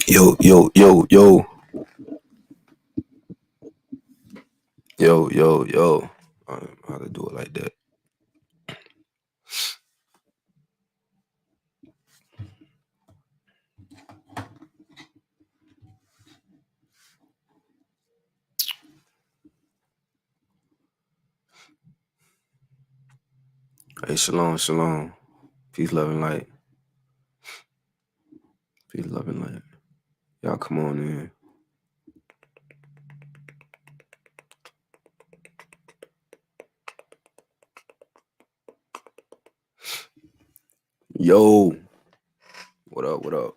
Yo, yo, yo, yo, yo. I don't know how to do it like that. Hey, shalom, shalom. Peace, love, and light. Peace, love, and light. Y'all come on in. Yo, what up, what up?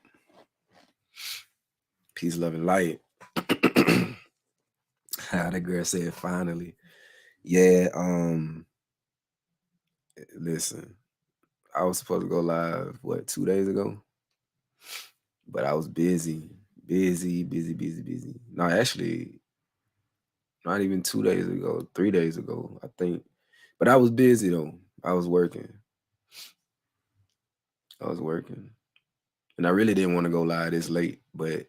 Peace, love, and light. How that girl said finally. Yeah, listen, I was supposed to go live, 2 days ago? But I was busy. No, actually, not even 2 days ago, 3 days ago, I think. But I was busy though. I was working. And I really didn't want to go live this late, but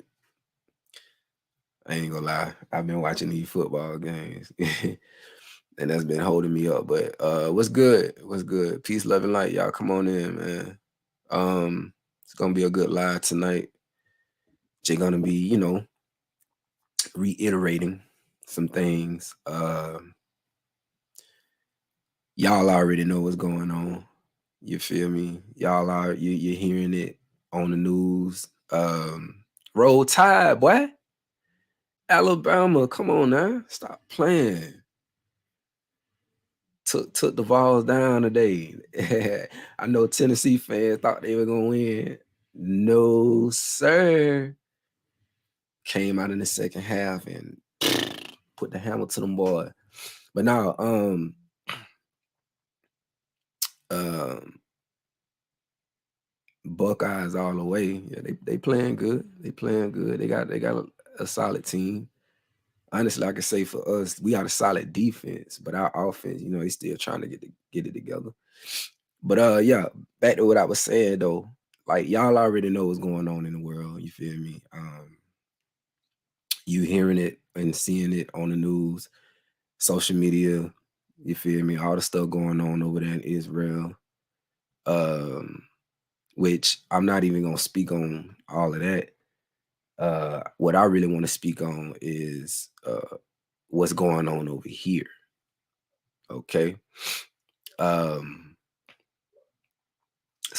I ain't gonna lie. I've been watching these football games. And that's been holding me up. But what's good? What's good? Peace, love, and light. Y'all come on in, man. It's gonna be a good live tonight. They're gonna be, reiterating some things. Y'all already know what's going on. You feel me? Y'all are you're hearing it on the news. Roll Tide, boy. Alabama, come on now. Stop playing. Took the Vols down today. I know Tennessee fans thought they were gonna win. No, sir. Came out in the second half and put the hammer to them boy. But now, Buckeyes all the way. Yeah, they playing good. They playing good. They got a solid team. Honestly, I can say for us, we got a solid defense, but our offense, they still trying to get it together. But yeah, back to what I was saying though, like y'all already know what's going on in the world. You feel me? You hearing it and seeing it on the news, social media. You feel me? All the stuff going on over there in Israel. Which I'm not even gonna speak on all of that. What I really want to speak on is what's going on over here. Okay. So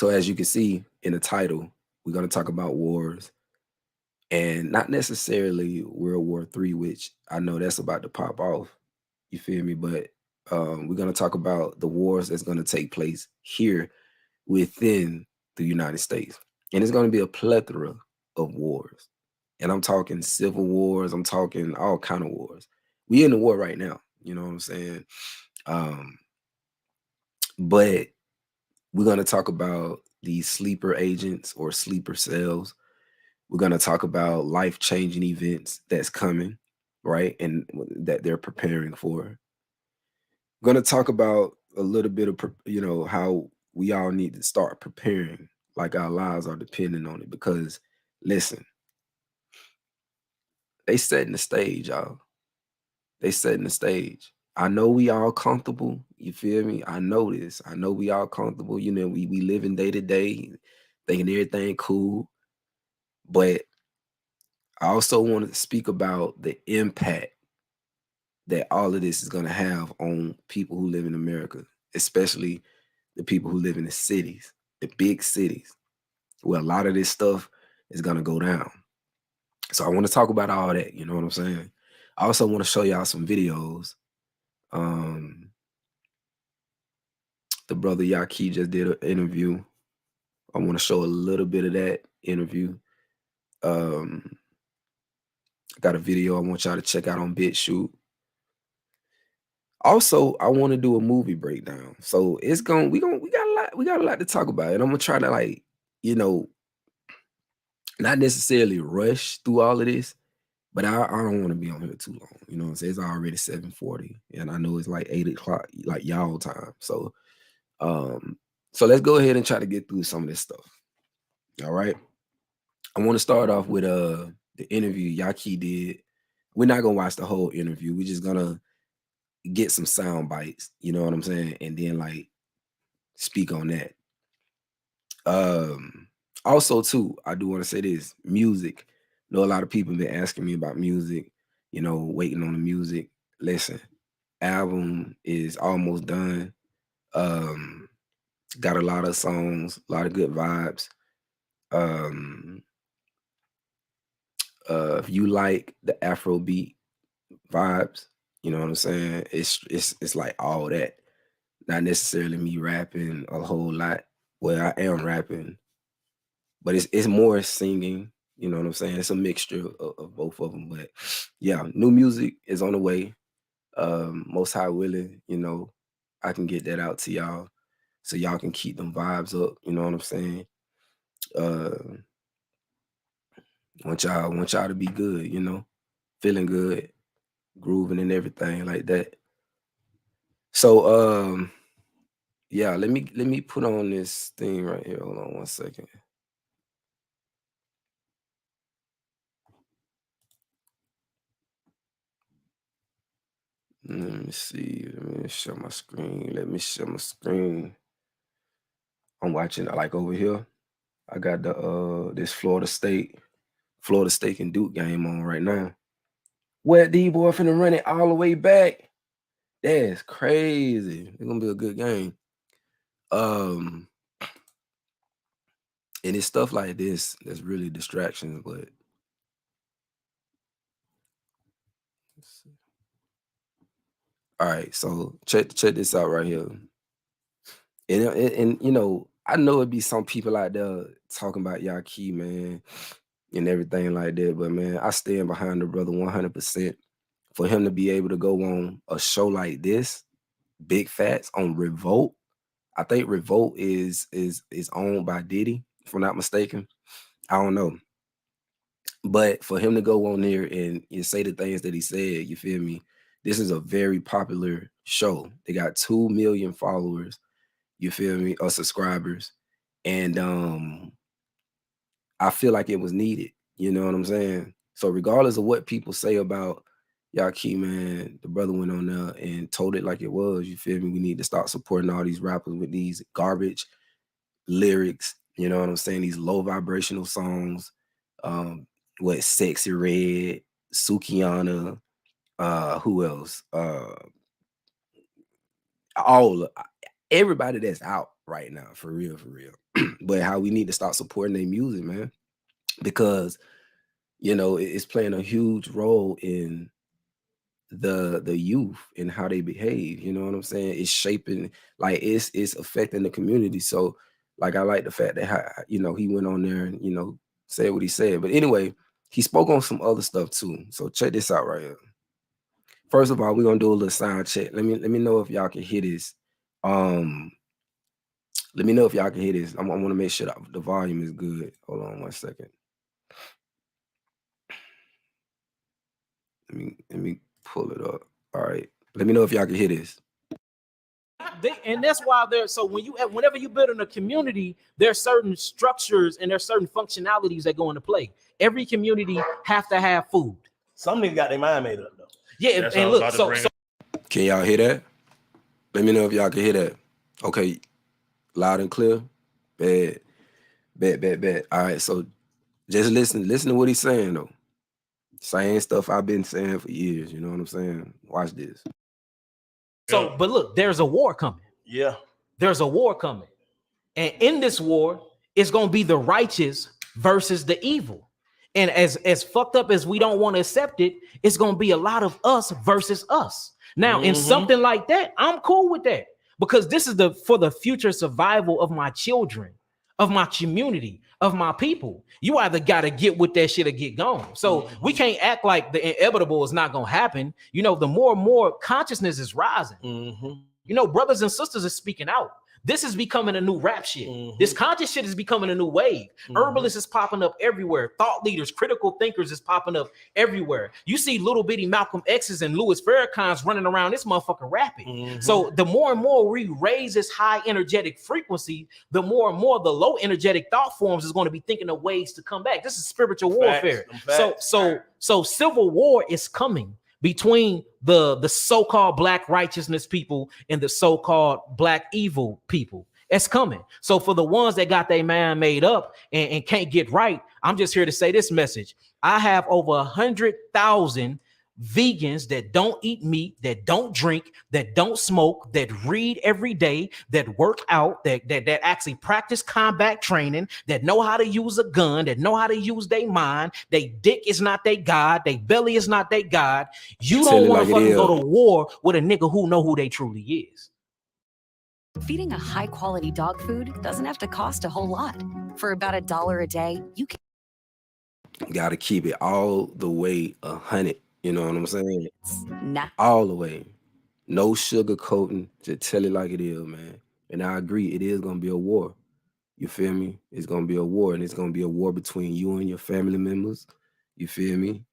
as you can see in the title, we're going to talk about wars and not necessarily World War III, which I know that's about to pop off. You feel me? But we're going to talk about the wars that's going to take place here within the United States. And it's going to be a plethora of wars. And I'm talking civil wars. I'm talking all kind of wars. We in the war right now. You know what I'm saying? But we're going to talk about these sleeper agents or sleeper cells. We're going to talk about life-changing events that's coming, right? And that they're preparing for. We're going to talk about a little bit of, how we all need to start preparing, like our lives are depending on it. Because, listen, they setting the stage, y'all. They setting the stage. I know we all comfortable. You feel me? I know this. I know we all comfortable. We living day to day, thinking everything cool. But I also want to speak about the impact that all of this is going to have on people who live in America, especially the people who live in the cities, the big cities, where a lot of this stuff is going to go down. So I want to talk about all that. You know what I'm saying? I also want to show y'all some videos. The brother Yaki just did an interview. I want to show a little bit of that interview. I got a video I want y'all to check out on BitChute. Also, I want to do a movie breakdown. So it's we got a lot to talk about. And I'm gonna try to, like, you know, not necessarily rush through all of this, but I don't want to be on here too long. You know what I'm saying? It's already 7:40, and I know it's like 8 o'clock, like y'all time. Um, so let's go ahead and try to get through some of this stuff. All right. I want to start off with the interview Yaki did. We're not gonna watch the whole interview. We're just gonna get some sound bites, you know what I'm saying? And then, like, speak on that. Also too, I do want to say this: music. I know a lot of people been asking me about music, you know, waiting on the music. Listen, album is almost done. Um, got a lot of songs, a lot of good vibes. Um, if you like the Afrobeat vibes, you know what I'm saying? It's like all that. Not necessarily me rapping a whole lot. Well, I am rapping, but it's more singing. You know what I'm saying? It's a mixture of both of them. But yeah, new music is on the way. Most high willing, you know, I can get that out to y'all, so y'all can keep them vibes up. You know what I'm saying? Uh, want y'all to be good. You know, feeling good, grooving and everything like that. So yeah, let me put on this thing right here. Hold on one second. Let me see. Let me share my screen. Let me share my screen. I'm watching, like, over here. I got the this Florida State and Duke game on right now. What, D boy finna run it all the way back? That's crazy. It's gonna be a good game. And it's stuff like this that's really distractions, but let's see. All right, so check this out right here. And you know, I know it'd be some people out there talking about Yaki, man, and everything like that, but man, I stand behind the brother 100%. For him to be able to go on a show like this, Big Fats on Revolt. I think Revolt is owned by Diddy, if I'm not mistaken. I don't know. But for him to go on there and say the things that he said, you feel me? This is a very popular show. They got 2 million followers, you feel me, or subscribers. And I feel like it was needed. You know what I'm saying? So regardless of what people say about Yaki, man, the brother went on there and told it like it was. You feel me? We need to start supporting all these rappers with these garbage lyrics. You know what I'm saying? These low vibrational songs. What, Sexy Red, Sukiana, who else? All everybody that's out right now, for real, for real. But how we need to start supporting their music, man, because you know it's playing a huge role in the youth and how they behave. You know what I'm saying? It's shaping, like, it's affecting the community. So, like, I like the fact that you know, he went on there and, you know, said what he said. But anyway, he spoke on some other stuff too. So check this out right here. First of all, we're gonna do a little sound check. Let me know if y'all can hear this. Let me know if y'all can hear this. I want to make sure that the volume is good. Hold on one second. Let me pull it up. All right. Let me know if y'all can hear this. And that's why there's, so whenever you build in a community, there's certain structures and there's certain functionalities that go into play. Every community have to have food. Some niggas got their mind made up though. Yeah, That's and look, so can y'all hear that? Let me know if y'all can hear that. Okay, loud and clear. Bet. All right, so just listen to what he's saying though. Same stuff I've been saying for years. You know what I'm saying? Watch this. So, but look, there's a war coming. Yeah. There's a war coming. And in this war, it's going to be the righteous versus the evil. And as fucked up as we don't want to accept it, it's going to be a lot of us versus us. Now, in something like that, I'm cool with that, because this is for the future survival of my children. of my community, of my people. You either got to get with that shit or get gone. So we can't act like the inevitable is not going to happen. You know, the more and more consciousness is rising. You know, brothers and sisters are speaking out. This is becoming a new rap shit. This conscious shit is becoming a new wave. Herbalists is popping up everywhere. Thought leaders, critical thinkers is popping up everywhere. You see little bitty Malcolm X's and Louis Farrakhan's running around this motherfucker rapping. So the more and more we raise this high energetic frequency, the more and more the low energetic thought forms is going to be thinking of ways to come back. This is spiritual warfare. So civil war is coming between the so-called black righteousness people and the so-called black evil people. It's coming. So for the ones that got their mind made up and can't get right, I'm just here to say this message. I have over 100,000 vegans that don't eat meat, that don't drink, that don't smoke, that read every day, that work out, that actually practice combat training, that know how to use a gun, that know how to use their mind. They dick is not their God, they belly is not their God. You don't want to fucking go to war with a nigga who know who they truly is. Feeding a high-quality dog food doesn't have to cost a whole lot. For about $1 a day, you can Got to keep it all the way 100. You know what I'm saying? All the way. No sugarcoating. Just tell it like it is, man. And I agree, it is going to be a war. You feel me? It's going to be a war, and it's going to be a war between you and your family members. You feel me?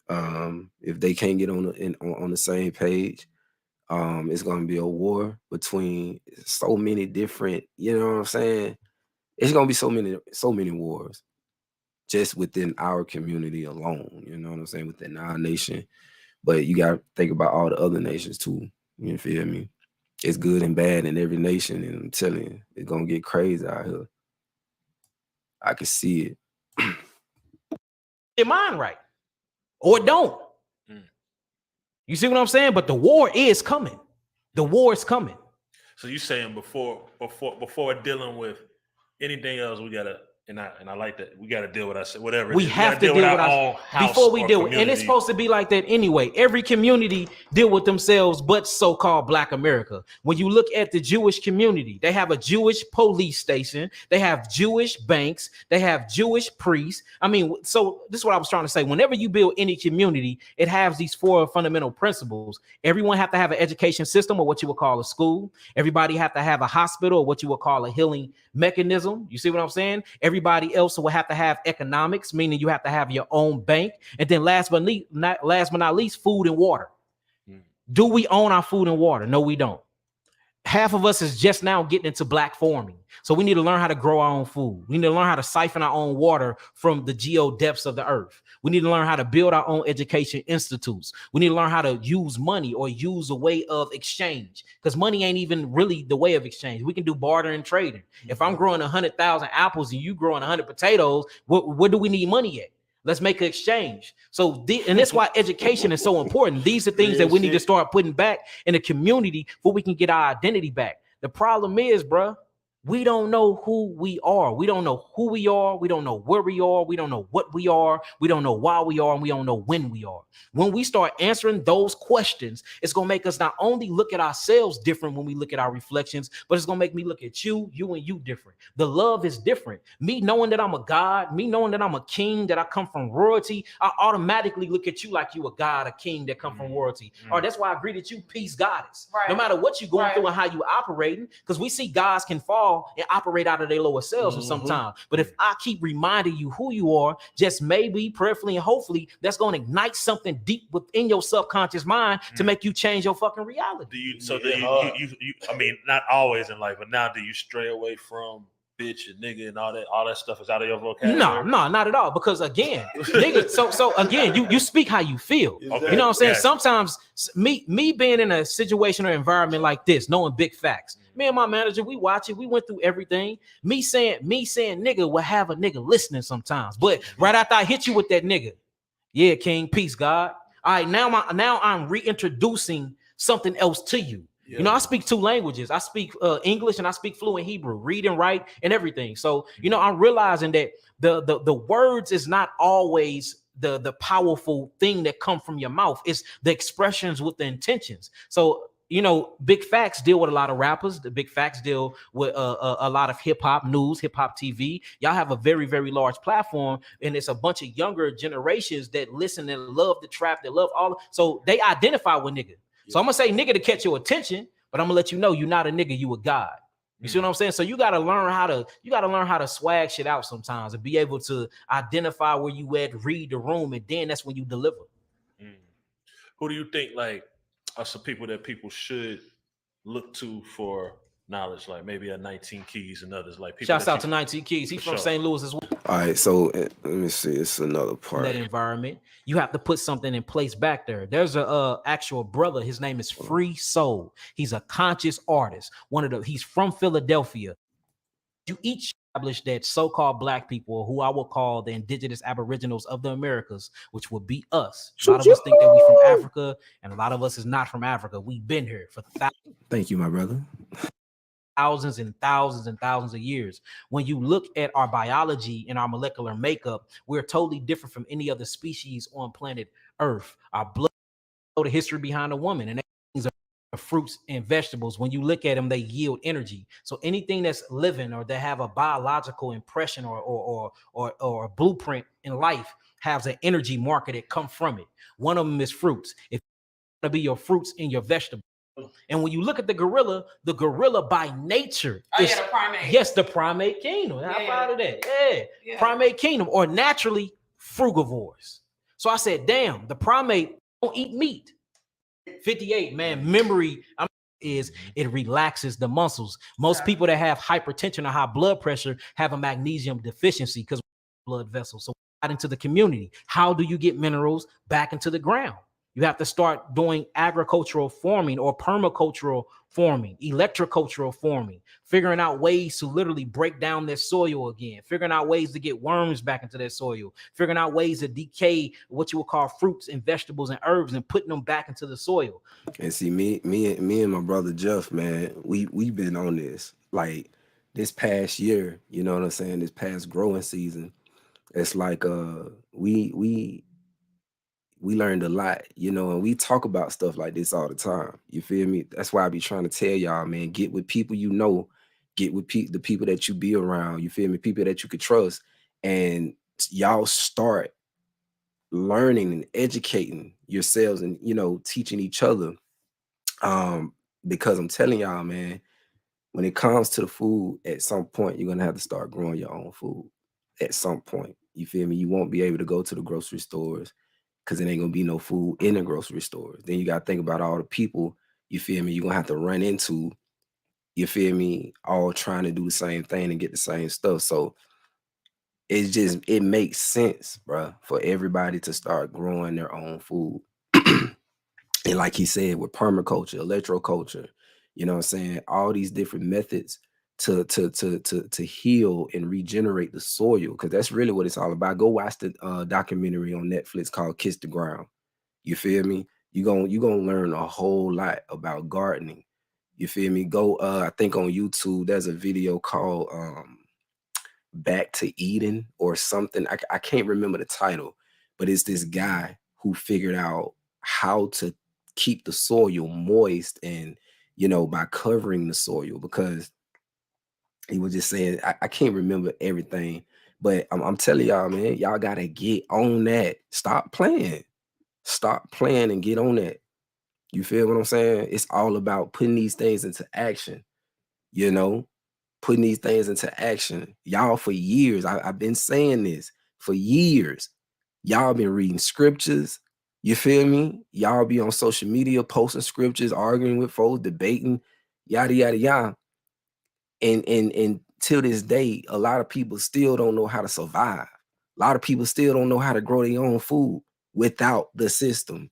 If they can't get on the same page, it's going to be a war between so many different, you know what I'm saying? It's going to be so many wars just within our community alone, you know what I'm saying? Within our nation. But you got to think about all the other nations too. You feel me? It's good and bad in every nation. And I'm telling you, it's going to get crazy out here. I can see it. Your mind right. Or don't. You see what I'm saying? But the war is coming. The war is coming. So you saying before dealing with anything else, we got to, and I like that. We got to deal with us. Whatever. We have to deal with our own house before we deal with, and it's supposed to be like that anyway. Every community deal with themselves, but so-called Black America. When you look at the Jewish community, they have a Jewish police station. They have Jewish banks. They have Jewish priests. I mean, so this is what I was trying to say. Whenever you build any community, it has these 4 fundamental principles. Everyone have to have an education system, or what you would call a school. Everybody have to have a hospital, or what you would call a healing mechanism. You see what I'm saying? Everybody else will have to have economics, meaning you have to have your own bank. And then last but not least, food and water. Do we own our food and water? No, we don't. Half of us is just now getting into black farming. So we need to learn how to grow our own food. We need to learn how to siphon our own water from the geo depths of the earth. We need to learn how to build our own education institutes. We need to learn how to use money, or use a way of exchange, because money ain't even really the way of exchange. We can do barter and trading. If I'm growing 100,000 apples and you growing 100 potatoes, where do we need money at? Let's make an exchange. So, and that's why education is so important. These are things that we need to start putting back in the community before we can get our identity back. The problem is, bruh, we don't know who we are. We don't know who we are. We don't know where we are. We don't know what we are. We don't know why we are. And we don't know when we are. When we start answering those questions, it's going to make us not only look at ourselves different when we look at our reflections, but it's going to make me look at you and you different. The love is different. Me knowing that I'm a God, me knowing that I'm a king, that I come from royalty, I automatically look at you like you a God, a king that come from royalty. Or that's why I greeted you peace goddess. Right. No matter what you're going through and how you operating, because we see gods can fall and operate out of their lower selves sometimes. But if I keep reminding you who you are, just maybe, prayerfully, and hopefully, that's going to ignite something deep within your subconscious mind to make you change your fucking reality. Do you? So I mean, not always in life, but now do you stray away from bitch and nigga and all that stuff is out of your vocabulary? No, not at all. Because again, nigga, so again, you speak how you feel. Okay. You know what I'm saying? Yes. Sometimes me being in a situation or environment like this, knowing big facts. Me and my manager, we watch it. We went through everything. Me saying nigga will have a nigga listening sometimes. But right after I hit you with that nigga, yeah, King, peace, God. All right, now I'm reintroducing something else to you. Yeah. You know, I speak 2 languages. I speak English and I speak fluent Hebrew, read and write and everything. So, you know, I'm realizing that the words is not always the powerful thing that come from your mouth. It's the expressions with the intentions. So you know, Big Facts deal with a lot of rappers. The Big Facts deal with a lot of hip hop news, hip hop TV. Y'all have a very, very large platform, and it's a bunch of younger generations that listen and love the trap, that love all. So they identify with nigga. So I'm gonna say nigga to catch your attention, but I'm gonna let you know you're not a nigga, you a god. You see what I'm saying? So you gotta learn how to swag shit out sometimes and be able to identify where you at, read the room, and then that's when you deliver. Who do you think like are some people that people should look to for knowledge? Like maybe a 19 Keys and others. Like people. Shouts out to 19 Keys. He's from St. Louis as well. All right, so let me see. It's another In part. that environment, you have to put something in place back there. There's a actual brother. His name is Free Soul. He's a conscious artist. He's from Philadelphia. You each establish that so-called black people, who I will call the indigenous aboriginals of the Americas, which would be us. A lot of us think that we from Africa, and a lot of us is not from Africa. We've been here for Thank you, my brother. thousands and thousands and thousands of years. When you look at our biology and our molecular makeup, we're totally different from any other species on planet Earth. Our blood, the history behind a woman, and things are fruits and vegetables. When you look at them, they yield energy. So anything that's living or that have a biological impression or a blueprint in life has an energy marker that come from it. One of them is fruits. If it's going to be your fruits and your vegetables. And when you look at the gorilla by nature is the primate. Yes, the primate kingdom. How proud of that? Yeah. Primate kingdom, or naturally frugivores. So I said, damn, the primate don't eat meat. 58, man, memory is it relaxes the muscles. Most people that have hypertension or high blood pressure have a magnesium deficiency because blood vessels. So out into the community, how do you get minerals back into the ground? You have to start doing agricultural farming or permacultural farming, electrocultural farming, figuring out ways to literally break down their soil again, figuring out ways to get worms back into their soil, figuring out ways to decay what you would call fruits and vegetables and herbs and putting them back into the soil. And see, me and my brother Jeff, man, we've been on this like this past year. You know what I'm saying? This past growing season, it's like we learned a lot, you know, and we talk about stuff like this all the time. You feel me? That's why I be trying to tell y'all, man, get with people you know, get with the people that you be around. You feel me? People that you could trust, and y'all start learning and educating yourselves, and you know, teaching each other. Because I'm telling y'all, man, when it comes to the food, at some point you're gonna have to start growing your own food. At some point, you feel me? You won't be able to go to the grocery stores because it ain't gonna be no food in the grocery stores. Then you gotta think about all the people, you feel me, you're gonna have to run into, you feel me, all trying to do the same thing and get the same stuff. So it makes sense, bro, for everybody to start growing their own food. And like he said, with permaculture, electroculture, you know what I'm saying, all these different methods to heal and regenerate the soil, because that's really what it's all about. Go watch the documentary on Netflix called Kiss the Ground. You feel me? You're gonna learn a whole lot about gardening. You feel me? Go I think on YouTube there's a video called Back to Eden or something. I can't remember the title, but it's this guy who figured out how to keep the soil moist, and you know, by covering the soil, because he was just saying, I can't remember everything, but I'm telling y'all, man, y'all gotta get on that. Stop playing and get on that. You feel what I'm saying? It's all about putting these things into action, you know, putting these things into action. Y'all, for years, I've been saying this for years. Y'all been reading scriptures. You feel me? Y'all be on social media posting scriptures, arguing with folks, debating, yada, yada, yada. And till this day, a lot of people still don't know how to survive. A lot of people still don't know how to grow their own food without the system.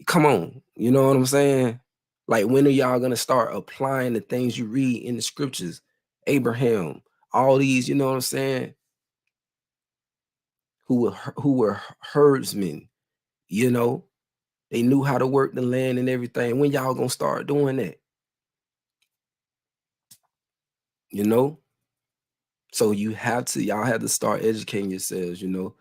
Come on, you know what I'm saying? Like, when are y'all gonna start applying the things you read in the scriptures? Abraham, all these, you know what I'm saying, who were herdsmen, you know, they knew how to work the land and everything. When y'all gonna start doing that? You know? So y'all have to start educating yourselves, you know.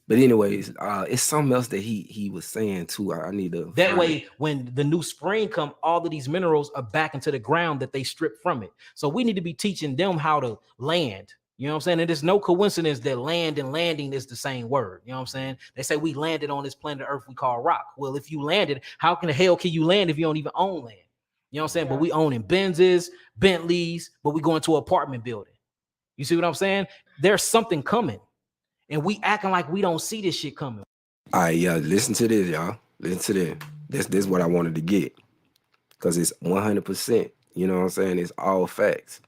But anyways, it's something else that he was saying too. I need to That find way, it. when the new spring come, all of these minerals are back into the ground that they stripped from it. So we need to be teaching them how to land. You know what I'm saying? And it's no coincidence that land and landing is the same word. You know what I'm saying? They say we landed on this planet Earth we call rock. Well, if you landed, how can the hell can you land if you don't even own land? You know what I'm saying? But we owning Benzes, Bentleys, but we going to an apartment building. You see what I'm saying? There's something coming. And we acting like we don't see this shit coming. All right, yeah, listen to this, y'all. Listen to this. This is what I wanted to get. Because it's 100%. You know what I'm saying? It's all facts.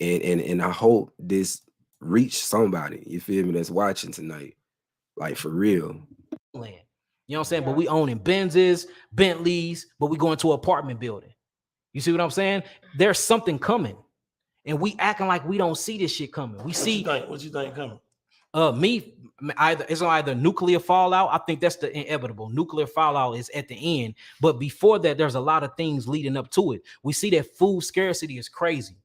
And I hope this reach somebody, you feel me, that's watching tonight. Like for real. Land. You know what I'm saying? But we owning Benzes, Bentleys, but we going to an apartment building. You see what I'm saying? There's something coming. And we acting like we don't see this shit coming. We see What you think coming? It's either nuclear fallout. I think that's the inevitable. Nuclear fallout is at the end. But before that, there's a lot of things leading up to it. We see that food scarcity is crazy.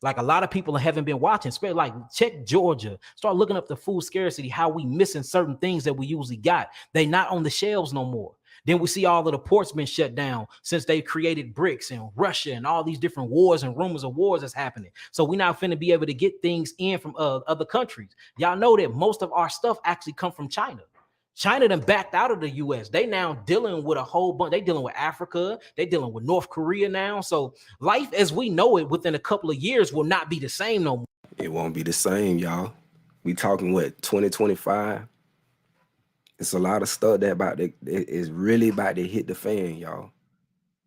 Like a lot of people haven't been watching. Like check Georgia. Start looking up the food scarcity, how we missing certain things that we usually got. They not on the shelves no more. Then we see all of the ports been shut down since they created BRICS and Russia and all these different wars and rumors of wars that's happening. So we're not finna be able to get things in from other countries. Y'all know that most of our stuff actually come from China. China done backed out of the US. They now dealing with a whole bunch. They dealing with Africa. They dealing with North Korea now. So life as we know it within a couple of years will not be the same no more. It won't be the same, y'all. We talking what, 2025? It's a lot of stuff that is really about to hit the fan, y'all.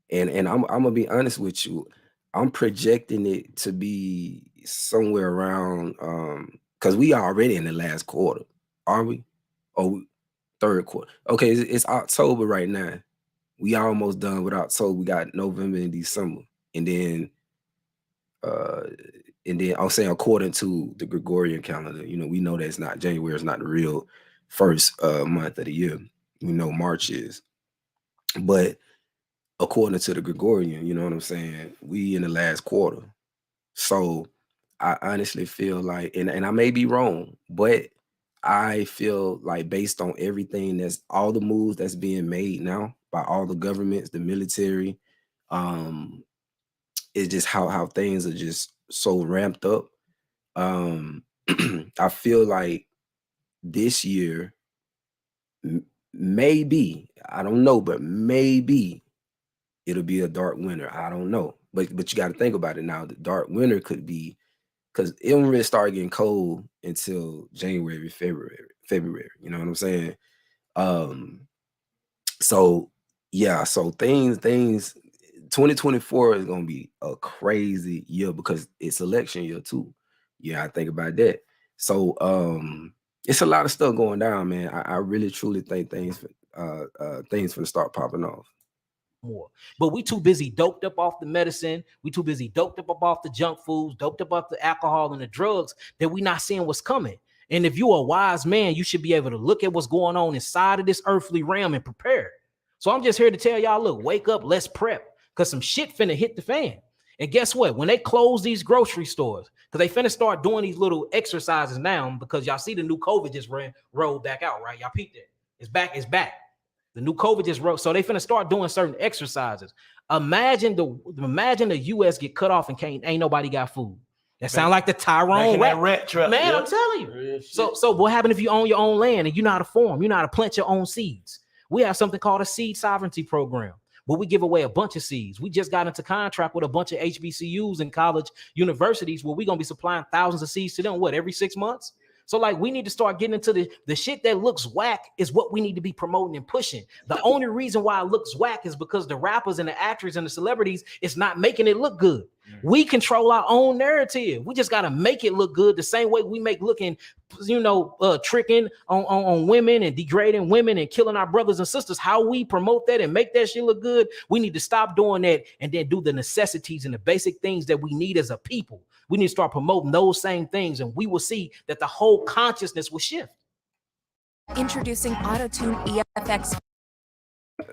And I'm gonna be honest with you. I'm projecting it to be somewhere around because we already in the last quarter, are we? Oh, third quarter. Okay, it's October right now. We almost done with October. We got November and December, and then I'll say according to the Gregorian calendar, you know, we know that it's not January. It's not the real first month of the year. We know March is, but according to the Gregorian, you know what I'm saying, we in the last quarter. So I honestly feel like, and I may be wrong, but I feel like based on everything that's all the moves that's being made now by all the governments, the military, it's just how things are just so ramped up. I feel like this year, maybe, I don't know, but maybe it'll be a dark winter. I don't know. But you got to think about it now. The dark winter could be because it don't really start getting cold until January, February. You know what I'm saying? So yeah, so things 2024 is gonna be a crazy year because it's election year too. Yeah, I think about that. So it's a lot of stuff going down, man. I really truly think things gonna start popping off. More. But we too busy doped up off the medicine. We too busy doped up off the junk foods, doped up off the alcohol and the drugs that we not seeing what's coming. And if you're a wise man, you should be able to look at what's going on inside of this earthly realm and prepare. So I'm just here to tell y'all, look, wake up, let's prep, because some shit finna hit the fan. And guess what? When they close these grocery stores, because they finna start doing these little exercises now, because y'all see the new COVID just rolled back out, right? Y'all peeped it. It's back. The new COVID just wrote, so they finna start doing certain exercises. Imagine the US get cut off and ain't nobody got food. That sound like the Tyrone rat trap, man. Yep. I'm telling you. So what happened if you own your own land and you know how to farm? You know how to plant your own seeds. We have something called a seed sovereignty program where we give away a bunch of seeds. We just got into contract with a bunch of HBCUs and college universities where we're gonna be supplying thousands of seeds to them. What, every 6 months? So like we need to start getting into the shit that looks whack is what we need to be promoting and pushing. The only reason why it looks whack is because the rappers and the actors and the celebrities is not making it look good. We control our own narrative. We just got to make it look good the same way we make looking, tricking on women and degrading women and killing our brothers and sisters. How we promote that and make that shit look good. We need to stop doing that and then do the necessities and the basic things that we need as a people. We need to start promoting those same things, and we will see that the whole consciousness will shift. Introducing Auto-Tune EFX.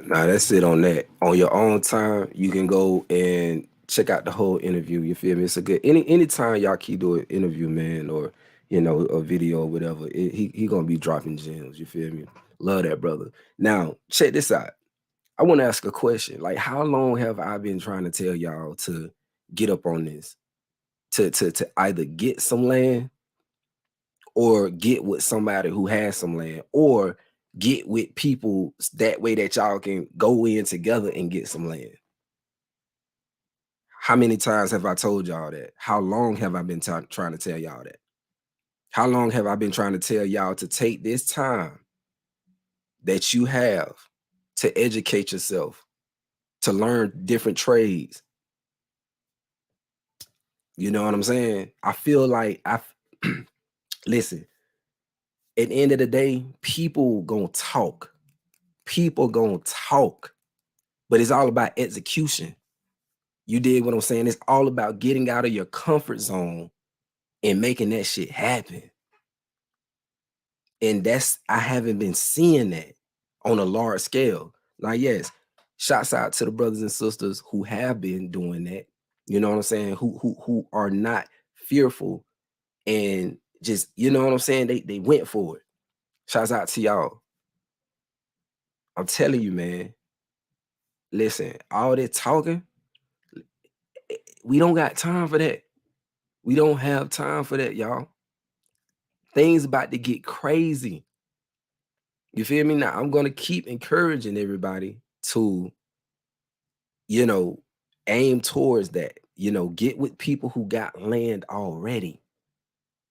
Now that's it on that. On your own time, you can go and check out the whole interview. You feel me? It's a good anytime y'all keep doing interview, man, or you know, a video or whatever. He gonna be dropping gems. You feel me? Love that brother. Now check this out. I want to ask a question. Like, how long have I been trying to tell y'all to get up on this? To either get some land or get with somebody who has some land, or get with people that way that y'all can go in together and get some land. How many times have I told y'all that? How long have I been trying to tell y'all that? How long have I been trying to tell y'all to take this time that you have to educate yourself, to learn different trades? You know what I'm saying? I feel like listen, at the end of the day, people gonna talk. People gonna talk, but it's all about execution. You dig what I'm saying? It's all about getting out of your comfort zone and making that shit happen. And I haven't been seeing that on a large scale. Now, yes, shouts out to the brothers and sisters who have been doing that. You know what I'm saying? Who are not fearful and just, you know what I'm saying? They went for it. Shouts out to y'all. I'm telling you, man. Listen, all that talking, we don't got time for that. We don't have time for that, y'all. Things about to get crazy. You feel me? Now, I'm going to keep encouraging everybody to, you know, aim towards that. You know, get with people who got land already.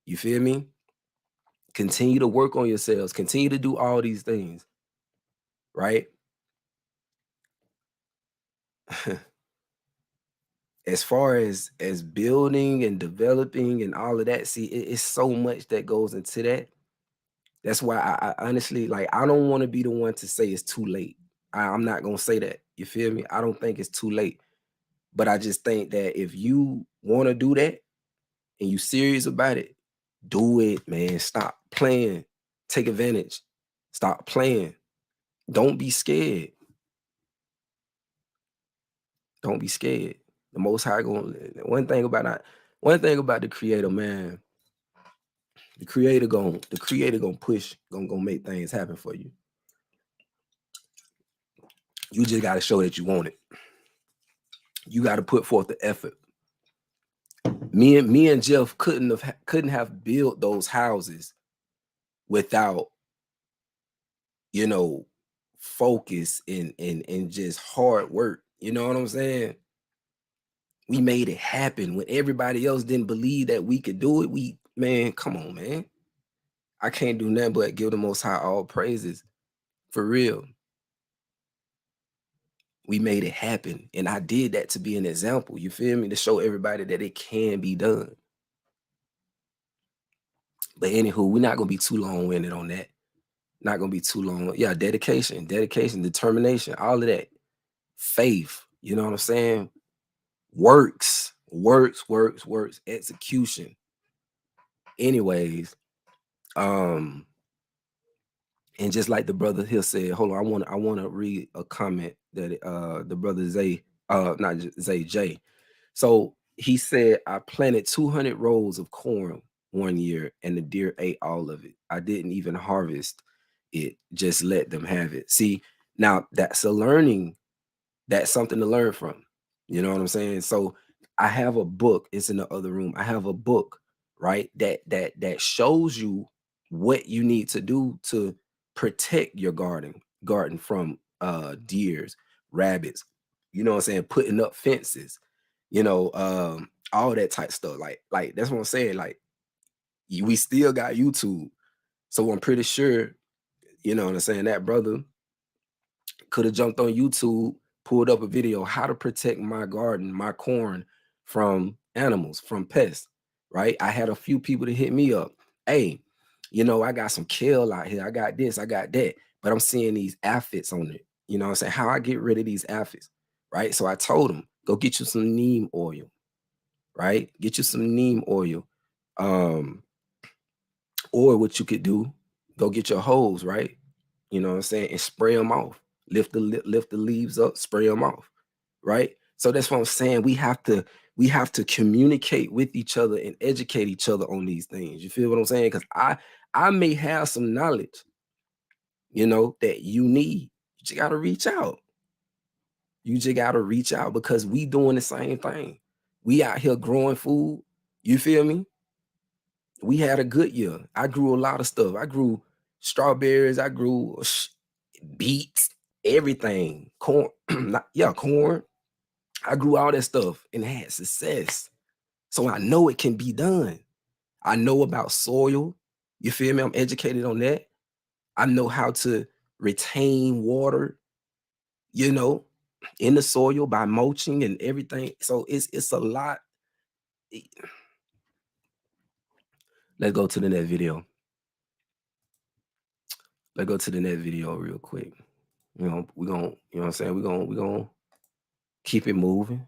You feel me? Continue to work on yourselves. Continue to do all these things, right? As far as building and developing and all of that, see, it's so much that goes into that. That's why I honestly, like, I don't want to be the one to say it's too late. I'm not gonna say that. You feel me? I don't think it's too late. But I just think that if you want to do that and you serious about it, do it, man. Stop playing. Take advantage. Stop playing. Don't be scared. Don't be scared. The Most High going. One thing about the Creator, man. The Creator gonna push, gonna make things happen for you. You just gotta show that you want it. You gotta put forth the effort. Me and Jeff couldn't have built those houses without, you know, focus and just hard work. You know what I'm saying? We made it happen when everybody else didn't believe that we could do it. Man, come on, man. I can't do nothing but give the Most High all praises. For real. We made it happen. And I did that to be an example. You feel me? To show everybody that it can be done. But anywho, we're not gonna be too long-winded on that. Not gonna be too long. Yeah, dedication, determination, all of that. Faith, you know what I'm saying? Works, execution. Anyways, and just like the brother here said, hold on, I want to read a comment that the brother Zay, not Zay, Jay. So he said, I planted 200 rows of corn one year and the deer ate all of it. I didn't even harvest it, just let them have it. See, now that's something to learn from. You know what I'm saying? So I have a book, it's in the other room. I have a book, right? That shows you what you need to do to protect your garden from deers, rabbits, you know what I'm saying, putting up fences, you know, all that type stuff. Like that's what I'm saying. Like, we still got YouTube. So I'm pretty sure, you know what I'm saying, that brother could have jumped on YouTube, pulled up a video, how to protect my garden, my corn from animals, from pests, right? I had a few people to hit me up. Hey, you know, I got some kale out here. I got this, I got that. But I'm seeing these aphids on it. You know what I'm saying? How I get rid of these aphids, right? So I told him, go get you some neem oil, right? Get you some neem oil. Or what you could do, go get your hose, right? You know what I'm saying? And spray them off. Lift the leaves up, spray them off, right? So that's what I'm saying. We have to We have to communicate with each other and educate each other on these things. You feel what I'm saying? Because I may have some knowledge, you know, that you need. You just gotta reach out. You just gotta reach out because we doing the same thing. We out here growing food. You feel me? We had a good year. I grew a lot of stuff. I grew strawberries. I grew beets, everything. Corn, corn. I grew all that stuff and had success. So I know it can be done. I know about soil. You feel me? I'm educated on that. I know how to retain water, you know, in the soil by mulching and everything. So it's a lot. Let's go to the next video. Let's go to the next video real quick. You know, we're gonna, you know what I'm saying? We're gonna keep it moving.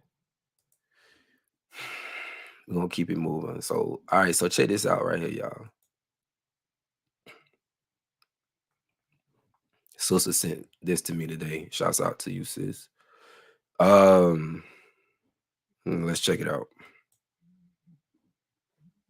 We're gonna keep it moving. So, all right, so check this out right here, y'all. Sister sent this to me today. Shouts out to you, sis. Let's check it out.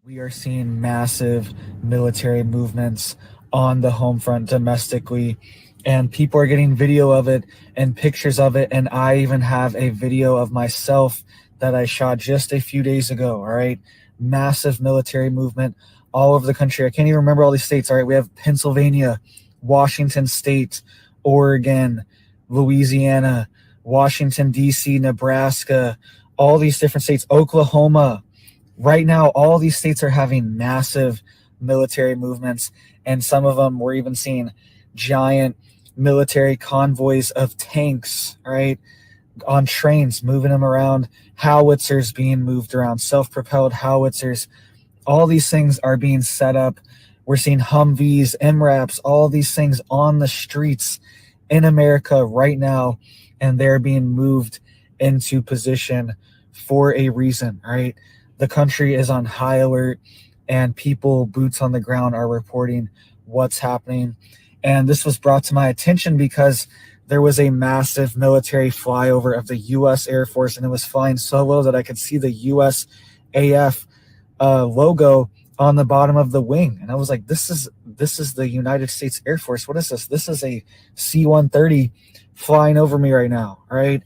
We are seeing massive military movements on the home front domestically, and people are getting video of it and pictures of it. And I even have a video of myself that I shot just a few days ago. All right. Massive military movement all over the country. I can't even remember all these states. All right. We have Pennsylvania, Washington State, Oregon, Louisiana, Washington, D.C., Nebraska, all these different states, Oklahoma. Right now, all these states are having massive military movements, and some of them we're even seeing giant military convoys of tanks, right, on trains, moving them around, howitzers being moved around, self-propelled howitzers. All these things are being set up. We're seeing Humvees, MRAPs, all these things on the streets in America right now, and they're being moved into position for a reason, right? The country is on high alert, and people, boots on the ground, are reporting what's happening. And this was brought to my attention because there was a massive military flyover of the U.S. Air Force, and it was flying so low that I could see the USAF logo on the bottom of the wing. And I was like, this is the United States Air Force. What is this? This is a C-130 flying over me right now, right?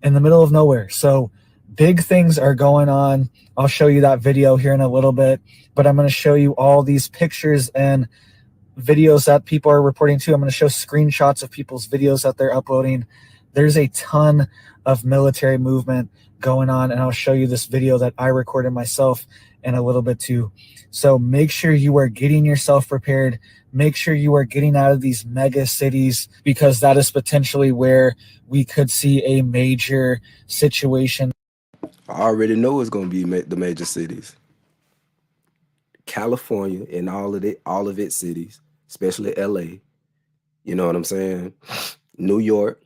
In the middle of nowhere. So big things are going on. I'll show you that video here in a little bit, but I'm going to show you all these pictures and videos that people are reporting to. I'm going to show screenshots of people's videos that they're uploading. There's a ton of military movement going on, and I'll show you this video that I recorded myself in a little bit too. So make sure you are getting yourself prepared. Make sure you are getting out of these mega cities, because that is potentially where we could see a major situation. I already know it's going to be the major cities. California and all of its cities, especially LA. You know what I'm saying? New York,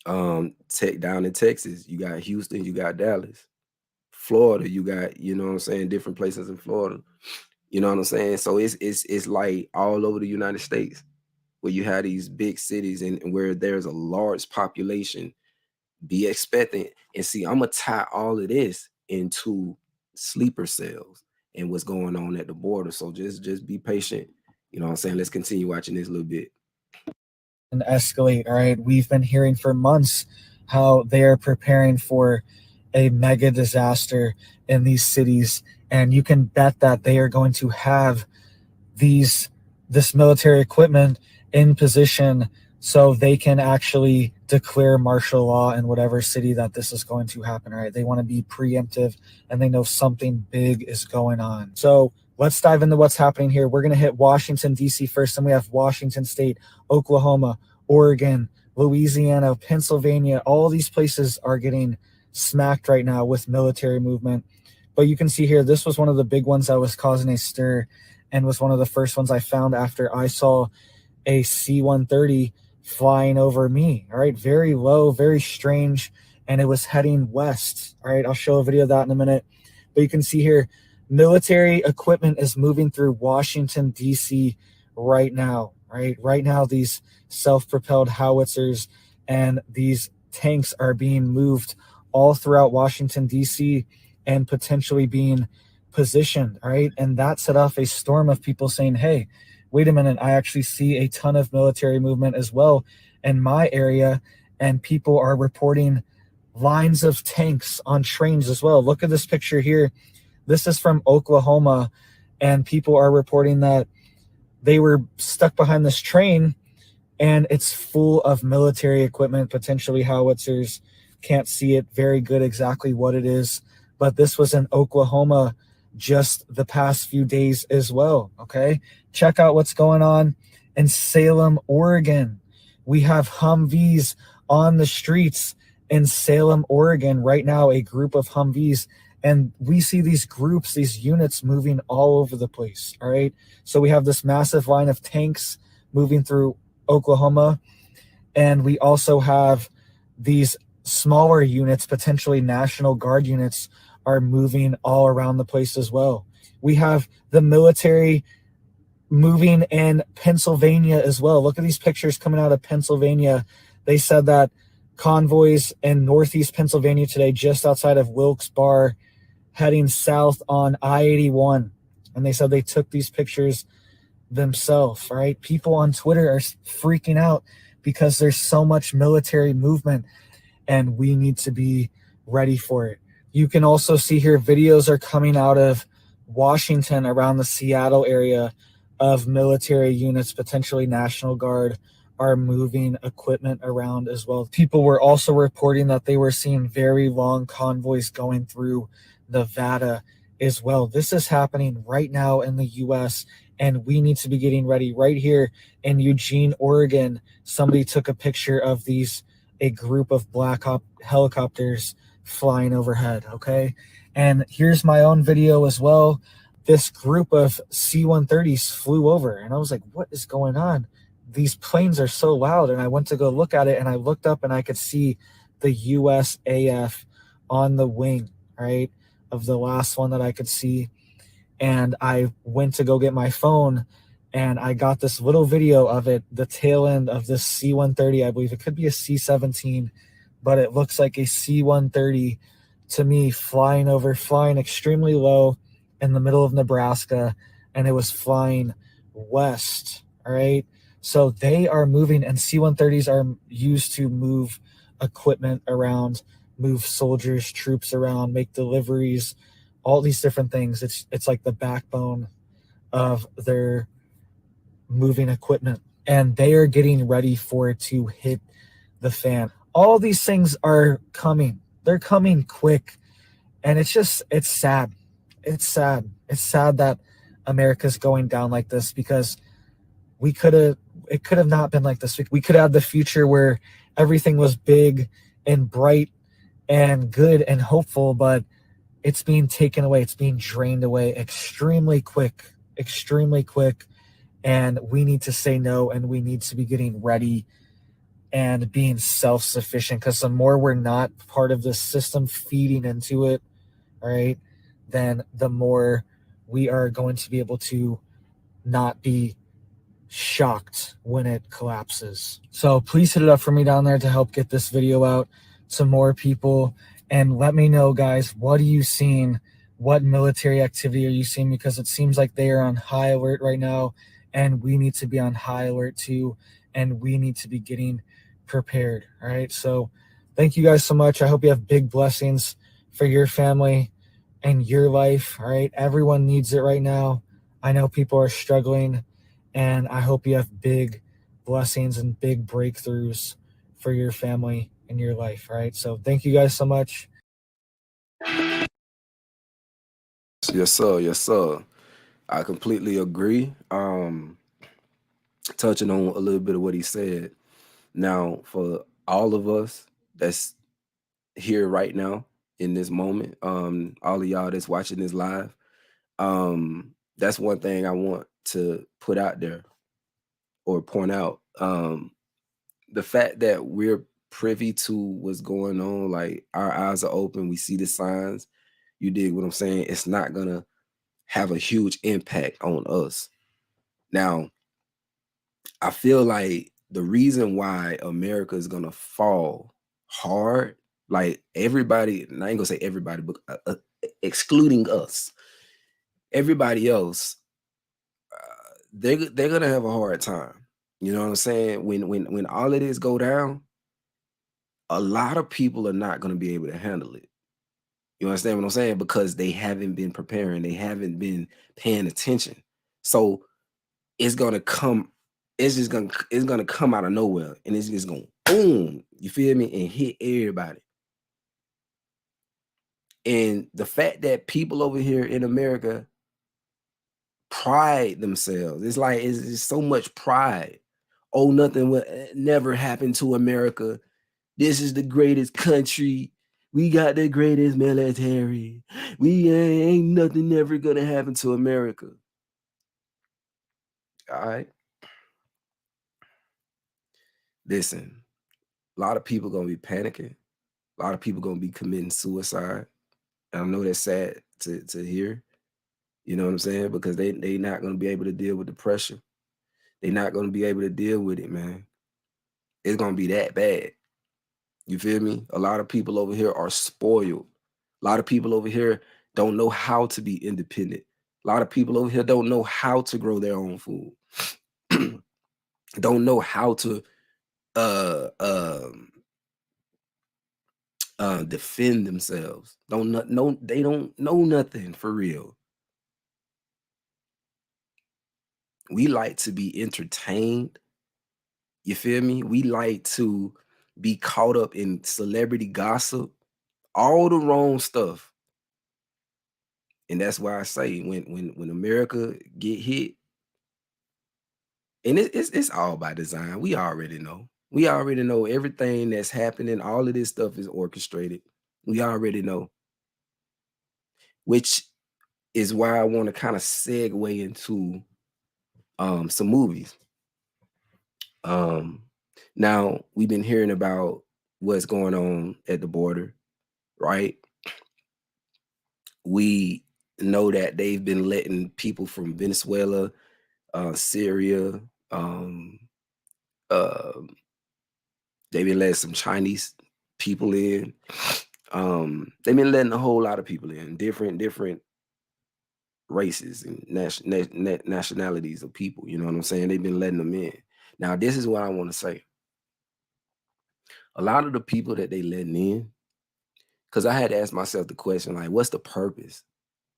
down in Texas, you got Houston, you got Dallas. Florida, you got, you know what I'm saying, different places in Florida. You know what I'm saying? So it's like all over the United States where you have these big cities and where there's a large population. Be expectant and see, I'm gonna tie all of this into sleeper cells and what's going on at the border. So just be patient. You know what I'm saying? Let's continue watching this a little bit. And escalate. All right. We've been hearing for months how they are preparing for a mega disaster in these cities. And you can bet that they are going to have this military equipment in position so they can actually declare martial law in whatever city that this is going to happen, right? They want to be preemptive, and they know something big is going on. So let's dive into what's happening here. We're going to hit Washington, D.C. first, then we have Washington State, Oklahoma, Oregon, Louisiana, Pennsylvania. All these places are getting smacked right now with military movement. But you can see here, this was one of the big ones that was causing a stir and was one of the first ones I found after I saw a C-130 flying over me. All right, very low, very strange, and it was heading west. All right, I'll show a video of that in a minute. But you can see here, military equipment is moving through Washington, D.C. right now. Right now, these self-propelled howitzers and these tanks are being moved all throughout Washington, D.C., and potentially being positioned, right? And that set off a storm of people saying, hey, wait a minute, I actually see a ton of military movement as well in my area, and people are reporting lines of tanks on trains as well. Look at this picture here. This is from Oklahoma, and people are reporting that they were stuck behind this train, and it's full of military equipment, potentially howitzers. Can't see it very good exactly what it is, but this was in Oklahoma just the past few days as well. Okay, check out what's going on in Salem, Oregon. We have Humvees on the streets in Salem, Oregon right now, a group of Humvees, and we see these groups, these units moving all over the place. All right, so we have this massive line of tanks moving through Oklahoma, and we also have these smaller units, potentially National Guard units, are moving all around the place as well. We have the military moving in Pennsylvania as well. Look at these pictures coming out of Pennsylvania. They said that convoys in northeast Pennsylvania today, just outside of Wilkes-Barre, heading south on I-81. And they said they took these pictures themselves, right? People on Twitter are freaking out because there's so much military movement, and we need to be ready for it. You can also see here videos are coming out of Washington, around the Seattle area, of military units, potentially National Guard, are moving equipment around as well. People were also reporting that they were seeing very long convoys going through Nevada as well. This is happening right now in the US, and we need to be getting ready. Right here in Eugene, Oregon, somebody took a picture of a group of Black Hawk helicopters flying overhead, okay? And here's my own video as well. This group of C-130s flew over, and I was like, what is going on? These planes are so loud. And I went to go look at it, and I looked up and I could see the USAF on the wing, right, of the last one that I could see. And I went to go get my phone, and I got this little video of it, the tail end of this C-130. I believe it could be a C-17, but it looks like a C-130 to me, flying extremely low in the middle of Nebraska, and it was flying west. All right, so they are moving, and C-130s are used to move equipment around, move soldiers, troops around, make deliveries, all these different things. It's like the backbone of their moving equipment, and they are getting ready for it to hit the fan. All these things are coming. They're coming quick, and it's sad. It's sad. It's sad that America's going down like this, because it could have not been like this. We could have the future where everything was big and bright and good and hopeful, but it's being taken away. It's being drained away extremely quick, and we need to say no, and we need to be getting ready and being self-sufficient, because the more we're not part of the system feeding into it, all right, then the more we are going to be able to not be shocked when it collapses. So please hit it up for me down there to help get this video out to more people, and let me know, guys, what are you seeing? What military activity are you seeing? Because it seems like they are on high alert right now, and we need to be on high alert too, and we need to be getting prepared. All right, so thank you guys so much. I hope you have big blessings for your family and your life. All right, everyone needs it right now. I know people are struggling, and I hope you have big blessings and big breakthroughs for your family and your life. All right, so thank you guys so much. Yes, sir. Yes, sir. I completely agree. Touching on a little bit of what he said. Now, for all of us that's here right now in this moment, all of y'all that's watching this live, that's one thing I want to put out there or point out. The fact that we're privy to what's going on, like our eyes are open, we see the signs. You dig what I'm saying? It's not gonna have a huge impact on us. Now, I feel like the reason why America is gonna fall hard, Like everybody, and I ain't gonna say everybody, but excluding us, everybody else, they're gonna have a hard time. You know what I'm saying? When all of this go down, a lot of people are not gonna be able to handle it. You understand what I'm saying? Because they haven't been preparing, they haven't been paying attention. So it's gonna come, it's gonna come out of nowhere, and it's just gonna boom, you feel me, and hit everybody. And the fact that people over here in America pride themselves, it's like it's so much pride. Oh, nothing will never happen to America. This is the greatest country. We got the greatest military. We ain't nothing ever gonna happen to America. All right. Listen, a lot of people gonna be panicking. A lot of people gonna be committing suicide. And I know that's sad to hear. You know what I'm saying? Because they not gonna be able to deal with the pressure. They're not gonna be able to deal with it, man. It's gonna be that bad. You feel me? A lot of people over here are spoiled. A lot of people over here don't know how to be independent. A lot of people over here don't know how to grow their own food. Don't know how to defend themselves. They don't know nothing for real. We like to be entertained. You feel me? We like to be caught up in celebrity gossip, all the wrong stuff. And that's why I say when America get hit, and it's all by design. We already know. We already know everything that's happening. All of this stuff is orchestrated. We already know. Which is why I want to kind of segue into some movies. Now we've been hearing about what's going on at the border, right? We know that they've been letting people from Venezuela, Syria, uh, they've been letting some Chinese people in. They've been letting a whole lot of people in, different races and nationalities of people. You know what I'm saying? They've been letting them in. Now, this is what I want to say. A lot of the people that they letting in, because I had to ask myself the question, like, what's the purpose?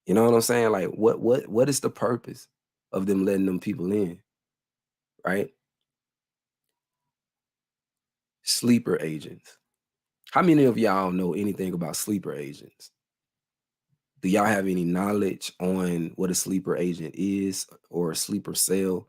You know what I'm saying? Like, what is the purpose of them letting them people in? Right? Sleeper agents. How many of y'all know anything about sleeper agents? Do y'all have any knowledge on what a sleeper agent is or a sleeper cell?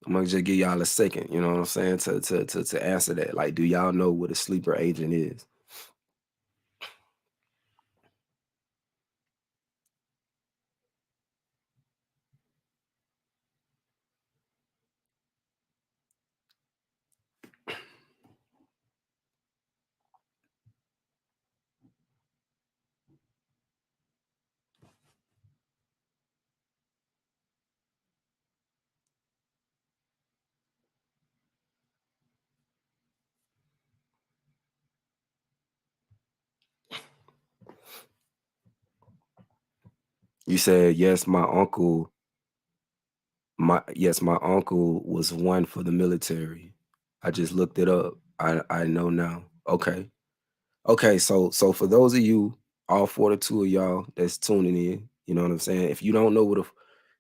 I'm gonna just give y'all a second, you know what I'm saying, to answer that. Like, do y'all know what a sleeper agent is? You said yes, my uncle was one for the military. I just looked it up. I know now. Okay. Okay, so for those of you, all 42 of y'all that's tuning in, you know what I'm saying? If you don't know what a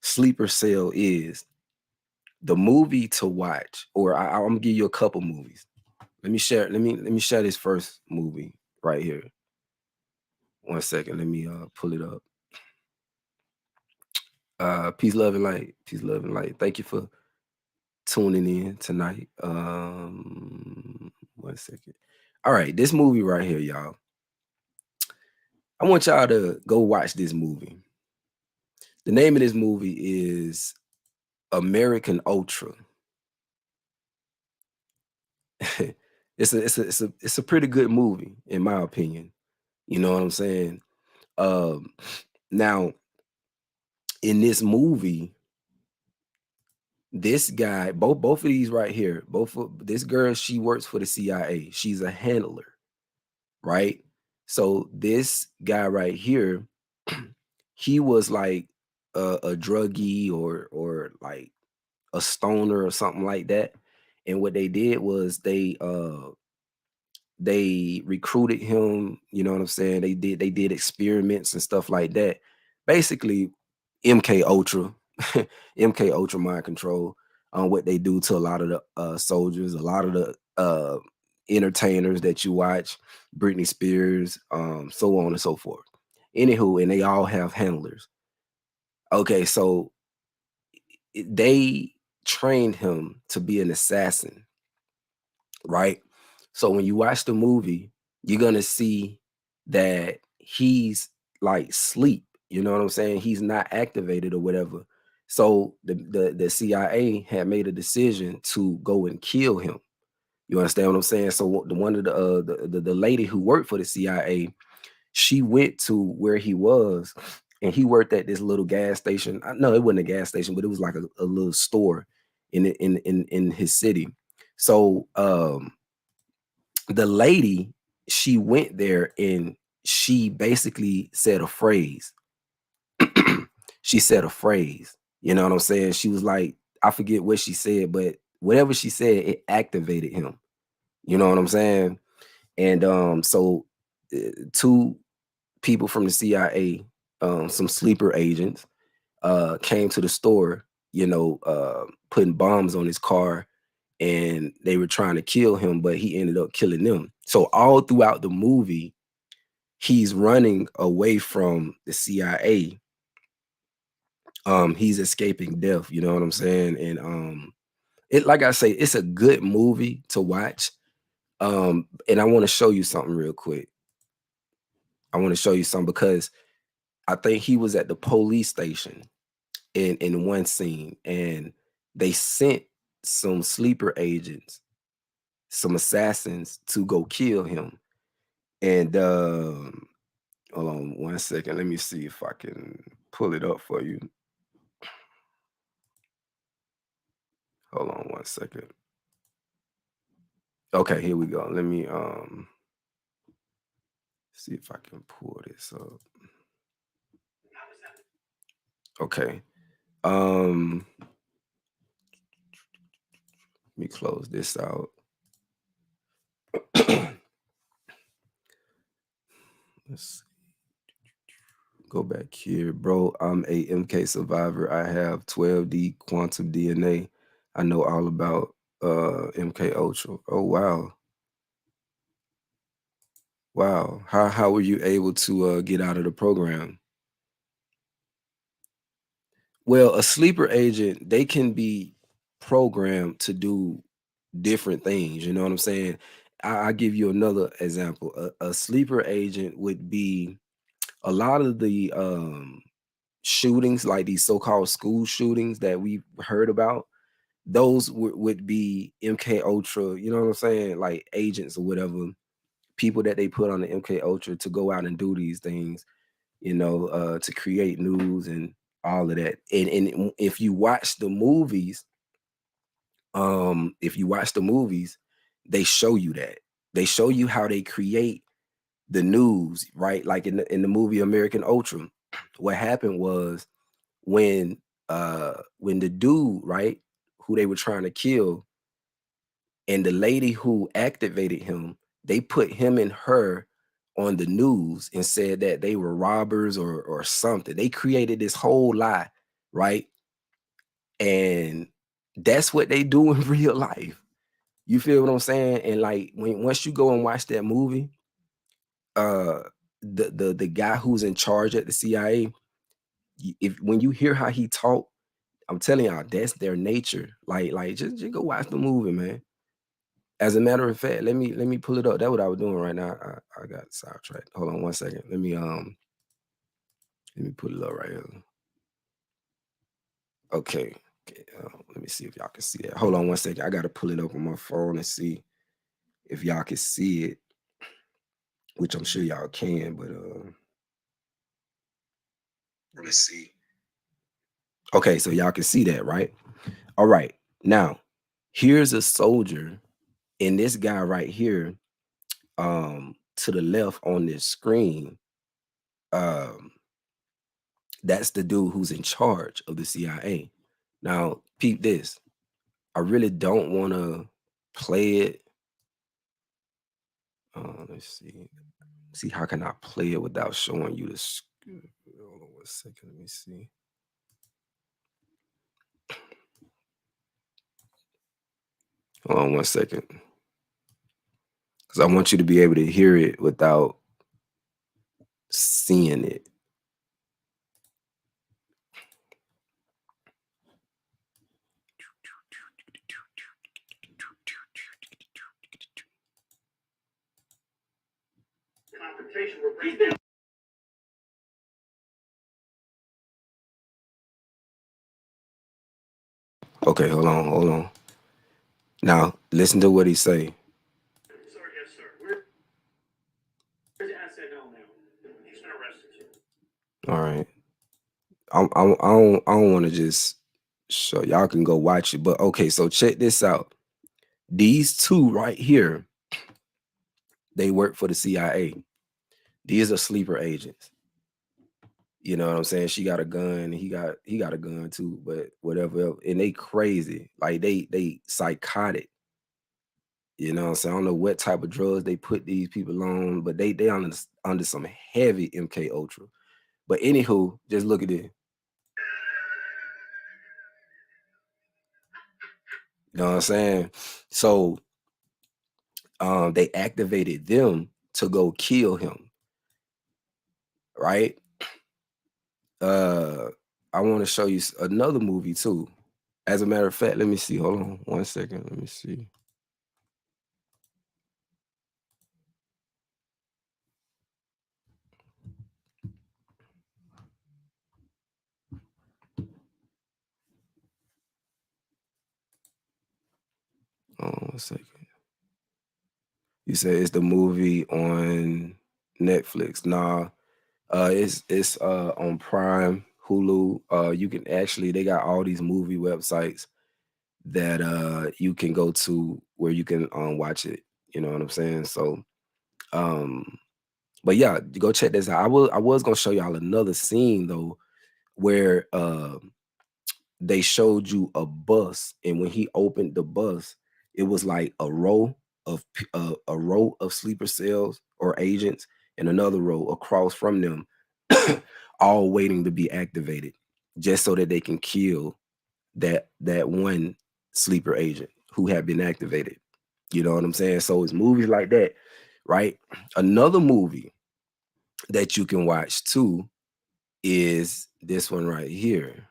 sleeper cell is, the movie to watch, or I'm gonna give you a couple movies. Let me share this first movie right here. One second, let me pull it up. Peace, love, and light. Peace, love, and light. Thank you for tuning in tonight. One second. All right, this movie right here, y'all. I want y'all to go watch this movie. The name of this movie is American Ultra. It's a pretty good movie, in my opinion. You know what I'm saying? Now, in this movie, this guy, both of these right here, both of this girl, she works for the CIA. She's a handler, right? So this guy right here, he was like a druggie or like a stoner or something like that. And what they did was they recruited him, you know what I'm saying? They did experiments and stuff like that. Basically, MK Ultra, MK Ultra mind control on what they do to a lot of the soldiers, a lot of the entertainers that you watch, Britney Spears, so on and so forth. Anywho, and they all have handlers. Okay, so they trained him to be an assassin, right? So when you watch the movie, you're gonna see that he's like sleep. You know what I'm saying? He's not activated or whatever. So the CIA had made a decision to go and kill him. You understand what I'm saying? So the one of the lady who worked for the CIA, she went to where he was, and he worked at this little gas station. No, it wasn't a gas station, but it was like a little store in his city. So the lady, she went there and she basically said a phrase. She said a phrase. You know what I'm saying? She was like, I forget what she said, but whatever she said, it activated him. You know what I'm saying? And so two people from the CIA, some sleeper agents, came to the store, putting bombs on his car, and they were trying to kill him, but he ended up killing them. So all throughout the movie, he's running away from the CIA. He's escaping death, you know what I'm saying? And it, like I say, it's a good movie to watch. And I want to show you something real quick. I want to show you something because I think he was at the police station in one scene, and they sent some sleeper agents, some assassins, to go kill him. And hold on one second. Let me see if I can pull it up for you. Hold on one second. Okay, here we go. Let me see if I can pull this up. Okay. Let me close this out. Let's go back here, bro. I'm a MK survivor. I have 12D quantum DNA. I know all about MK Ultra. Oh wow. Wow. How were you able to get out of the program? Well, a sleeper agent, they can be programmed to do different things. You know what I'm saying? I'll give you another example. A sleeper agent would be a lot of the shootings, like these so-called school shootings that we've heard about. Those would be MK Ultra, you know what I'm saying? Like agents or whatever, people that they put on the MK Ultra to go out and do these things, to create news and all of that. And if you watch the movies, they show you that. They show you how they create the news, right? Like in the movie American Ultra, what happened was when the dude, right, who they were trying to kill, and the lady who activated him, they put him and her on the news and said that they were robbers or something. They created this whole lie, right? And that's what they do in real life. You feel what I'm saying? And like once you go and watch that movie, uh the guy who's in charge at the CIA, if when you hear how he talk, I'm telling y'all, that's their nature. Like just go watch the movie, man. As a matter of fact, let me pull it up. That's what I was doing right now. I got sidetracked. Hold on one second. Let me pull it up right here. Okay. Okay, let me see if y'all can see that. Hold on one second. I gotta pull it up on my phone and see if y'all can see it, which I'm sure y'all can, but let's see. Okay, so y'all can see that, right? All right. Now, here's a soldier, and this guy right here, to the left on this screen, that's the dude who's in charge of the CIA. Now, peep this. I really don't want to play it. Let's see. See, how can I play it without showing you the hold on 1 second. Let me see. Hold on 1 second. Because I want you to be able to hear it without seeing it. Okay, hold on. Now, listen to what he say. Sir, yes, sir. Where's SNL now? He's been arrested. All right. I don't want to just show y'all can go watch it, but okay, so check this out. These two right here, they work for the CIA. These are sleeper agents. You know what I'm saying? She got a gun, and he got a gun too, but whatever else. And they crazy. Like they psychotic. You know what I'm saying? I don't know what type of drugs they put these people on, but they under some heavy MK Ultra. But anywho, just look at it. You know what I'm saying? So they activated them to go kill him. Right? I want to show you another movie too. As a matter of fact, let me see. Hold on 1 second. Let me see. Hold on 1 second. You said it's the movie on Netflix. Nah, it's on Prime, Hulu. You can actually, they got all these movie websites that you can go to where you can watch it. You know what I'm saying? So but yeah, go check this out. I was gonna show y'all another scene though, where they showed you a bus, and when he opened the bus, it was like a row of sleeper cells or agents, and another row across from them, all waiting to be activated, just so that they can kill that one sleeper agent who had been activated. You know what I'm saying? So it's movies like that, right? Another movie that you can watch too is this one right here.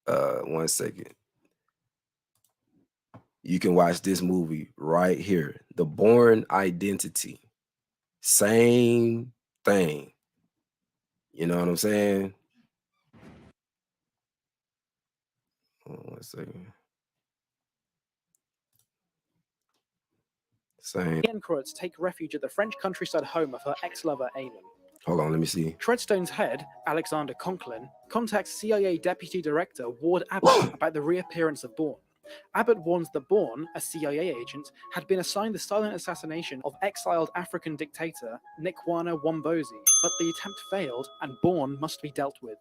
1 second. You can watch this movie right here. The Bourne Identity. Same thing. You know what I'm saying? Hold on 1 second. Same. Ian Cruz take refuge at the French countryside home of her ex-lover, Aylin. Hold on, let me see. Treadstone's head, Alexander Conklin, contacts CIA Deputy Director Ward Abbott about the reappearance of Bourne. Abbott warns that Bourne, a CIA agent, had been assigned the silent assassination of exiled African dictator Nikwana Wombozi, but the attempt failed and Bourne must be dealt with.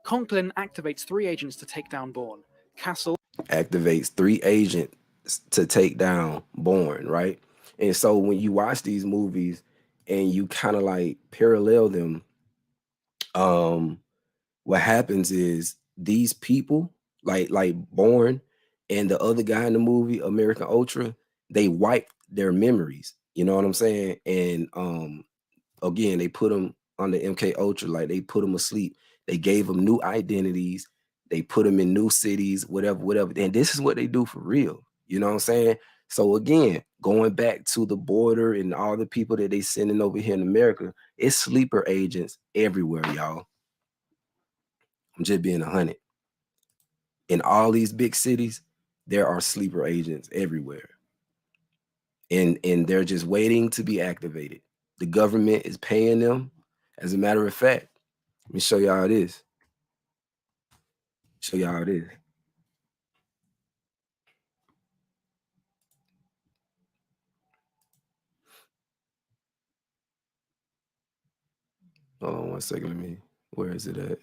Conklin activates 3 agents to take down Bourne. Castle Activates 3 agents to take down Bourne, right? And so when you watch these movies and you kind of like parallel them, what happens is these people, like Bourne and the other guy in the movie, American Ultra, they wipe their memories. You know what I'm saying? And again, they put them on the MK Ultra, like they put them asleep. They gave them new identities. They put them in new cities, whatever. And this is what they do for real. You know what I'm saying? So again, going back to the border and all the people that they sending over here in America, it's sleeper agents everywhere, y'all. I'm just being 100. In all these big cities, there are sleeper agents everywhere. And they're just waiting to be activated. The government is paying them. As a matter of fact, let me show y'all this. Show y'all this. Hold on 1 second. Let me. Where is it at?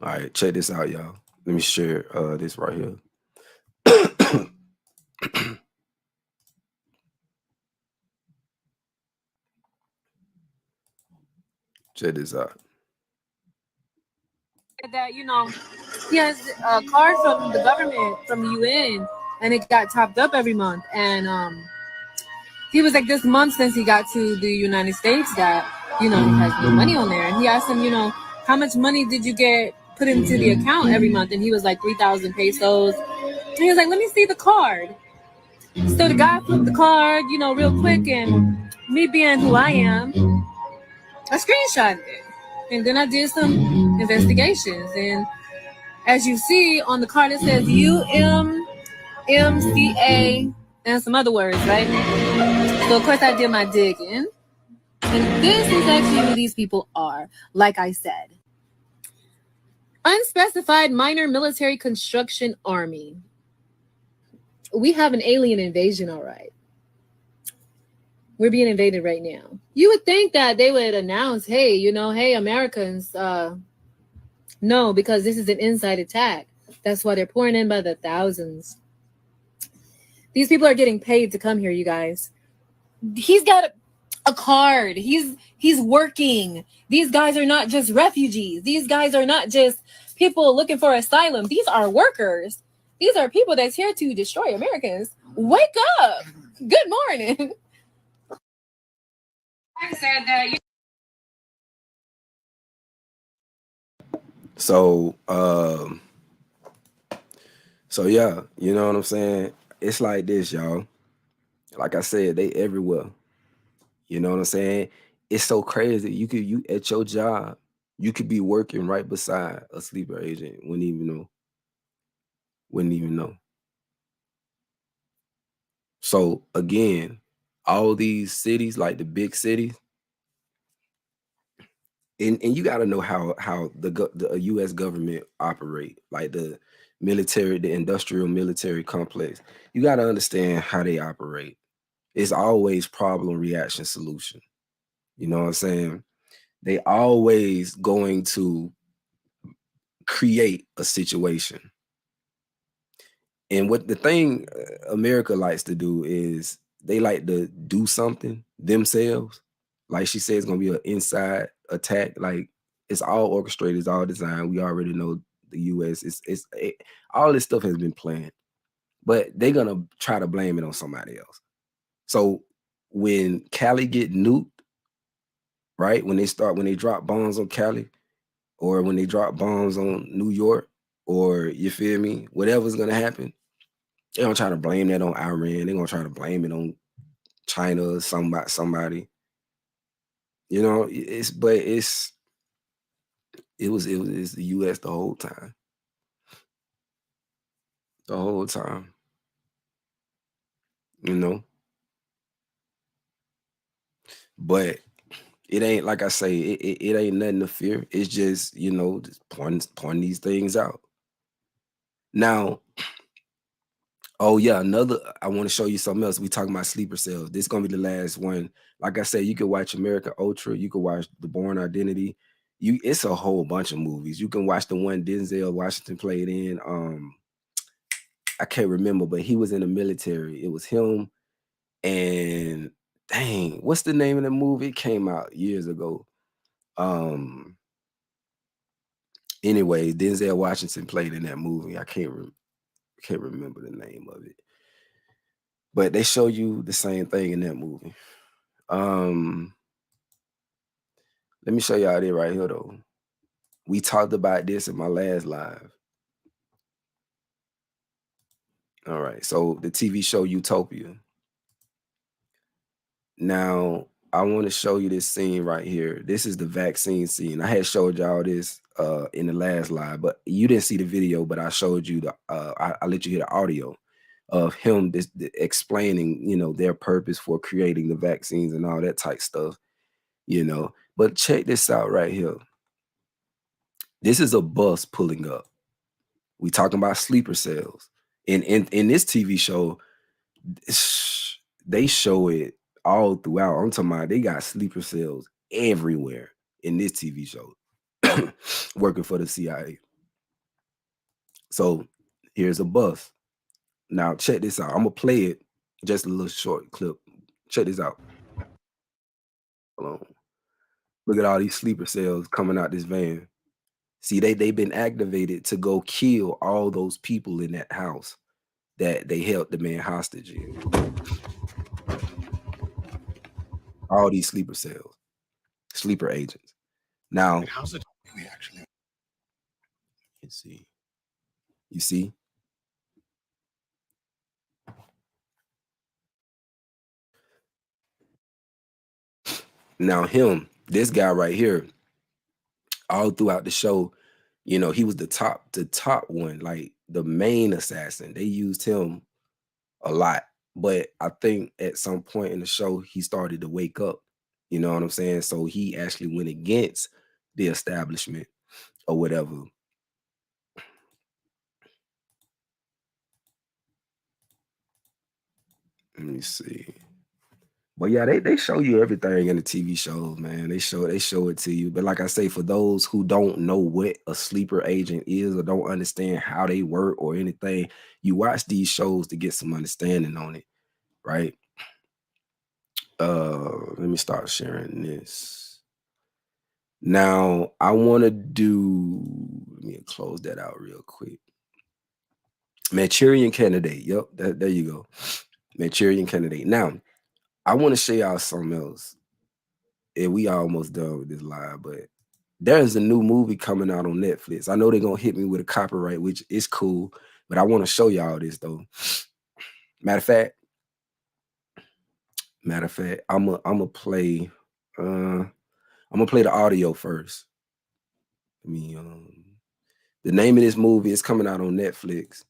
All right, check this out, y'all. Let me share this right here. Check this out. That he has a card from the government, from the UN, and it got topped up every month. And he was like, this month since he got to the United States, that he has no money on there. And he asked him, how much money did you get put into the account every month? And he was like 3,000 pesos. And he was like, let me see the card. So the guy flipped the card, real quick, and me being who I am, I screenshotted it. And then I did some investigations. And as you see on the card, it says UMMCA and some other words, right? So, of course, I did my digging. And this is actually who these people are, like I said. Unspecified Minor Military Construction Army. We have an alien invasion, all right. We're being invaded right now. You would think that they would announce, hey, hey, Americans, no, because this is an inside attack. That's why they're pouring in by the thousands. These people are getting paid to come here, you guys. He's got a card. He's working. These guys are not just refugees. These guys are not just people looking for asylum. These are workers. These are people that's here to destroy Americans. Wake up. Good morning. I said that. So yeah, you know what I'm saying? It's like this, y'all. Like I said, they everywhere. You know what I'm saying? It's so crazy. You at your job, you could be working right beside a sleeper agent. Wouldn't even know. So again, all these cities, like the big cities, and you got to know how the U.S. government operate, like the military, the industrial military complex. You got to understand how they operate. It's always problem, reaction, solution. You know what I'm saying? They always going to create a situation. And what the thing America likes to do is they like to do something themselves. Like she said, it's gonna be an inside attack. Like it's all orchestrated, it's all designed. We already know the U.S. All this stuff has been planned, but they're gonna try to blame it on somebody else. So when Cali get nuked, right? When they drop bombs on Cali, or when they drop bombs on New York, or you feel me, whatever's gonna happen, they're gonna try to blame that on Iran. They're gonna try to blame it on China or somebody. You know, it's the US the whole time. The whole time. You know? But it ain't, like I say, it ain't nothing to fear. It's just, just pointing these things out. Now, oh yeah, I want to show you something else. We talking about sleeper cells. This is gonna be the last one. Like I said, you can watch American Ultra, you can watch The Bourne Identity. It's a whole bunch of movies. You can watch the one Denzel Washington played in. I can't remember, but he was in the military. It was him and dang, what's the name of the movie? It came out years ago. Anyway, Denzel Washington played in that movie. I can't remember the name of it. But they show you the same thing in that movie. Let me show y'all this right here though. We talked about this in my last live. All right, so the TV show Utopia. Now, I want to show you this scene right here. This is the vaccine scene. I had showed y'all this in the last live, but you didn't see the video, but I showed you I let you hear the audio of him explaining, their purpose for creating the vaccines and all that type stuff. But check this out right here. This is a bus pulling up. We talking about sleeper cells. In this TV show, they show it all throughout. I'm talking about they got sleeper cells everywhere in this TV show, working for the CIA. So here's a bus. Now check this out. I'm gonna play it, just a little short clip. Check this out. Hold on. Look at all these sleeper cells coming out this van. See, they've been activated to go kill all those people in that house that they held the man hostage in. All these sleeper cells, sleeper agents. Now, how's it really actually? let's see. You see? Now this guy right here, all throughout the show, you know, he was the top one, like the main assassin. They used him a lot. But I think at some point in the show, he started to wake up. You know what I'm saying? So he actually went against the establishment or whatever. Let me see. But yeah, they show you everything in the TV shows, man. They show it to you. But like I say, for those who don't know what a sleeper agent is or don't understand how they work or anything, you watch these shows to get some understanding on it, right? Let me start sharing this. Now I want to let me close that out real quick. Manchurian Candidate. Yep, there you go. Manchurian Candidate. Now, I want to show y'all something else. And we almost done with this live, but there's a new movie coming out on Netflix. I know they're gonna hit me with a copyright, which is cool, but I want to show y'all this though. Matter of fact, I'm gonna play the audio first. I mean, the name of this movie is coming out on Netflix,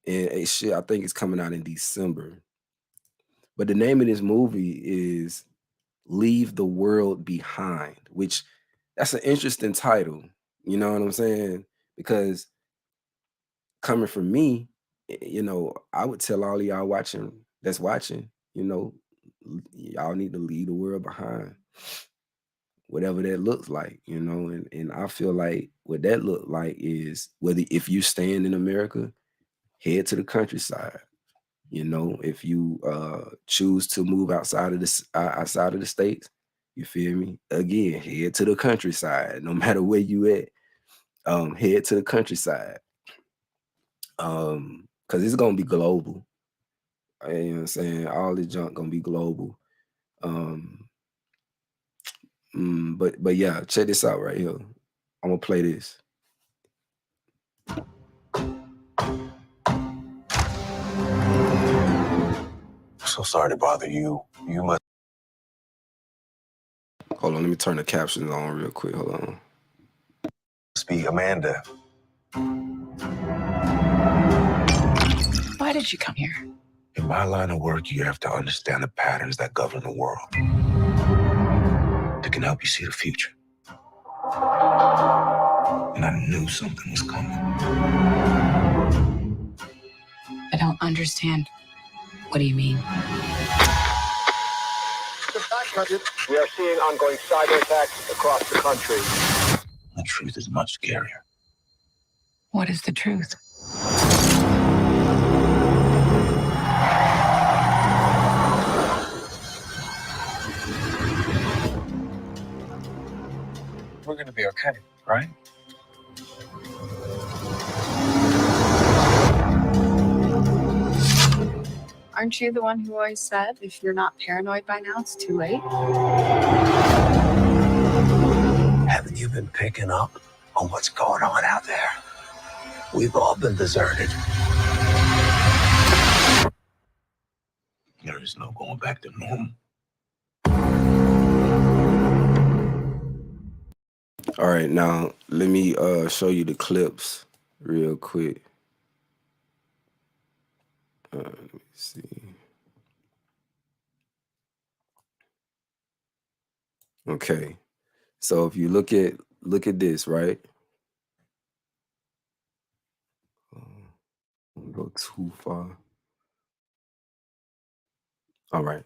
and I think it's coming out in December. But the name of this movie is Leave the World Behind, which that's an interesting title. You know what I'm saying? Because coming from me, you know, I would tell all of y'all that's watching, you know, y'all need to leave the world behind. Whatever that looks like, you know, and I feel like what that look like is whether if you stand in America, head to the countryside. You know, if you choose to move outside of the states, you feel me? Again, head to the countryside. No matter where you at, head to the countryside. Because it's gonna be global. You know what I'm saying? All this junk gonna be global. But yeah, check this out right here. I'm gonna play this. So sorry to bother you. You must Hold on, let me turn the captions on real quick. Hold on. be Amanda. Why did you come here? In my line of work, you have to understand the patterns that govern the world. That can help you see the future. And I knew something was coming. I don't understand. What do you mean? We are seeing ongoing cyber attacks across the country. The truth is much scarier. What is the truth? We're gonna be okay, right? Aren't you the one who always said, if you're not paranoid by now, it's too late? Haven't you been picking up on what's going on out there? We've all been deserted. There is no going back to normal. All right, now let me show you the clips real quick. Let me see. Okay. So if you look at this, right? Don't go too far. All right.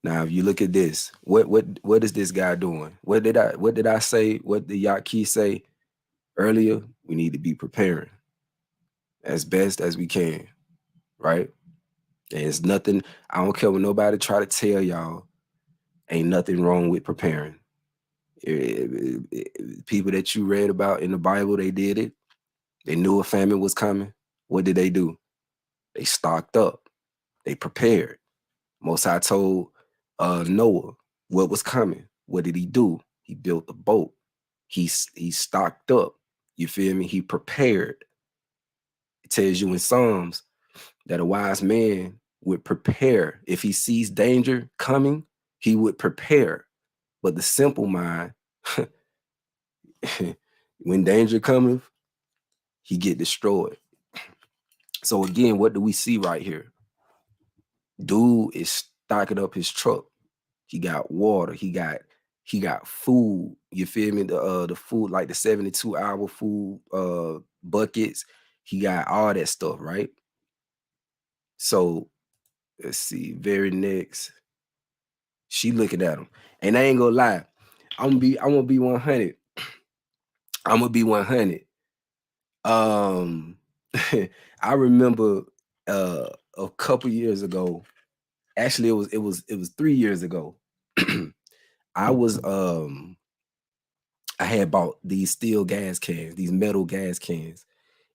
Now, if you look at this, what is this guy doing? What did I say? What did Yaki say earlier? We need to be preparing as best as we can, right? And it's nothing. I don't care what nobody try to tell y'all. Ain't nothing wrong with preparing. People that you read about in the Bible, they did it. They knew a famine was coming. What did they do? They stocked up. They prepared. Most High told Noah what was coming. What did he do? He built a boat. He stocked up. You feel me? He prepared. It tells you in Psalms that a wise man would prepare. If he sees danger coming, he would prepare. But the simple mind, when danger cometh, he get destroyed. So again, what do we see right here? Dude is stocking up his truck. He got water. He got food. You feel me? The food, like the 72-hour food buckets. He got all that stuff, right? So let's see. Very next, she looking at him, and I ain't gonna lie. I'm gonna be 100. I'm gonna be 100. I remember a couple years ago. Actually, it was 3 years ago. I had bought these steel gas cans, these metal gas cans.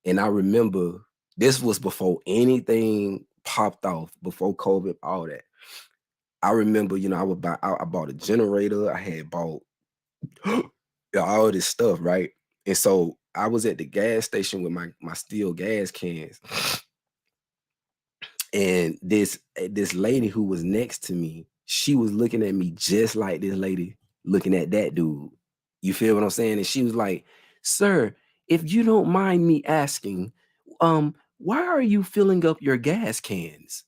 And I remember this was before anything popped off, before COVID, all that. I remember, you know, I bought a generator. I had bought all this stuff, right? And so I was at the gas station with my steel gas cans. And this lady who was next to me, she was looking at me just like this lady looking at that dude. You feel what I'm saying? And she was like, "Sir, if you don't mind me asking, why are you filling up your gas cans?"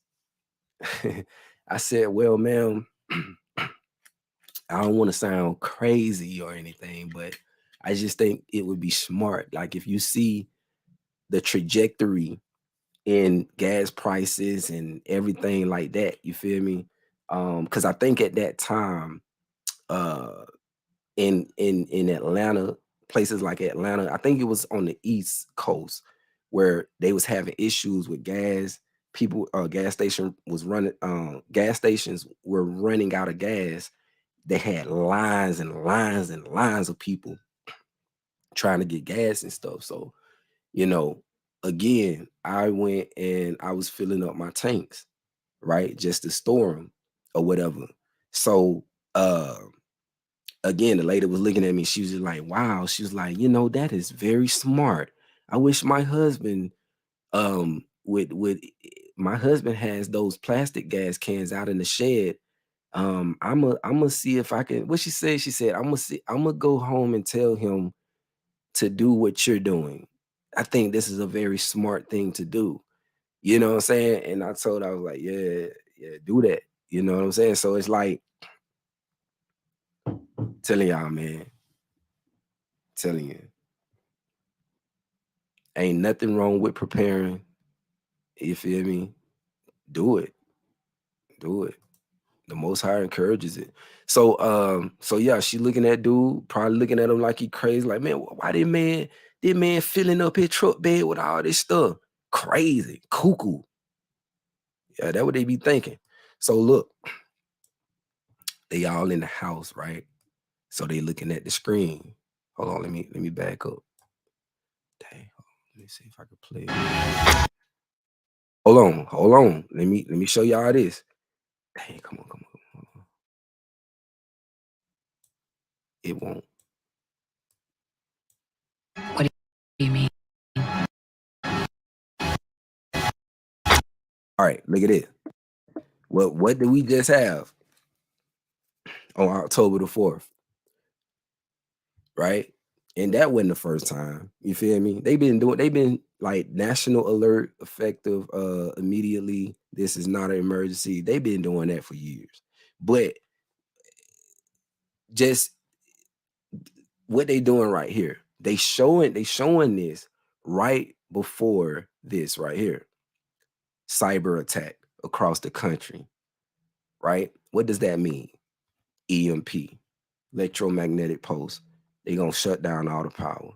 I said, "Well, ma'am, I don't want to sound crazy or anything, but I just think it would be smart. Like if you see the trajectory in gas prices and everything like that, you feel me? Because I think at that time, in Atlanta, places like Atlanta, I think it was on the East Coast where they was having issues with gas. People, gas stations were running out of gas. They had lines and lines and lines of people trying to get gas and stuff. So, you know, again, I went and I was filling up my tanks, right? Just to store them or whatever. So, again, the lady was looking at me. She was just like, "Wow." She was like, "You know, that is very smart. I wish my husband, would my husband has those plastic gas cans out in the shed. I'm gonna see if I can." What she said? She said, I'm gonna go home and tell him to do what you're doing. I think this is a very smart thing to do. You know what I'm saying? And I told her, I was like, yeah, do that. You know what I'm saying? So it's like telling y'all, man, telling you, ain't nothing wrong with preparing. You feel me? Do it. Do it. The Most High encourages it. So yeah, she looking at dude, probably looking at him like he crazy. Like, man, why did man filling up his truck bed with all this stuff? Crazy, cuckoo. Yeah, that's what they be thinking. So look, they all in the house, right? So they looking at the screen. Hold on, let me back up. Dang, let me see if I can play it. Hold on. Let me show y'all this. Dang, come on. It won't. What do you mean? All right, look at it. Well, what did we just have on October the 4th? Right? And that wasn't the first time. You feel me? They've been like national alert, effective immediately. This is not an emergency. They've been doing that for years. But just what they doing right here. They showing this right before this right here. Cyber attack across the country, right? What does that mean? EMP, electromagnetic pulse. They gonna shut down all the power.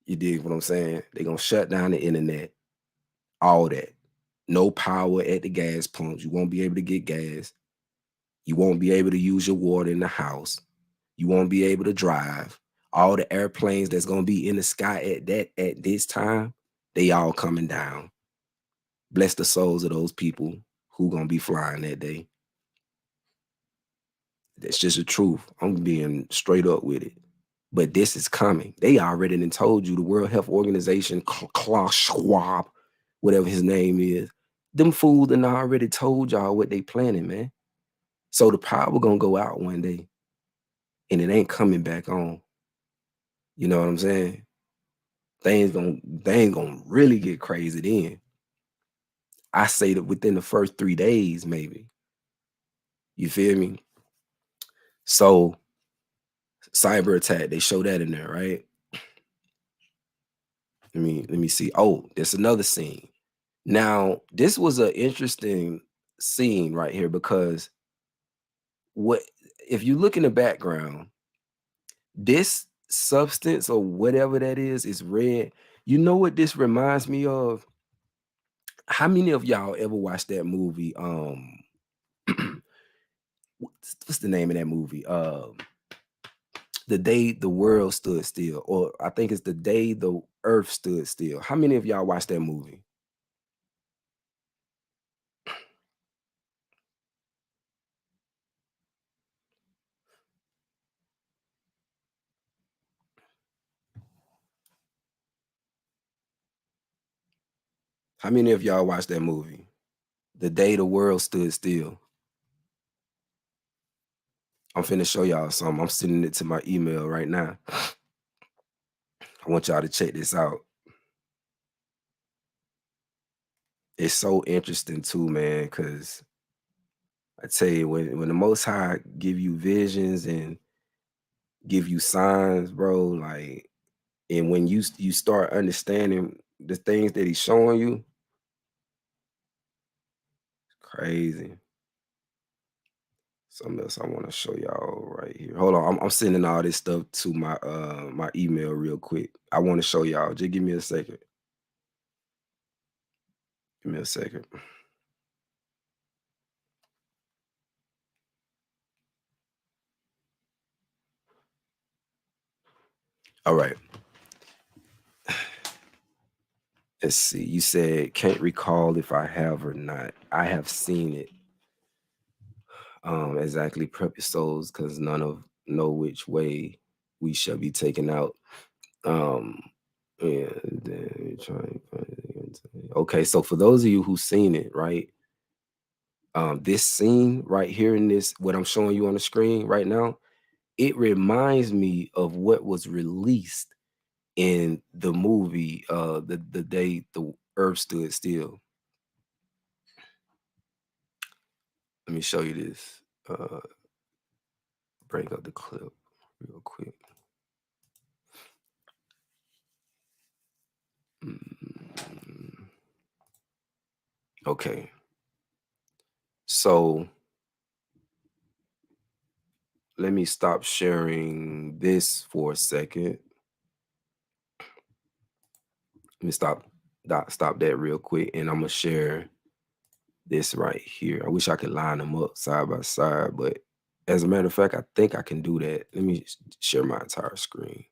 You dig what I'm saying? They gonna shut down the internet, all that. No power at the gas pumps. You won't be able to get gas. You won't be able to use your water in the house. You won't be able to drive. All the airplanes that's gonna be in the sky at this time, they all coming down. Bless the souls of those people who gonna be flying that day. That's just the truth. I'm being straight up with it. But this is coming. They already done told you, the World Health Organization, Klaus Schwab, whatever his name is, them fools done already told y'all what they planning, man. So the power gonna go out one day, and it ain't coming back on. You know what I'm saying? Things ain't gonna really get crazy then. I say that within the first 3 days, maybe. You feel me? So cyber attack, they show that in there, right? Let me see. Oh, there's another scene. Now, this was an interesting scene right here because what if you look in the background, this substance or whatever that is red. You know what this reminds me of? How many of y'all ever watched that movie? What's the name of that movie? The Day the World Stood Still, or I think it's The Day the Earth Stood Still. How many of y'all watched that movie? How many of y'all watched that movie? The Day the World Stood Still. I'm finna show y'all something. I'm sending it to my email right now. I want y'all to check this out. It's so interesting too, man, because I tell you, when the Most High give you visions and give you signs, bro, like, and when you start understanding the things that he's showing you, crazy. Something else I want to show y'all right here. Hold on, I'm sending all this stuff to my my email real quick. I want to show y'all. Just give me a second. Give me a second. All right. Let's see. You said can't recall if I have or not. I have seen it. Exactly. Prep your souls, because none of know which way we shall be taken out. And then okay, so for those of you who've seen it, right? This scene right here in this, what I'm showing you on the screen right now, it reminds me of what was released in the movie the Day the Earth Stood Still. Let me show you this. Bring up the clip real quick. Okay. So let me stop sharing this for a second. Let me stop that real quick, and I'm gonna share this right here. I wish I could line them up side by side, but as a matter of fact, I think I can do that. Let me share my entire screen.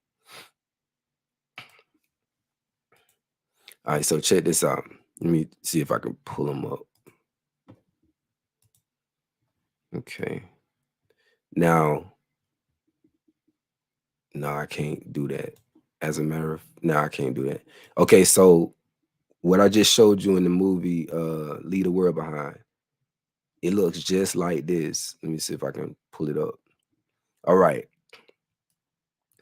All right, so check this out. Let me see if I can pull them up. Okay. Now, no, I can't do that. As a matter of, no, I can't do that. Okay, so what I just showed you in the movie, Leave the World Behind, it looks just like this. Let me see if I can pull it up. All right.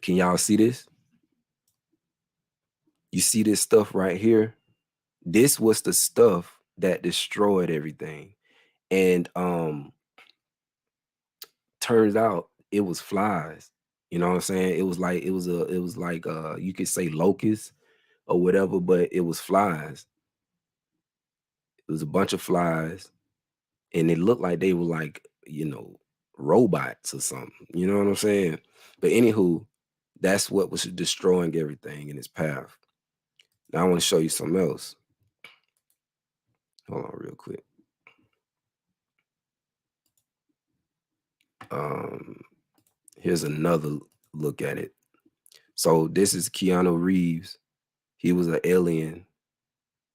Can y'all see this? You see this stuff right here? This was the stuff that destroyed everything. And turns out it was flies. You know what I'm saying? It was like you could say locusts or whatever, but it was flies. It was a bunch of flies, and it looked like they were like, robots or something. You know what I'm saying? But anywho, that's what was destroying everything in its path. Now I want to show you something else. Hold on real quick. Here's another look at it. So this is Keanu Reeves. He was an alien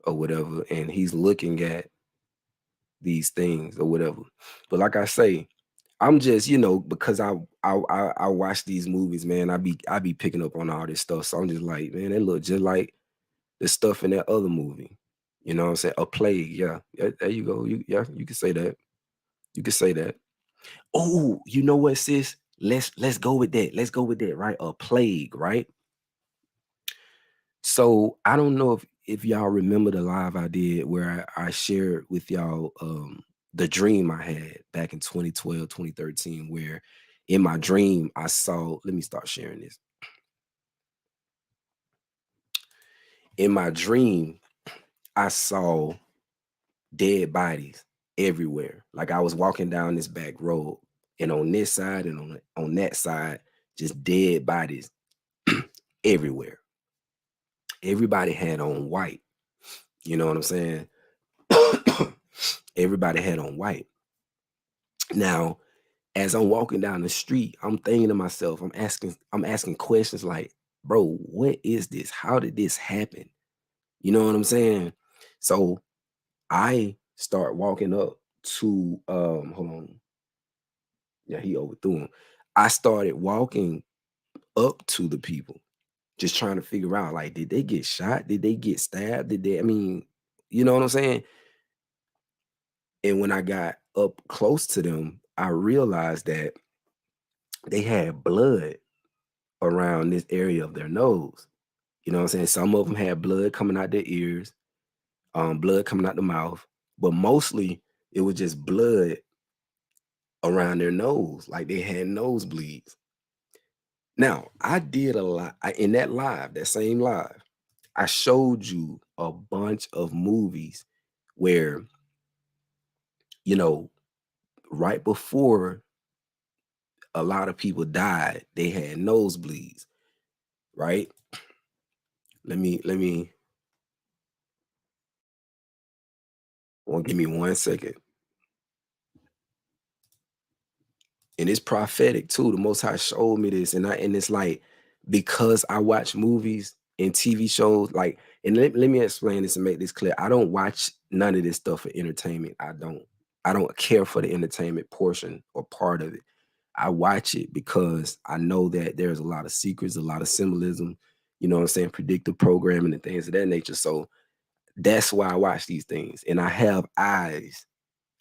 or whatever, and he's looking at these things or whatever. But like I say, I'm just, because I watch these movies, man. I be picking up on all this stuff. So I'm just like, man, they look just like the stuff in that other movie. You know what I'm saying? A Plague, yeah. There you go. You can say that. You can say that. Oh, you know what, sis? Let's go with that. Let's go with that, right? A Plague, right? So I don't know if y'all remember the live I did where I shared with y'all the dream I had back in 2012, 2013, where in my dream I saw, let me start sharing this. In my dream, I saw dead bodies everywhere. Like I was walking down this back road, and on this side and on that side, just dead bodies everywhere. Everybody had on white. You know what I'm saying? Everybody had on white. Now, as I'm walking down the street, I'm thinking to myself, I'm asking questions like, bro, what is this? How did this happen? You know what I'm saying? So I start walking up to hold on. Yeah, he overthrew him. I started walking up to the people, just trying to figure out, like, did they get shot? Did they get stabbed? You know what I'm saying? And when I got up close to them, I realized that they had blood around this area of their nose. You know what I'm saying? Some of them had blood coming out their ears, blood coming out the mouth, but mostly it was just blood around their nose, like they had nosebleeds. Now, I did a lot in that same live. I showed you a bunch of movies where, right before a lot of people died, they had nosebleeds, right? Let me give me 1 second. And it's prophetic too. The Most High showed me this, and it's like, because I watch movies and TV shows, like, and let me explain this and make this clear. I don't watch none of this stuff for entertainment. I don't care for the entertainment portion or part of it. I watch it because I know that there's a lot of secrets, a lot of symbolism, you know what I'm saying, predictive programming and things of that nature. So that's why I watch these things. And I have eyes.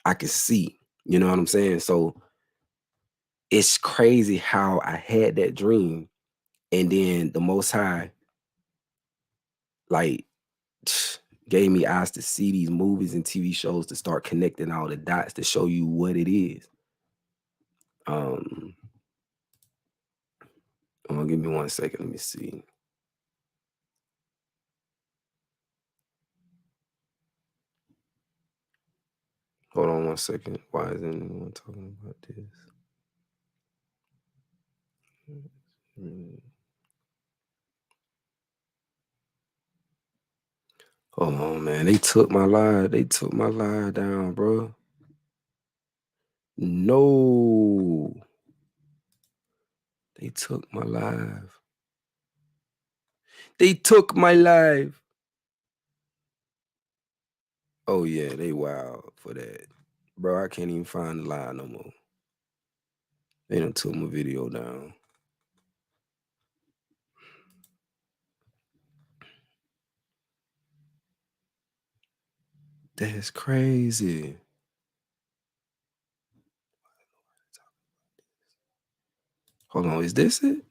I can see, you know what I'm saying? So it's crazy how I had that dream, and then the Most High, like, gave me eyes to see these movies and TV shows, to start connecting all the dots to show you what it is. Give me 1 second. Let me see. Hold on 1 second. Why isn't anyone talking about this? Hold on, man. They took my live. They took my live down, bro. No. They took my live. They took my live. Oh, yeah. They wild for that. Bro, I can't even find the live no more. They done took my video down. That's crazy. Hold on, is this it?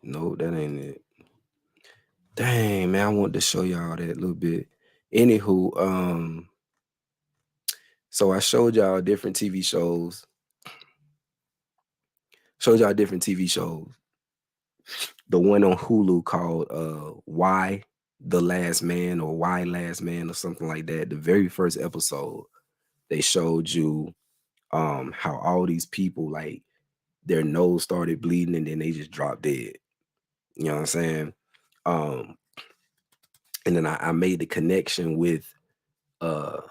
No, that ain't it. Dang, man, I wanted to show y'all that a little bit. Anywho, so I showed y'all different TV shows Showed y'all different TV shows. The one on Hulu called Why the Last Man or Why Last Man or something like that. The very first episode, they showed you how all these people, like, their nose started bleeding and then they just dropped dead. You know what I'm saying? And then I made the connection with the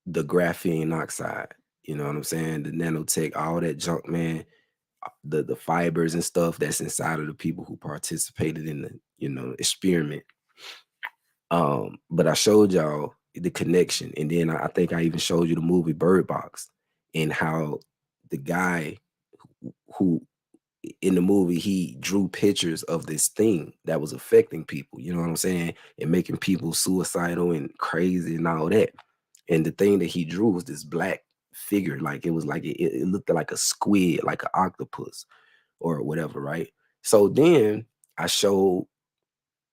graphene oxide. You know what I'm saying? The nanotech, all that junk, man. The fibers and stuff that's inside of the people who participated in the, you know, experiment. But I showed y'all the connection, and then I think I even showed you the movie Bird Box and how the guy who in the movie, he drew pictures of this thing that was affecting people, you know what I'm saying, and making people suicidal and crazy and all that. And the thing that he drew was this black figure, like it was like it looked like a squid, like an octopus or whatever, right? So then I showed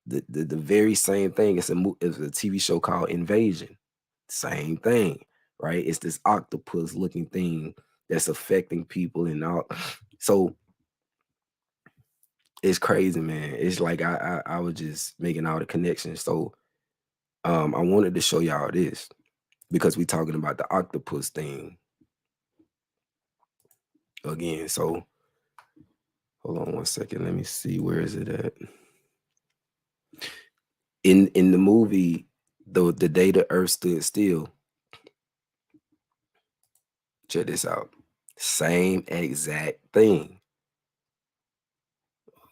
the very same thing. It's a TV show called Invasion. Same thing, right? It's this octopus looking thing that's affecting people and all. So it's crazy, man. It's like I was just making all the connections. So I wanted to show y'all this because we talking about the octopus thing again. So hold on one second. Let me see, where is it at? In the movie, the day the earth stood still. Check this out. Same exact thing.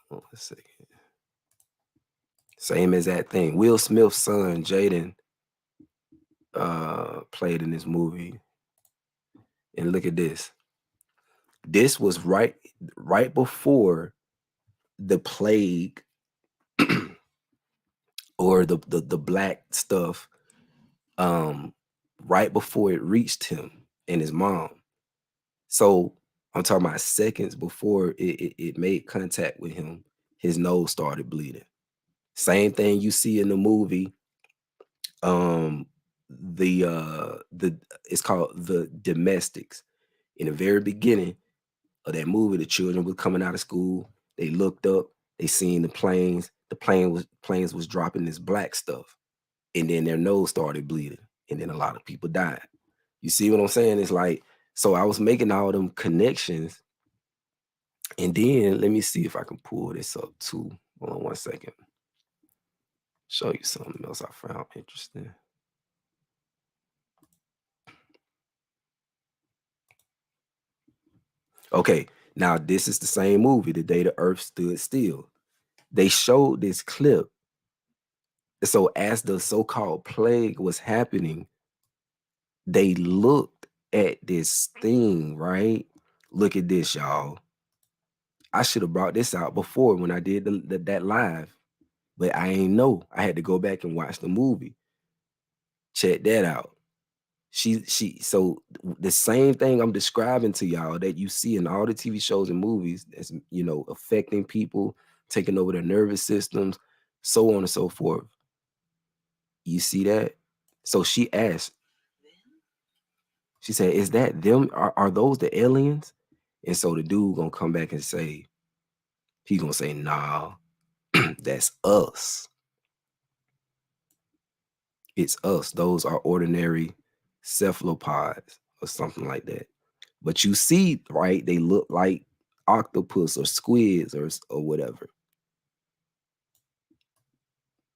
Hold on a second. Same exact thing. Will Smith's son, Jaden, played in this movie. And look at this. This was right before the plague or the black stuff, right before it reached him and his mom. So I'm talking about seconds before it made contact with him, his nose started bleeding. Same thing you see in the movie. It's called The Domestics. In the very beginning of that movie, the children were coming out of school. They looked up, they seen the planes. The planes was dropping this black stuff, and then their nose started bleeding, and then a lot of people died. You see what I'm saying? It's like, so I was making all them connections, and then let me see if I can pull this up too. Hold on one second. Show you something else I found interesting. Okay, now this is the same movie, The Day the Earth Stood Still. They showed this clip. So as the so-called plague was happening, they looked at this thing, right? Look at this, y'all. I should have brought this out before when I did that live, but I ain't know. I had to go back and watch the movie. Check that out. So the same thing I'm describing to y'all that you see in all the TV shows and movies that's, you know, affecting people, taking over their nervous systems, so on and so forth. You see that? So she asked, she said, is that them? Are those the aliens? And so the dude gonna come back and say, he gonna say, nah, that's us. It's us. Those are ordinary cephalopods or something like that. But you see, right, they look like octopus or squids or whatever.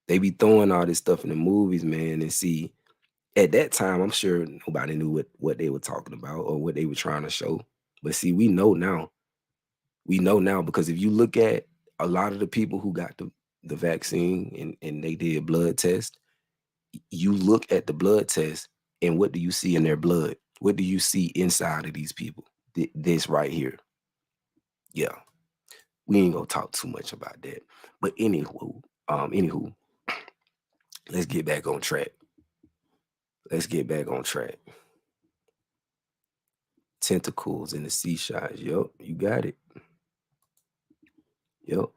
They be throwing all this stuff in the movies, man, and see, at that time, I'm sure nobody knew what they were talking about or what they were trying to show. But see, we know now. We know now because if you look at a lot of the people who got the vaccine and they did blood tests, you look at the blood test and what do you see in their blood? What do you see inside of these people? This right here. Yeah. We ain't gonna talk too much about that. But anywho, let's get back on track. Let's get back on track. Tentacles in the sea shots. Yup, you got it. Yup.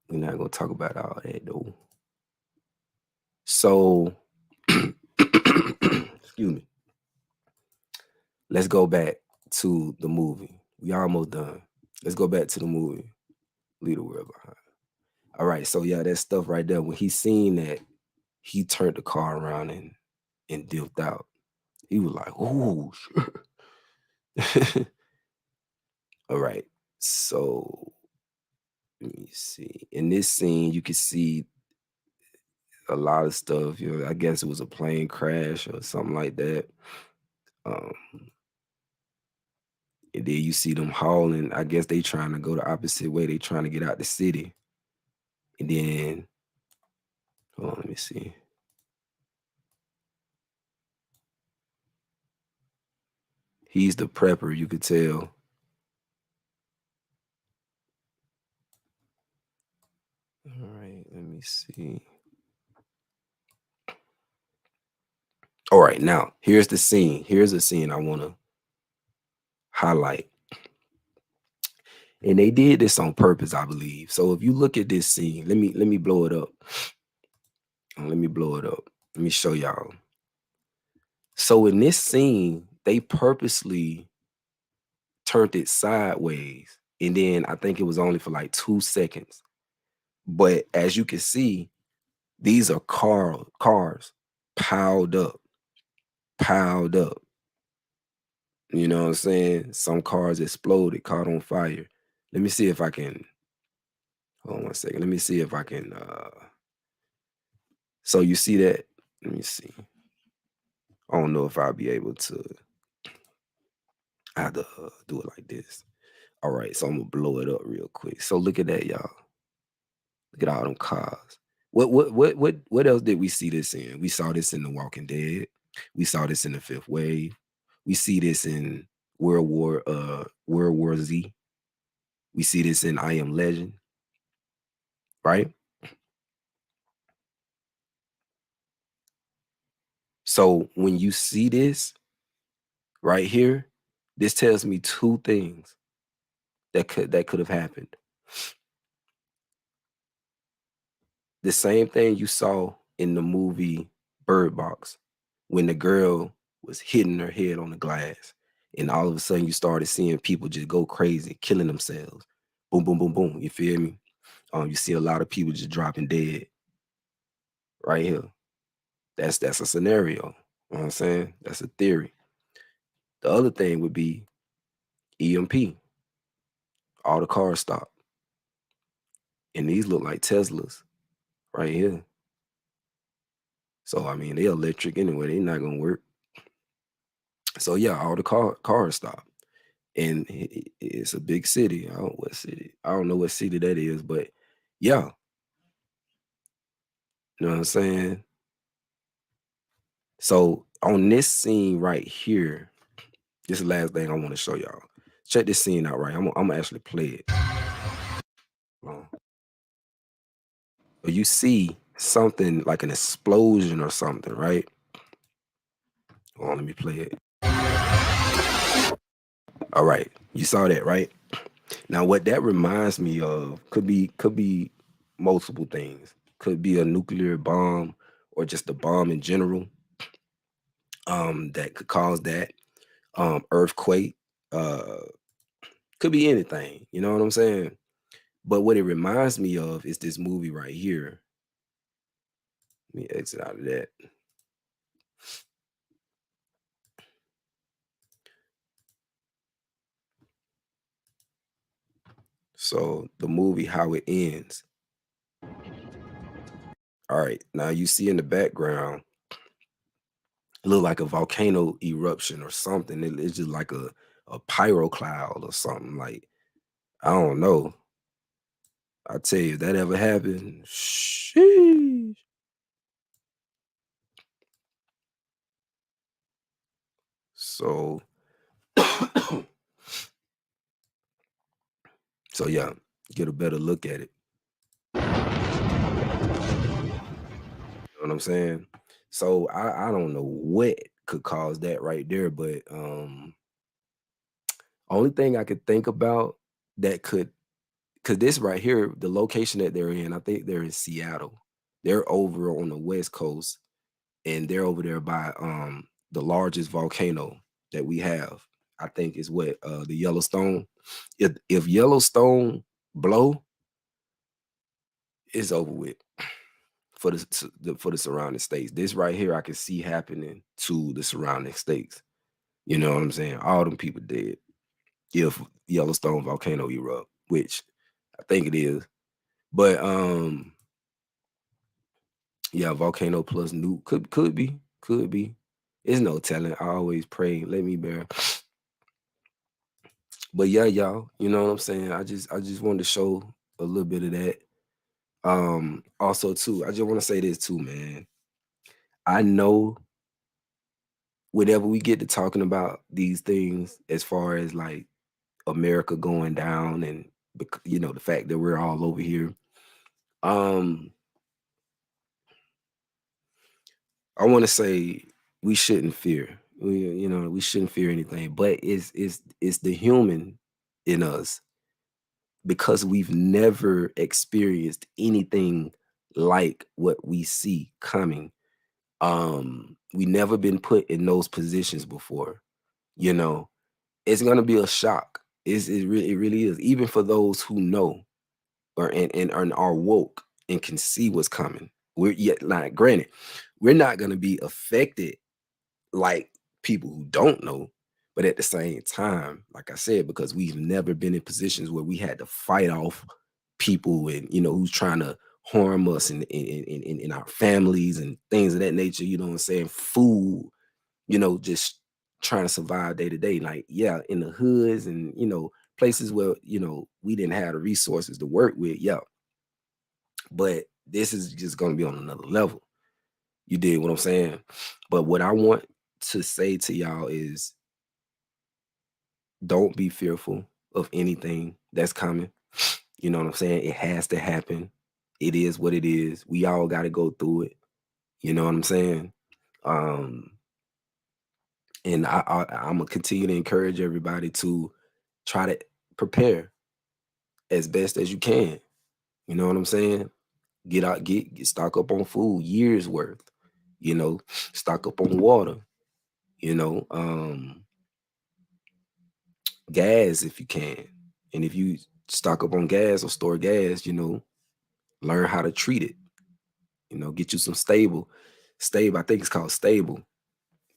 We're not gonna talk about all that though. So excuse me. Let's go back to the movie. We almost done. Let's go back to the movie. Leave the world behind. All right, so yeah, that stuff right there. When he seen that, he turned the car around and dipped out. He was like, "Oh, shit." All right, so let me see. In this scene, you can see a lot of stuff. You know, I guess it was a plane crash or something like that. Um, and then you see them hauling. I guess they trying to go the opposite way. They trying to get out the city. And then, hold on, let me see. He's the prepper, you could tell. All right, let me see. All right, now here's the scene. Here's the scene I want to highlight. And they did this on purpose, I believe. So if you look at this scene, let me blow it up. Let me blow it up. Let me show y'all. So in this scene, they purposely turned it sideways. And then I think it was only for like 2 seconds. But as you can see, these are cars piled up. You know what I'm saying? Some cars exploded, caught on fire. Let me see if I can, hold on one second. Let me see if I can, so you see that? Let me see. I don't know if I'll be able to, I have to do it like this. All right, so I'm gonna blow it up real quick. So look at that, y'all. Look at all them cars. What else did we see this in? We saw this in The Walking Dead. We saw this in The Fifth Wave. We see this in World War Z. We see this in I Am Legend, right? So when you see this right here, this tells me two things that could have happened. The same thing you saw in the movie Bird Box when the girl was hitting her head on the glass, and all of a sudden you started seeing people just go crazy, killing themselves. Boom, boom, boom, boom. You feel me? You see a lot of people just dropping dead right here. That's a scenario. You know what I'm saying? That's a theory. The other thing would be EMP. All the cars stop. And these look like Teslas right here. So I mean, they're electric anyway. They're not gonna work. So yeah, all the cars stop. And it's a big city. I don't know what city that is, but yeah. You know what I'm saying? So on this scene right here, this is the last thing I want to show y'all. Check this scene out, right? I'm gonna actually play it. So you see something like an explosion or something, right? Hold on, let me play it. All right, you saw that, right? Now, what that reminds me of could be multiple things. Could be a nuclear bomb or just a bomb in general. That could cause that earthquake. Could be anything. You know what I'm saying? But what it reminds me of is this movie right here. Let me exit out of that. So the movie, how it ends. All right, now you see in the background, it look like a volcano eruption or something. It's just like a pyro cloud or something. Like, I don't know. I tell you, if that ever happened, sheesh. So, so yeah, get a better look at it. You know what I'm saying? So I don't know what could cause that right there, but only thing I could think about that could, because this right here, the location that they're in, I think they're in Seattle. They're over on the West Coast, and they're over there by the largest volcano that we have. I think is what the Yellowstone. If Yellowstone blow, it's over with for the surrounding states. This right here, I can see happening to the surrounding states. You know what I'm saying? All them people dead if Yellowstone volcano erupt, which I think it is. But yeah, volcano plus nuke could be. It's no telling. I always pray, let me bear. But yeah, y'all, you know what I'm saying? I just wanted to show a little bit of that. Also too, I just want to say this too, man. I know whenever we get to talking about these things, as far as like America going down and you know the fact that we're all over here, I want to say we shouldn't fear. We shouldn't fear anything, but it's the human in us because we've never experienced anything like what we see coming. We never been put in those positions before. You know, it's gonna be a shock. It really is. Even for those who know and are woke and can see what's coming. We're yet like granted, we're not gonna be affected like people who don't know, but at the same time, like I said, because we've never been in positions where we had to fight off people and who's trying to harm us and in our families and things of that nature, you know what I'm saying? Food, just trying to survive day to day. Like, yeah, in the hoods and places where we didn't have the resources to work with, yeah. But this is just gonna be on another level. You did what I'm saying? But what I want to say to y'all is don't be fearful of anything that's coming. You know what I'm saying? It has to happen. It is what it is. We all got to go through it. You know what I'm saying? And I'm gonna continue to encourage everybody to try to prepare as best as you can. You know what I'm saying? Get out, get stock up on food, years worth. Stock up on water. Gas if you can. And if you stock up on gas or store gas, learn how to treat it. Get you some stable. I think it's called stable.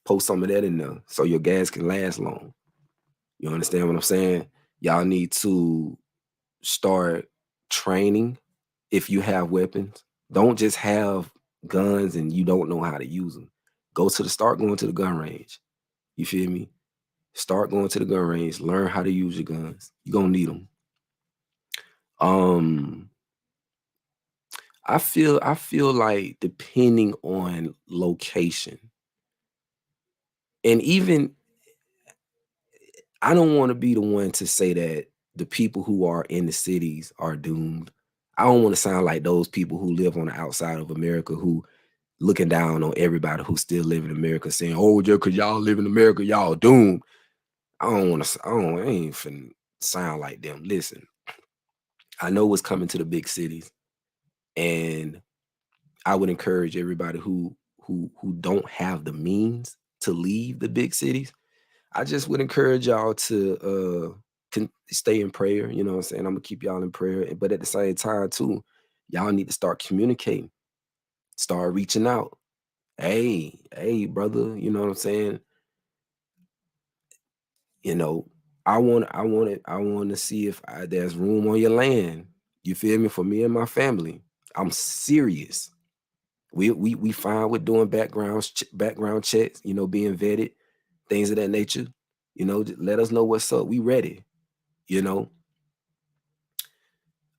Post some of that in there so your gas can last long. You understand what I'm saying? Y'all need to start training if you have weapons. Don't just have guns and you don't know how to use them. Start going to the gun range. You feel me? Start going to the gun range. Learn how to use your guns. You're gonna need them. I feel like depending on location, and even I don't want to be the one to say that the people who are in the cities are doomed. I don't want to sound like those people who live on the outside of America who looking down on everybody who still live in America saying, oh, just because y'all live in America, y'all doomed. I ain't finna sound like them. Listen, I know what's coming to the big cities, and I would encourage everybody who don't have the means to leave the big cities. I just would encourage y'all to stay in prayer. You know what I'm saying? I'm gonna keep y'all in prayer, but at the same time too, y'all need to start communicating, start reaching out. Hey, brother, you know what I'm saying? I want to see if there's room on your land. You feel me? For me and my family, I'm serious. We fine with doing background checks, being vetted, things of that nature. Just let us know what's up. We ready.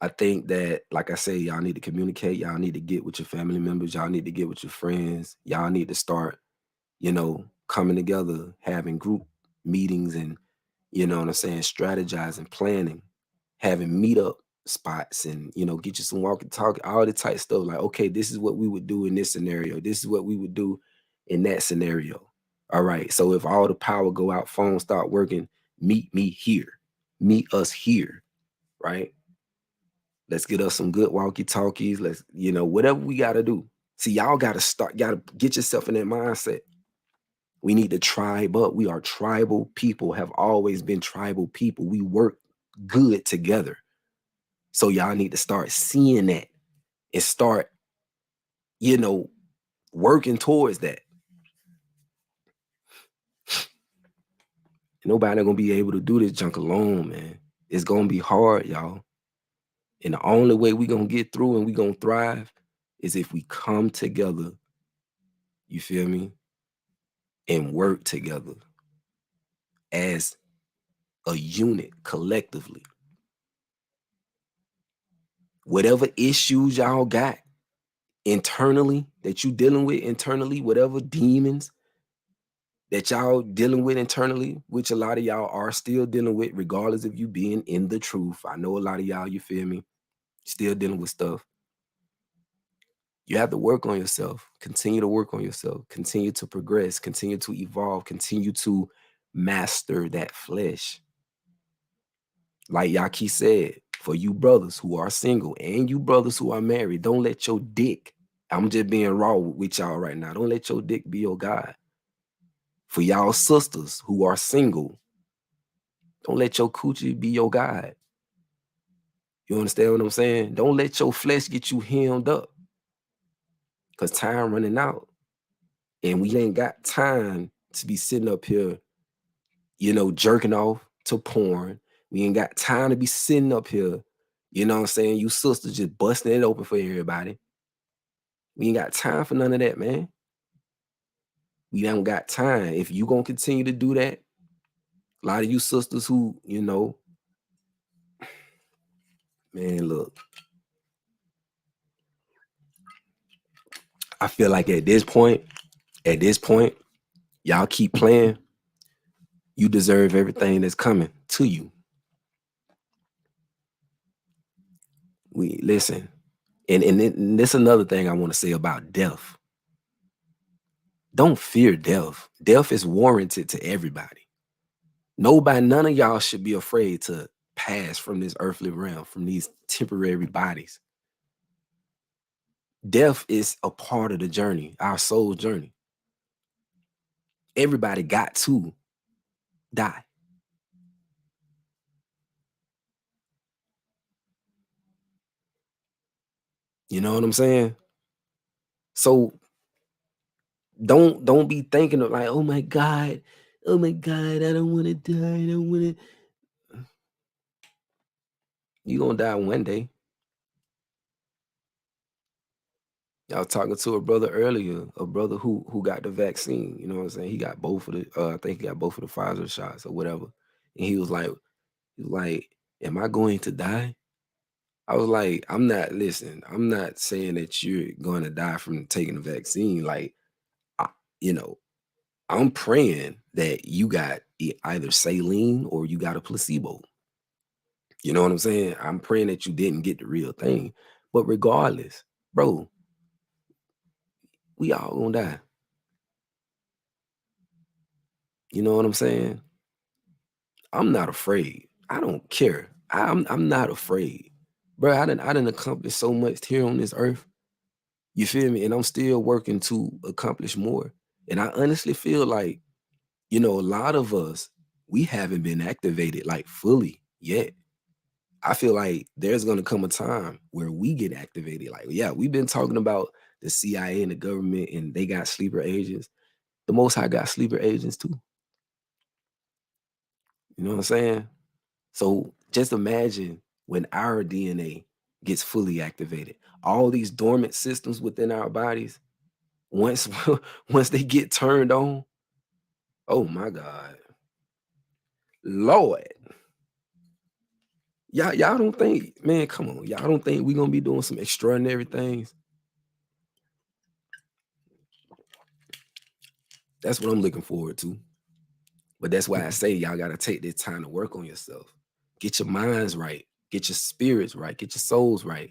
I think that, like I say, y'all need to communicate. Y'all need to get with your family members. Y'all need to get with your friends. Y'all need to start, coming together, having group meetings and, you know what I'm saying, strategizing, planning, having meetup spots and, get you some walkie talkie, all the type stuff. Like, okay, this is what we would do in this scenario. This is what we would do in that scenario. All right. So if all the power go out, phones start working, meet me here. Meet us here. Right. Let's get us some good walkie talkies. Let's, whatever we got to do. See, y'all got to get yourself in that mindset. We need to tribe up. We are tribal people, have always been tribal people. We work good together. So y'all need to start seeing that and start, working towards that. Nobody gonna be able to do this junk alone, man. It's gonna be hard, y'all. And the only way we gonna get through and we gonna thrive is if we come together, you feel me, and work together as a unit collectively. Whatever issues y'all got internally that you dealing with internally, whatever demons that y'all dealing with internally, which a lot of y'all are still dealing with, regardless of you being in the truth. I know a lot of y'all, you feel me, still dealing with stuff. You have to work on yourself, continue to work on yourself, continue to progress, continue to evolve, continue to master that flesh. Like Yaki said, for you brothers who are single and you brothers who are married, don't let your dick, I'm just being raw with y'all right now, don't let your dick be your God. For y'all sisters who are single, don't let your coochie be your God. You understand what I'm saying? Don't let your flesh get you hemmed up, because time running out. And we ain't got time to be sitting up here, jerking off to porn. We ain't got time to be sitting up here, you know what I'm saying? You sisters just busting it open for everybody. We ain't got time for none of that, man. We don't got time. If you gonna continue to do that, a lot of you sisters who, man, look, I feel like at this point, y'all keep playing, you deserve everything that's coming to you. We listen, and this another thing I want to say about death. Don't fear death. Death is warranted to everybody. None of y'all should be afraid to pass from this earthly realm, from these temporary bodies. Death is a part of the journey, our soul journey. Everybody got to die. You know what I'm saying? So don't be thinking of like, oh my God, I don't want to die. I don't want to. You're gonna die one day. I was talking to a brother earlier, a brother who got the vaccine. You know what I'm saying? He got both of the, I think he got both of the Pfizer shots or whatever. And he was like, am I going to die? I was like, I'm not saying that you're going to die from taking the vaccine. Like, I'm praying that you got either saline or you got a placebo. You know what I'm saying? I'm praying that you didn't get the real thing. But regardless, bro, we all gonna die. You know what I'm saying? I'm not afraid. I don't care. I'm not afraid. Bro, I done accomplished so much here on this earth. You feel me? And I'm still working to accomplish more. And I honestly feel like, a lot of us, we haven't been activated like fully yet. I feel like there's gonna come a time where we get activated. Like, yeah, we've been talking about the CIA and the government, and they got sleeper agents. The Most High got sleeper agents too. You know what I'm saying? So just imagine when our DNA gets fully activated. All these dormant systems within our bodies, once they get turned on, oh my God. Lord. Y'all don't think, man, come on. Y'all don't think we're gonna be doing some extraordinary things? That's what I'm looking forward to. But that's why I say y'all gotta take this time to work on yourself. Get your minds right, get your spirits right, get your souls right.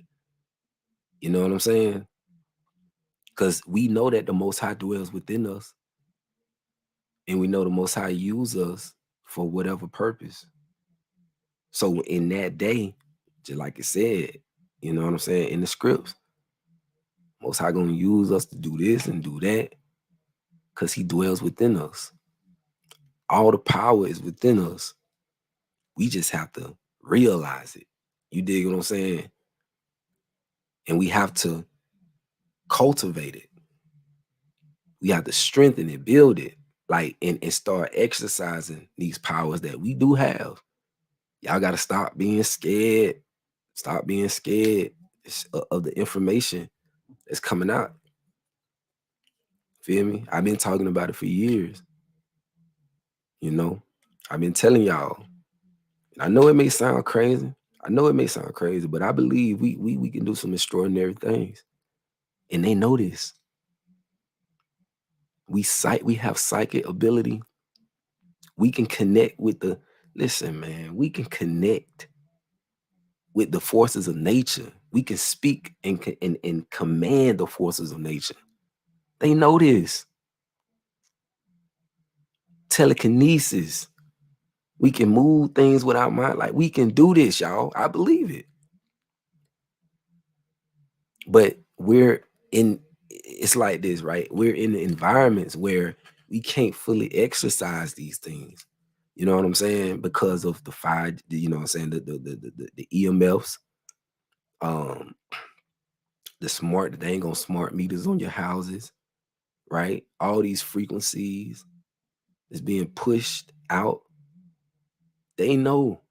You know what I'm saying? Because we know that the Most High dwells within us. And we know the Most High use us for whatever purpose. So in that day, just like it said, you know what I'm saying, in the scripts, Most High gonna use us to do this and do that. because he dwells within us. All the power is within us. We just have to realize it. You dig what I'm saying? And we have to cultivate it. We have to strengthen it, build it, like, and start exercising these powers that we do have. Y'all got to stop being scared. Stop being scared of the information that's coming out. Feel me? I've been talking about it for years. You know, I've been telling y'all. And I know it may sound crazy. But I believe we can do some extraordinary things. And they know this. We have psychic ability. We can connect with listen, man, we can connect with the forces of nature. We can speak and command the forces of nature. They know this. Telekinesis. We can move things with our mind. Like, we can do this, y'all. I believe it. But it's like this, right? We're in environments where we can't fully exercise these things. You know what I'm saying? Because of the fire, you know what I'm saying, the EMFs, the dang on smart meters on your houses, right? All these frequencies is being pushed out. They know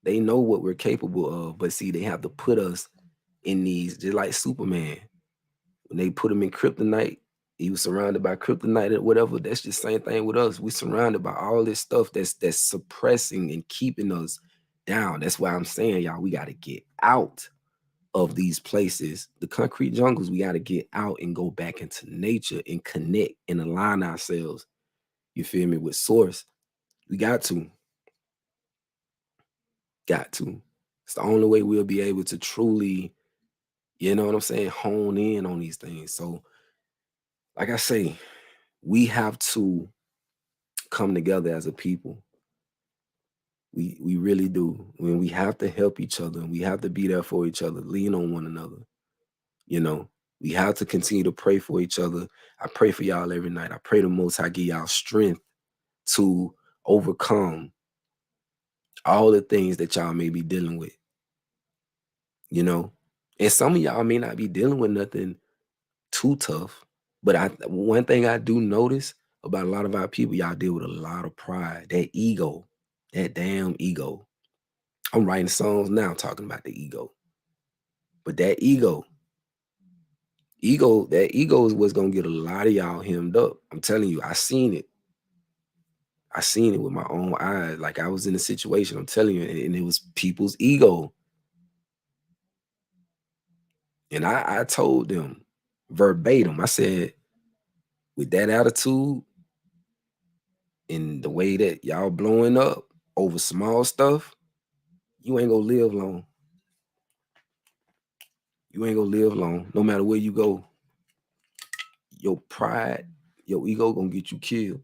what we're capable of, but see, they have to put us in these, just like Superman. When they put him in kryptonite, he was surrounded by kryptonite or whatever. That's the same thing with us. We're surrounded by all this stuff that's suppressing and keeping us down. That's why I'm saying, y'all, we got to get out of these places, the concrete jungles. We got to get out and go back into nature and connect and align ourselves, you feel me, with source. We got to. It's the only way we'll be able to truly, you know what I'm saying, hone in on these things. So, like I say, we have to come together as a people. We really do. I mean, we have to help each other, and we have to be there for each other, lean on one another. You know, we have to continue to pray for each other. I pray for y'all every night. I pray the Most High give y'all strength to overcome all the things that y'all may be dealing with. You know, and some of y'all may not be dealing with nothing too tough, but one thing I do notice about a lot of our people, y'all deal with a lot of pride, that ego, that damn ego. I'm writing songs now talking about the ego. But that ego is what's gonna get a lot of y'all hemmed up. I'm telling you, I seen it. I seen it with my own eyes. Like, I was in a situation, I'm telling you, and it was people's ego. And I told them verbatim, I said, with that attitude and the way that y'all blowing up over small stuff, you ain't gonna live long. You ain't gonna live long. No matter where you go, your pride, your ego gonna get you killed.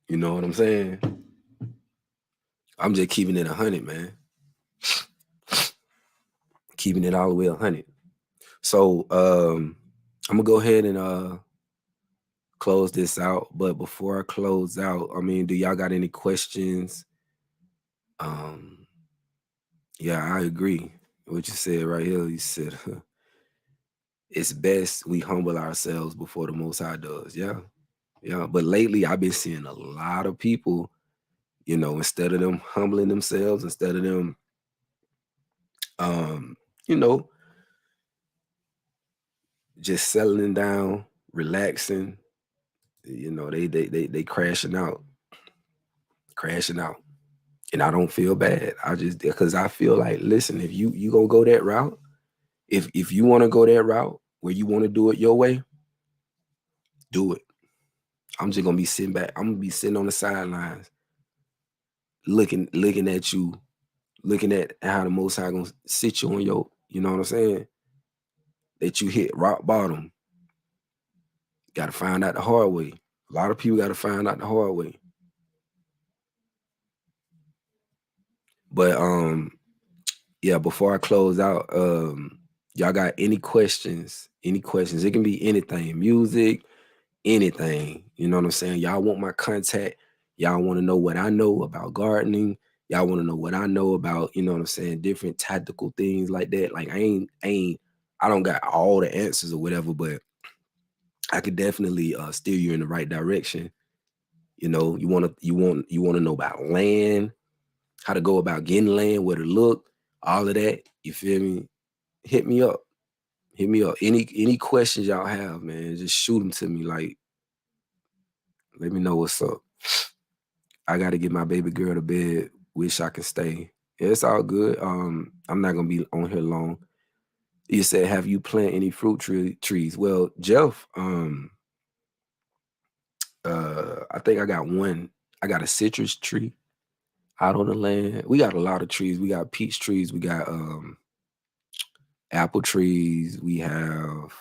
You know what I'm saying? I'm just keeping it 100, man. Keeping it all the way 100. So I'm gonna go ahead and close this out. But before I close out, I mean, do y'all got any questions? Yeah, I agree with what you said right here. You said it's best we humble ourselves before the Most High does. Yeah. But lately I've been seeing a lot of people, you know, instead of them humbling themselves, instead of them you know, just settling down, relaxing, you know, they crashing out. And I don't feel bad. Because I feel like, listen, if you gonna go that route, if you want to go that route where you want to do it your way, do it. I'm just gonna be sitting back. I'm gonna be sitting on the sidelines, looking at you, looking at how the Most High gonna sit you on your, you know what I'm saying? That you hit rock bottom. Got to find out the hard way. A lot of people got to find out the hard way. But yeah, before I close out, y'all got any questions? Any questions? It can be anything, music, anything. You know what I'm saying? Y'all want my contact. Y'all want to know what I know about gardening. Y'all want to know what I know about, you know what I'm saying, different tactical things like that. Like I don't got all the answers or whatever, but I could definitely steer you in the right direction. You know, you want to know about land, how to go about getting land, where to look, all of that. You feel me? Hit me up. Hit me up. Any questions y'all have, man, just shoot them to me. Like, let me know what's up. I got to get my baby girl to bed. Wish I could stay. Yeah, it's all good. I'm not gonna be on here long. You said, have you planted any fruit trees? Well, Jeff, I think I got one. I got a citrus tree out on the land. We got a lot of trees. We got peach trees. We got apple trees. We have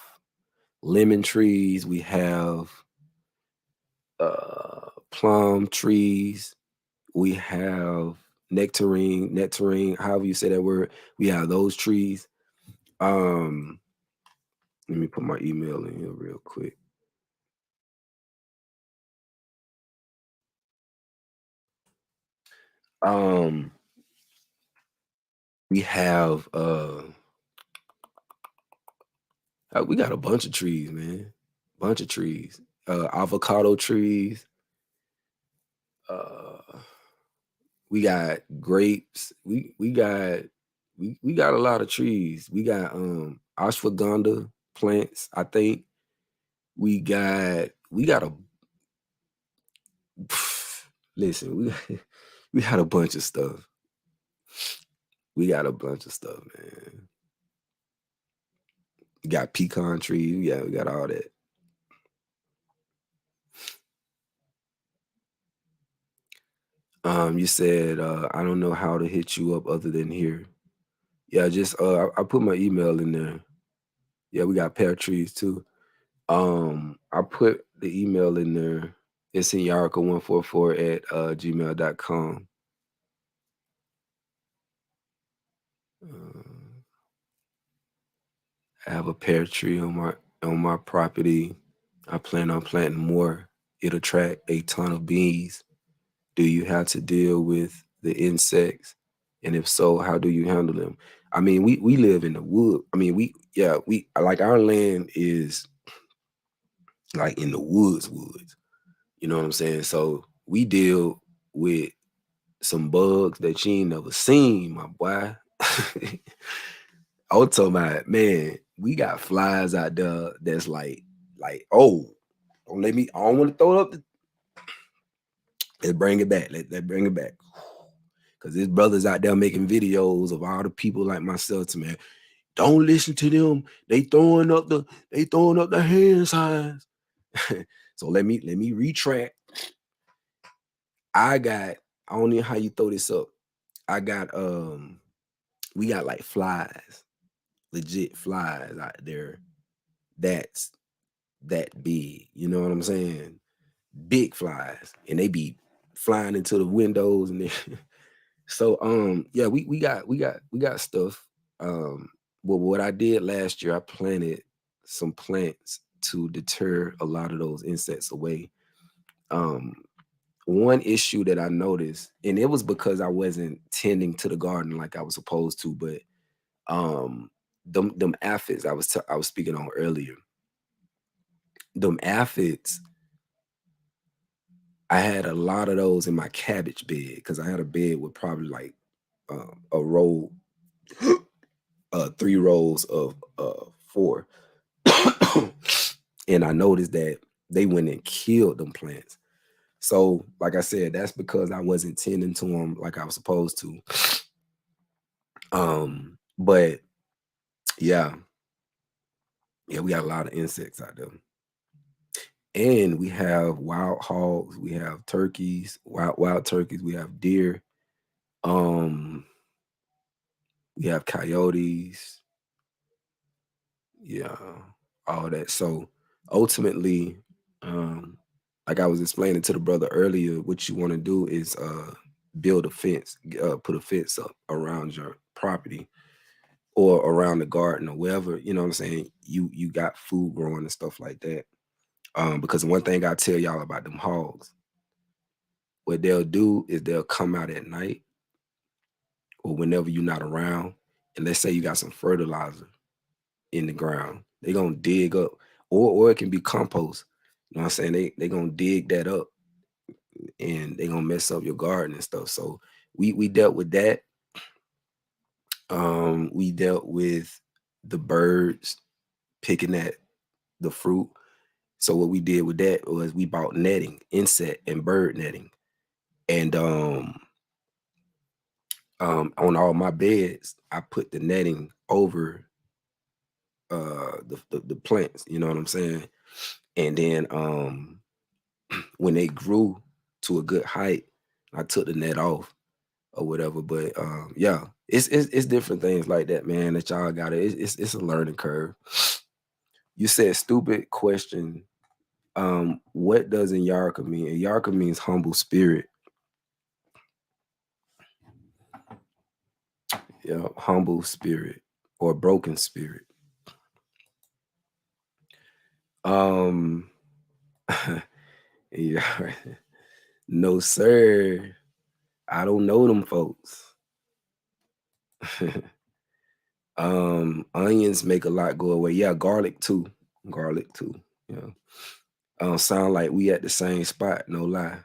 lemon trees. We have plum trees. We have nectarine, however you say that word. We have those trees. Let me put my email in here real quick. We have we got a bunch of trees, man. Bunch of trees. Avocado trees. We got grapes. We got a lot of trees. We got ashwagandha plants, I think. We got a listen, we had a bunch of stuff. We got a bunch of stuff, man. We got pecan trees. Yeah, we got all that. You said I don't know how to hit you up other than here. Yeah, just I put my email in there. Yeah, we got pear trees too. I put the email in there. It's in Yarika144 at gmail.com. I have a pear tree on my property. I plan on planting more. It'll attract a ton of bees. Do you have to deal with the insects? And if so, how do you handle them? I mean, we live in the wood. I mean, we like our land is like in the woods. You know what I'm saying? So we deal with some bugs that you ain't never seen, my boy. I was talking about, man, we got flies out there that's like, oh, don't let me, I don't want to throw it up. Let's bring it back. Let's bring it back. Because there's brothers out there making videos of all the people like myself to, man, don't listen to them. They throwing up the hand signs. So let me retract. I don't know how you throw this up. I got we got like flies, legit flies out there that's that big. You know what I'm saying? Big flies. And they be flying into the windows and so yeah, we got stuff. But what I did last year, I planted some plants to deter a lot of those insects away. One issue that I noticed, and it was because I wasn't tending to the garden like I was supposed to, but them aphids I was speaking on earlier. Them aphids, I had a lot of those in my cabbage bed because I had a bed with probably like a row, 3 rows of 4. And I noticed that they went and killed them plants. So, like I said, that's because I wasn't tending to them like I was supposed to. But yeah, we got a lot of insects out there. And we have wild hogs, we have turkeys, wild turkeys, we have deer, we have coyotes, yeah, all that. So ultimately, like I was explaining to the brother earlier, what you want to do is build a fence, put a fence up around your property or around the garden or wherever, you know what I'm saying, you got food growing and stuff like that. Because one thing I tell y'all about them hogs, what they'll do is they'll come out at night or whenever you're not around, and let's say you got some fertilizer in the ground, they gonna dig up, or it can be compost. You know what I'm saying? They gonna dig that up and they gonna mess up your garden and stuff. So we dealt with that. We dealt with the birds picking at the fruit. So what we did with that was we bought netting, insect and bird netting, and on all my beds, I put the netting over the plants. You know what I'm saying? And then when they grew to a good height, I took the net off or whatever. But yeah, it's different things like that, man. That y'all got it. It's a learning curve. You said stupid question. What does Inyarka mean? Inyarka means humble spirit. Yeah, humble spirit or broken spirit. Yeah, no sir. I don't know them folks. Onions make a lot go away. Yeah, garlic too. Garlic too. Yeah. Sound like we at the same spot, no lie.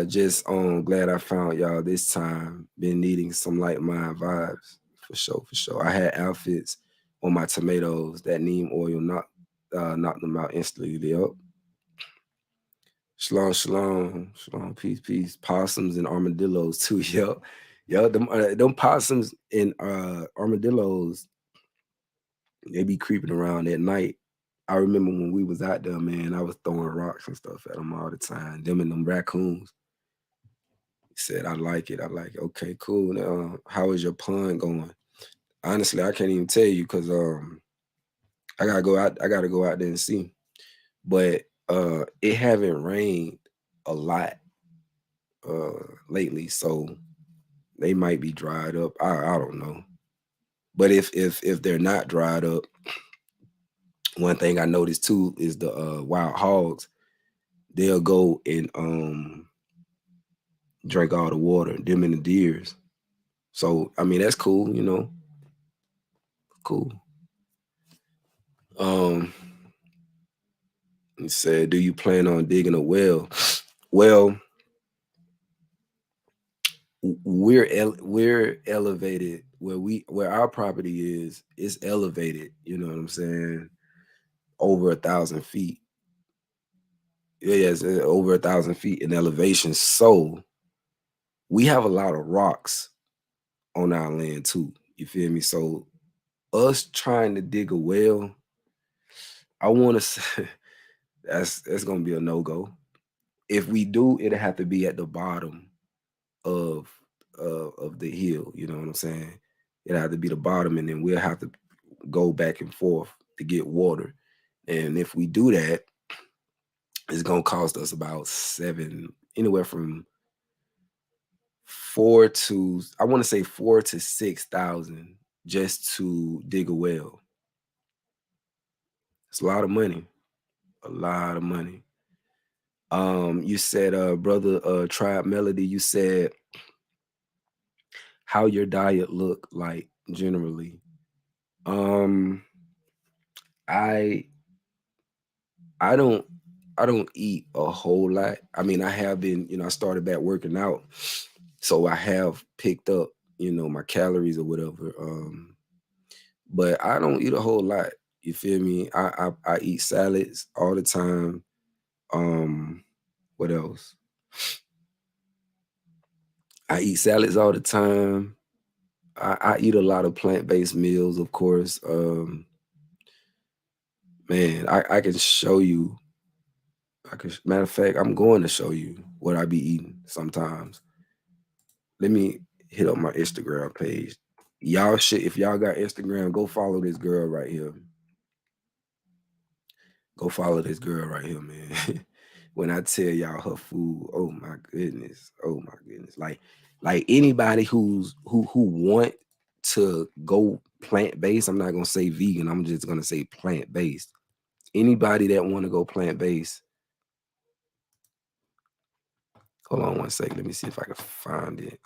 Just glad I found y'all this time. Been needing some like mind vibes for sure, for sure. I had outfits on my tomatoes. That neem oil knocked them out instantly. Yup. Shalom, shalom, shalom, peace, peace. Possums and armadillos too. Yup. Yup. Them possums and armadillos, they be creeping around at night. I remember when we was out there, man, I was throwing rocks and stuff at them all the time. Them and them raccoons. He said, I like it. I like it. Okay, cool. Now, how is your pond going? Honestly, I can't even tell you because I gotta go out there and see. But it haven't rained a lot lately, so they might be dried up. I don't know. But if they're not dried up, one thing I noticed too is the wild hogs, they'll go and drink all the water, them and the deers. So I mean that's cool, you know. Cool. He said, do you plan on digging a well? Well, we're elevated where our property is elevated, you know what I'm saying? Over 1,000 feet. Yes, over 1,000 feet in elevation. So we have a lot of rocks on our land too. You feel me? So us trying to dig a well, I want to say that's gonna be a no-go. If we do, it'll have to be at the bottom of the hill. You know what I'm saying? It'll have to be the bottom, and then we'll have to go back and forth to get water. And if we do that, it's gonna cost us about anywhere from 4 to, I want to say 4 to 6,000 just to dig a well. It's a lot of money. A lot of money. You said, brother Tribe Melody, you said how your diet look like generally. I don't eat a whole lot. I mean, I have been, I started back working out, so I have picked up, my calories or whatever. But I don't eat a whole lot. You feel me? I eat salads all the time. What else? I eat salads all the time. I eat a lot of plant-based meals, of course. Man, I can show you. Matter of fact, I'm going to show you what I be eating sometimes. Let me hit up my Instagram page. Y'all should, if y'all got Instagram, go follow this girl right here. Go follow this girl right here, man. When I tell y'all her food, oh my goodness. Like Like anybody who want to go plant-based, I'm not gonna say vegan, I'm just gonna say plant-based. Anybody that want to go plant-based, hold on one second, let me see if I can find it.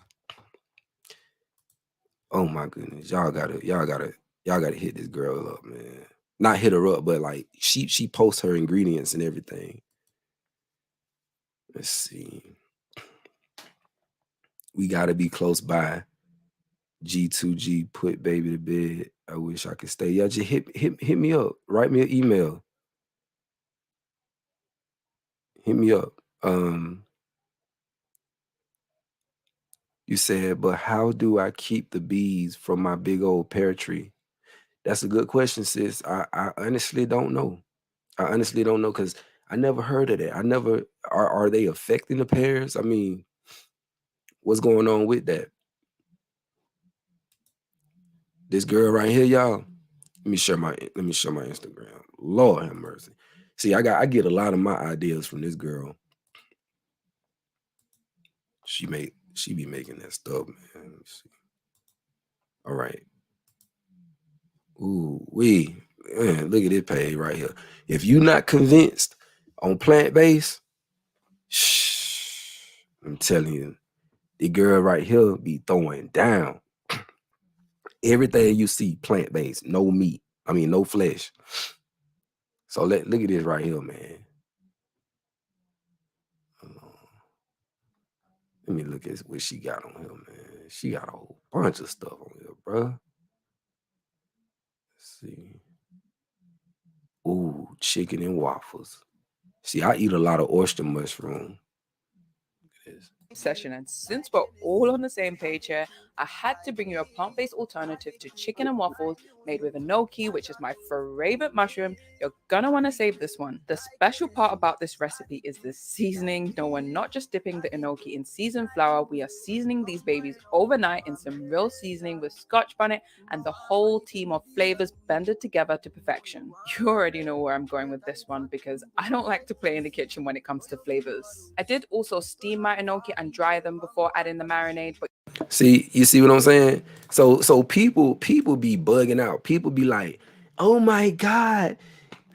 Oh my goodness, y'all gotta hit this girl up, man. Not hit her up, but like she posts her ingredients and everything. Let's see. We gotta be close by. G2G put baby to bed. I wish I could stay. Yeah, just hit me up. Write me an email. Hit me up. You said, but how do I keep the bees from my big old pear tree? That's a good question, sis. I honestly don't know. I honestly don't know because I never heard of that. I never are they affecting the pears? I mean, what's going on with that? This girl right here, y'all. Let me share my Instagram. Lord have mercy. See, I get a lot of my ideas from this girl. She be making that stuff, man. Let me see. All right. Ooh, man, look at this page right here. If you not convinced on plant-based, I'm telling you, the girl right here be throwing down. Everything you see plant-based, no meat. I mean, no flesh. So look at this right here, man. Let me look at what she got on here, man. She got a whole bunch of stuff on here, bro. Let's see. Ooh, chicken and waffles. See, I eat a lot of oyster mushroom. Session, and since we're all on the same page here, I had to bring you a plant-based alternative to chicken and waffles made with enoki, which is my favorite mushroom. You're gonna want to save this one. The special part about this recipe is the seasoning. No, we're not just dipping the enoki in seasoned flour, we are seasoning these babies overnight in some real seasoning with scotch bonnet and the whole team of flavors blended together to perfection. You already know where I'm going with this one because I don't like to play in the kitchen when it comes to flavors. I did also steam my enoki and dry them before adding the marinade, but See, you see what I'm saying? So people be bugging out. People be like, oh my God,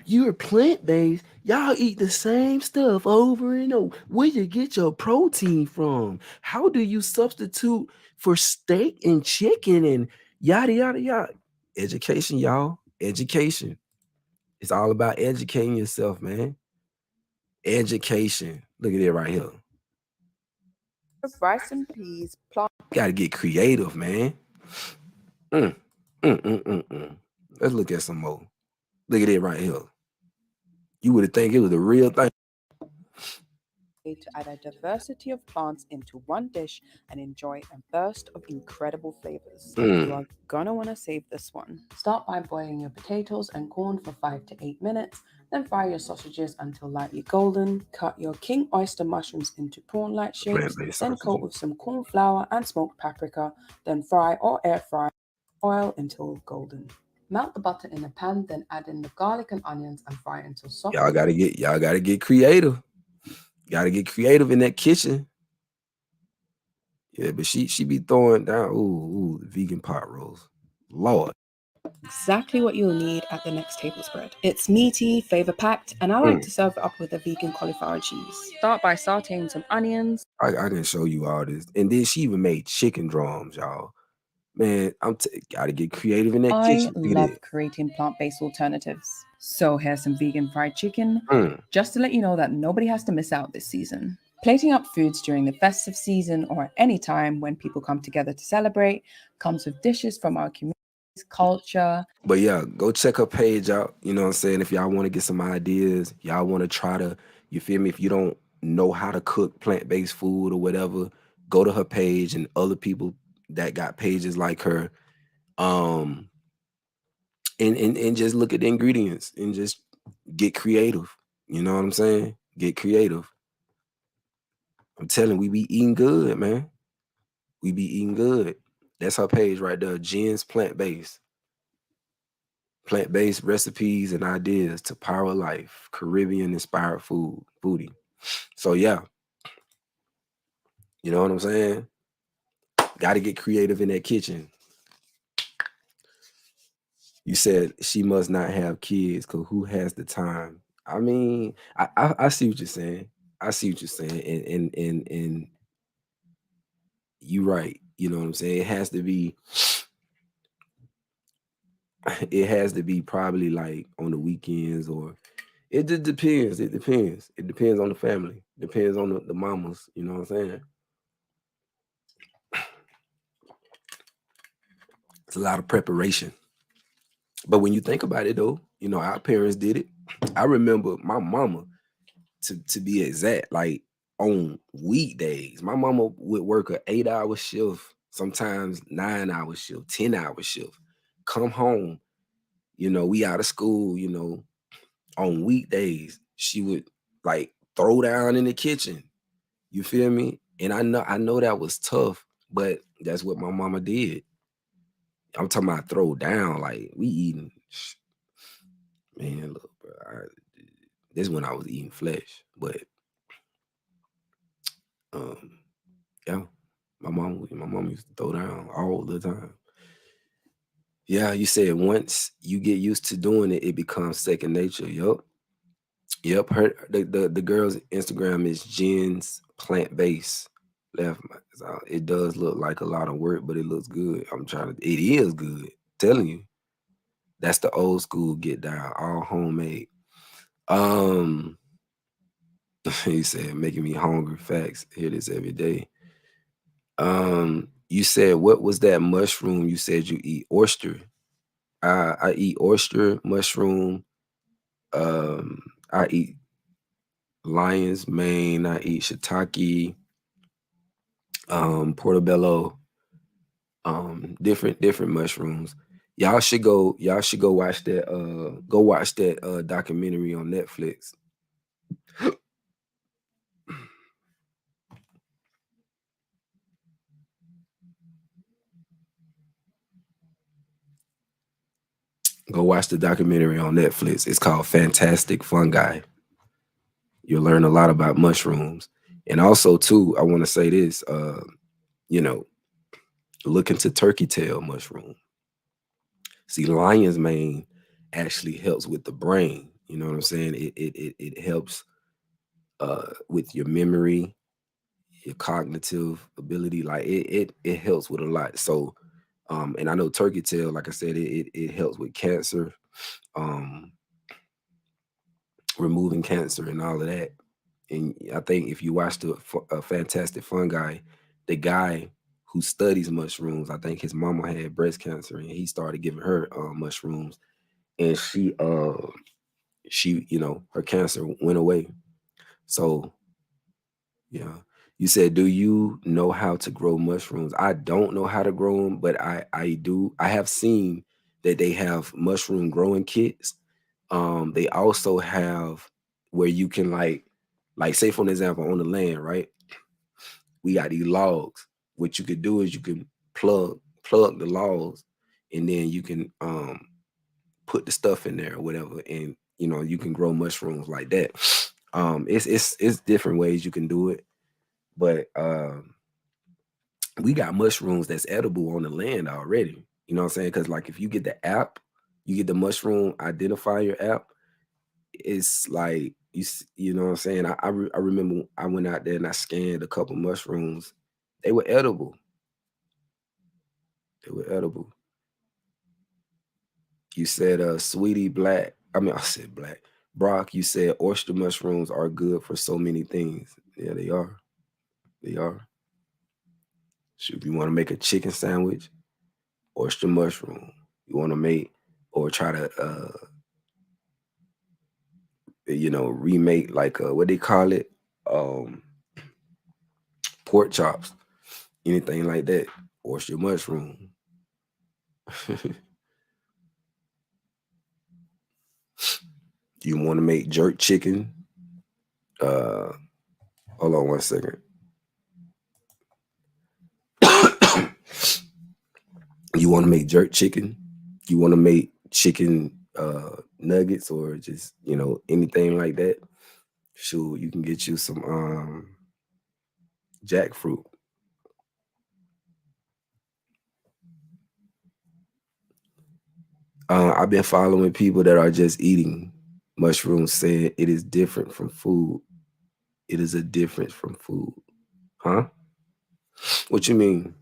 you're plant-based. Y'all eat the same stuff over and over. Where you get your protein from? How do you substitute for steak and chicken and yada yada yada? Education, y'all. Education. It's all about educating yourself, man. Education. Look at it right here. rice and peas, Gotta get creative, man. Let's look at some more. Look at it right here. You would think it was the real thing. to add a diversity of plants into one dish and enjoy a burst of incredible flavors. You are gonna want to save this one. Start by boiling your potatoes and corn for 5 to 8 minutes, then fry your sausages until lightly golden. Cut your king oyster mushrooms into prawn-like shapes, then coat with some corn flour and smoked paprika, then fry or air fry oil until golden. Melt the butter in a pan, then add in the garlic and onions and fry until soft. Y'all gotta get creative. Gotta get creative in that kitchen. Yeah, but she be throwing down ooh, the vegan pot roast. Lord. Exactly what you'll need at the next table spread. It's meaty, flavor packed, and I like to serve it up with a vegan cauliflower cheese. Start by sauteing some onions. I didn't show you all this. And then she even made chicken drums, y'all. Man, gotta get creative in that kitchen. I love creating plant-based alternatives. So here's some vegan fried chicken, just to let you know that nobody has to miss out this season. Plating up foods during the festive season or at any time when people come together to celebrate comes with dishes from our community's culture. But yeah, go check her page out. You know what I'm saying? If y'all want to get some ideas, y'all want to try to, you feel me? If you don't know how to cook plant-based food or whatever, go to her page and other people that got pages like her. And just look at the ingredients and just get creative. You know what I'm saying? Get creative. I'm telling you, we be eating good, man. We be eating good. That's her page right there. Jen's Plant-Based. Plant-based recipes and ideas to power life. Caribbean-inspired foodie. So yeah. You know what I'm saying? Got to get creative in that kitchen. You said she must not have kids because who has the time? I mean, I see what you're saying. I see what you're saying, and you right. You know what I'm saying? It has to be. It has to be probably like on the weekends, or it just depends. It depends. It depends on the family. Depends on the mamas. You know what I'm saying? It's a lot of preparation. But when you think about it, though, you know, our parents did it. I remember my mama, to be exact, like on weekdays, my mama would work an 8-hour shift, sometimes 9-hour shift, 10-hour shift. Come home, you know, we out of school, you know, on weekdays, she would like throw down in the kitchen. You feel me? And I know that was tough, but that's what my mama did. I'm talking about throw down, like we eating. Man, look, bro. This is when I was eating flesh, but yeah, my mom used to throw down all the time. Yeah, you said once you get used to doing it, it becomes second nature. Yep. The girl's Instagram is Jen's plant based. Left, it does look like a lot of work, but it looks good. It is good. Telling you, that's the old school get down, all homemade. He said, making me hungry. Facts. Hear this every day. You said, what was that mushroom? You said you eat oyster. I eat oyster, mushroom. I eat lion's mane. I eat shiitake, portobello, different mushrooms. Y'all should go watch that documentary on Netflix. Go watch the documentary on Netflix. It's called Fantastic Fungi. You'll learn a lot about mushrooms. And also, too, I want to say this, you know, look into turkey tail mushroom. See, lion's mane actually helps with the brain. You know what I'm saying? It helps with your memory, your cognitive ability. Like it helps with a lot. So, and I know turkey tail, like I said, it helps with cancer, removing cancer and all of that. And I think if you watch a Fantastic Fungi, the guy who studies mushrooms, I think his mama had breast cancer, and he started giving her mushrooms, and she you know, her cancer went away. So yeah, you said, do you know how to grow mushrooms? I don't know how to grow them, but I do. I have seen that they have mushroom growing kits. They also have where you can like say for an example on the land, right? We got these logs. What you could do is you can plug the logs, and then you can put the stuff in there or whatever, and you know you can grow mushrooms like that. It's different ways you can do it, but we got mushrooms that's edible on the land already. You know what I'm saying? Because like if you get the app, you get the mushroom identifier app. It's like you know what I'm saying. I remember I went out there and I scanned a couple mushrooms. They were edible. They were edible. You said sweetie black. I mean, I said black. Brock, you said oyster mushrooms are good for so many things. Yeah, they are. They are. So if you want to make a chicken sandwich, oyster mushroom. You want to make or try to you know, remake like what they call it? Pork chops. Anything like that. Oyster mushroom. You want to make jerk chicken? Hold on one second. You want to make jerk chicken? You want to make chicken nuggets or just, you know, anything like that? Sure, you can get you some jackfruit. I've been following people that are just eating mushrooms, saying it is different from food. It is a difference from food. Huh? What you mean?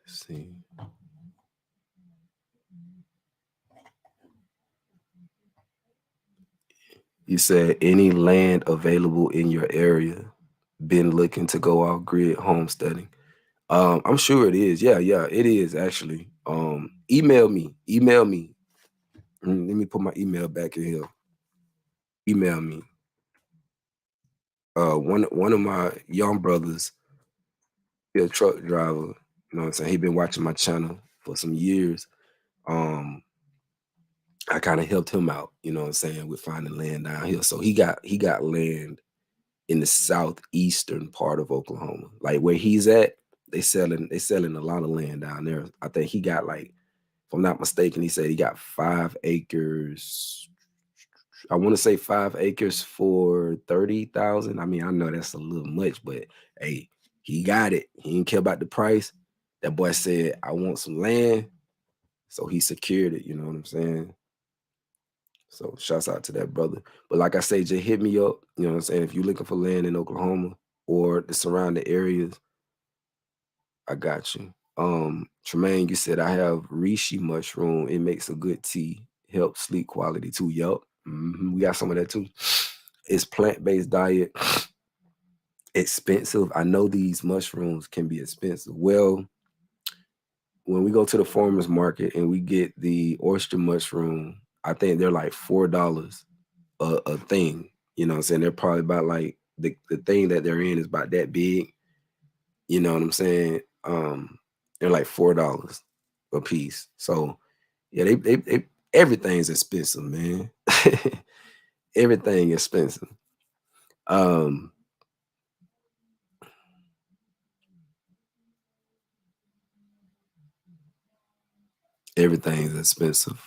Let's see. You said any land available in your area. Been looking to go off grid homesteading. I'm sure it is. Yeah, it is actually. Email me. Email me. Let me put my email back in here. Email me. One of my young brothers, he a truck driver. You know what I'm saying? He been watching my channel for some years. I kind of helped him out, you know what I'm saying, with finding land down here. So he got land in the southeastern part of Oklahoma. Like where he's at, they selling a lot of land down there. I think he got like, if I'm not mistaken, he said he got 5 acres. I want to say 5 acres for 30,000. I mean, I know that's a little much, but hey, he got it. He didn't care about the price. That boy said, I want some land. So he secured it, you know what I'm saying? So shouts out to that brother. But like I say, just hit me up. You know what I'm saying? If you're looking for land in Oklahoma or the surrounding areas, I got you. Tremaine, you said I have reishi mushroom. It makes a good tea. Helps sleep quality too. Yup. We got some of that too. It's plant-based diet. Expensive. I know these mushrooms can be expensive. Well, when we go to the farmer's market and we get the oyster mushroom, I think they're like $4 a thing. You know what I'm saying? They're probably about like the thing that they're in is about that big. You know what I'm saying? They're like $4 a piece. So yeah, they everything's expensive, man. Everything expensive. Everything's expensive.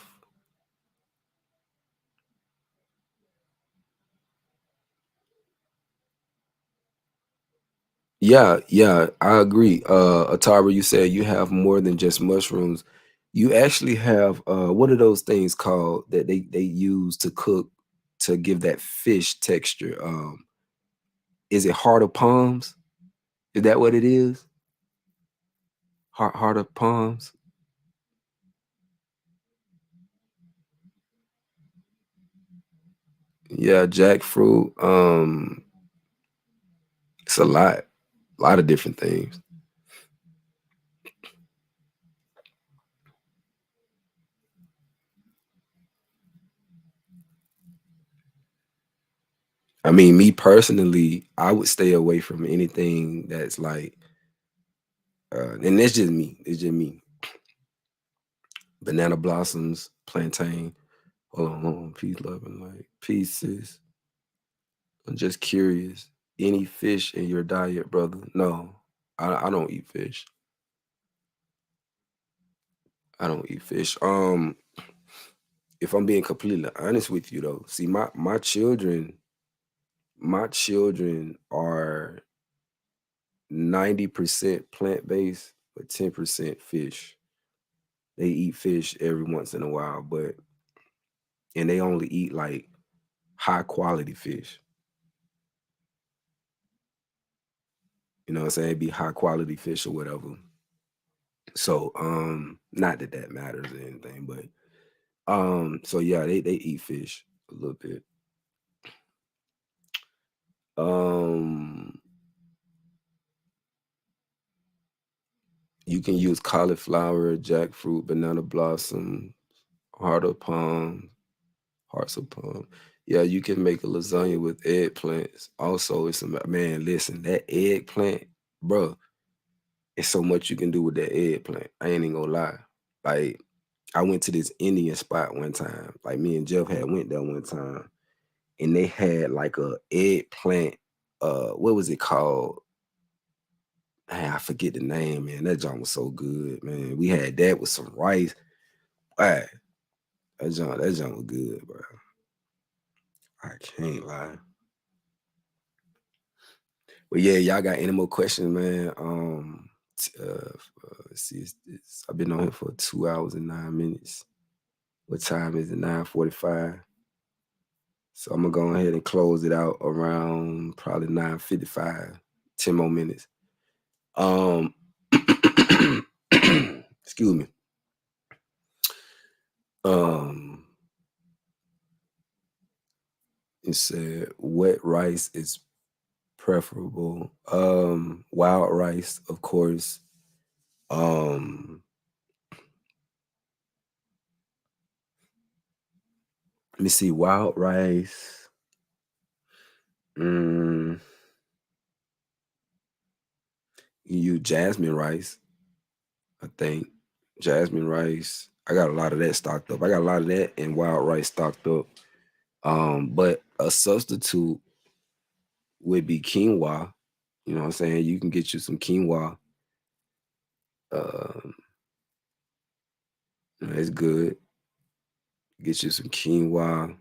Yeah, I agree. Atara, you said you have more than just mushrooms. You actually have what are those things called that they use to cook to give that fish texture? Is it heart of palms? Is that what it is? Heart of palms? Yeah, jackfruit. It's a lot of different things. I mean, me personally, I would stay away from anything that's like, and that's just me. It's just me. Banana blossoms, plantain. Hold on, peace, love, and light. Pieces. I'm just curious. Any fish in your diet, brother? No, I don't eat fish. I don't eat fish. If I'm being completely honest with you, though, see, my children are 90% plant based, but 10% fish. They eat fish every once in a while, and they only eat like high quality fish. You know what I'm saying? It'd be high quality fish or whatever. So not that that matters or anything, but so yeah, they eat fish a little bit. Um you can use cauliflower, jackfruit, banana blossom, heart of palm, hearts of palm. Yeah, you can make a lasagna with eggplants. Also, it's a man, listen, that eggplant, bro, it's so much you can do with that eggplant. I ain't even gonna lie. Like, I went to this Indian spot one time. Like me and Jeff had went there one time, and they had like a eggplant. What was it called? I forget the name, man. That joint was so good, man. We had that with some rice. Hey, that joint was good, bro. I can't lie. But yeah, y'all got any more questions, man? Let's see, I've been on here for 2 hours and 9 minutes. What time is it? 9:45. So I'm gonna go ahead and close it out around probably 9:55. 10 more minutes. Excuse me. It said wet rice is preferable. Wild rice, of course. Let me see, wild rice. You use jasmine rice, I think. Jasmine rice. I got a lot of that stocked up. I got a lot of that and wild rice stocked up. But a substitute would be quinoa. You know what I'm saying? You can get you some quinoa. It's good. Get you some quinoa.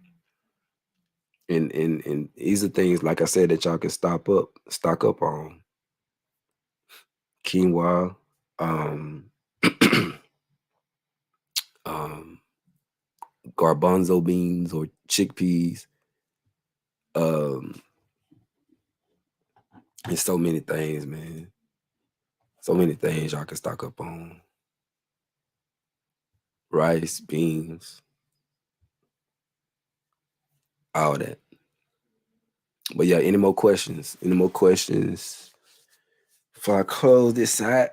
And these are things, like I said, that y'all can stock up on. Quinoa, garbanzo beans or chickpeas. And so many things, man. So many things y'all can stock up on. Rice, beans, all that. But yeah, any more questions? Any more questions before I close this side?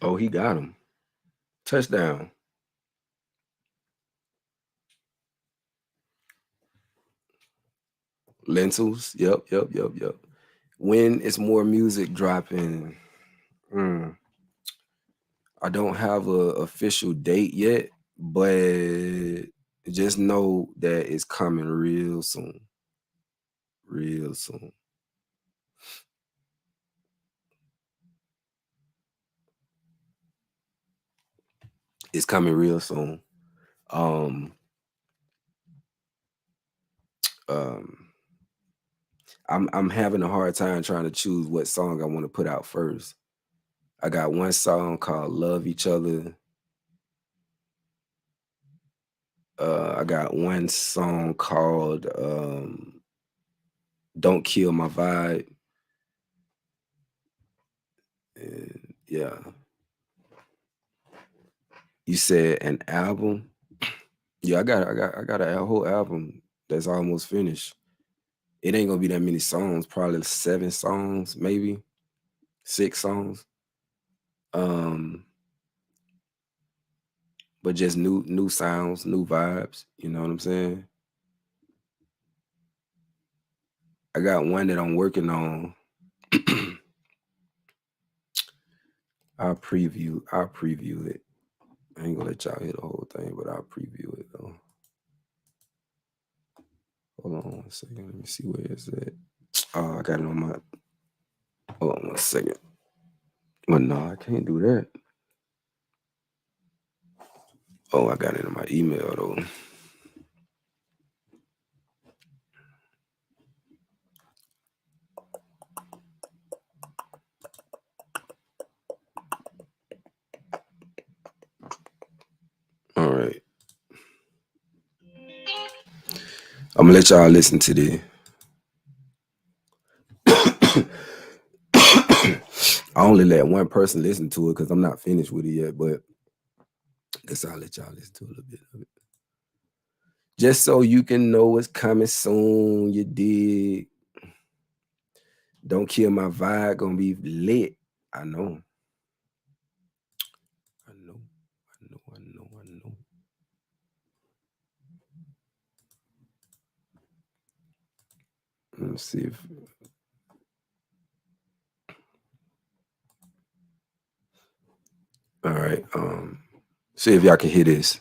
Oh, he got him. Touchdown. Lentils. Yep. When is more music dropping? I don't have a official date yet, but just know that it's coming real soon. Real soon. It's coming real soon. I'm having a hard time trying to choose what song I want to put out first. I got one song called Love Each Other. I got one song called Don't Kill My Vibe. And yeah. You said an album? Yeah, I got a whole album that's almost finished. It ain't gonna be that many songs, probably 7 songs, maybe 6 songs. But just new sounds, new vibes. You know what I'm saying? I got one that I'm working on. I'll preview it. I ain't gonna let y'all hear the whole thing, but I'll preview it though. Hold on 1 second. Let me see where it's at. Oh, I got it on my. Hold on 1 second. Well, no, I can't do that. Oh, I got it in my email though. All right. I'm gonna let y'all listen to this. I only let one person listen to it because I'm not finished with it yet, but I guess I'll let y'all listen to a little bit of it. Just so you can know what's coming soon, you dig. Don't Kill My Vibe, gonna be lit. I know. Let me see if. All right. See if y'all can hear this.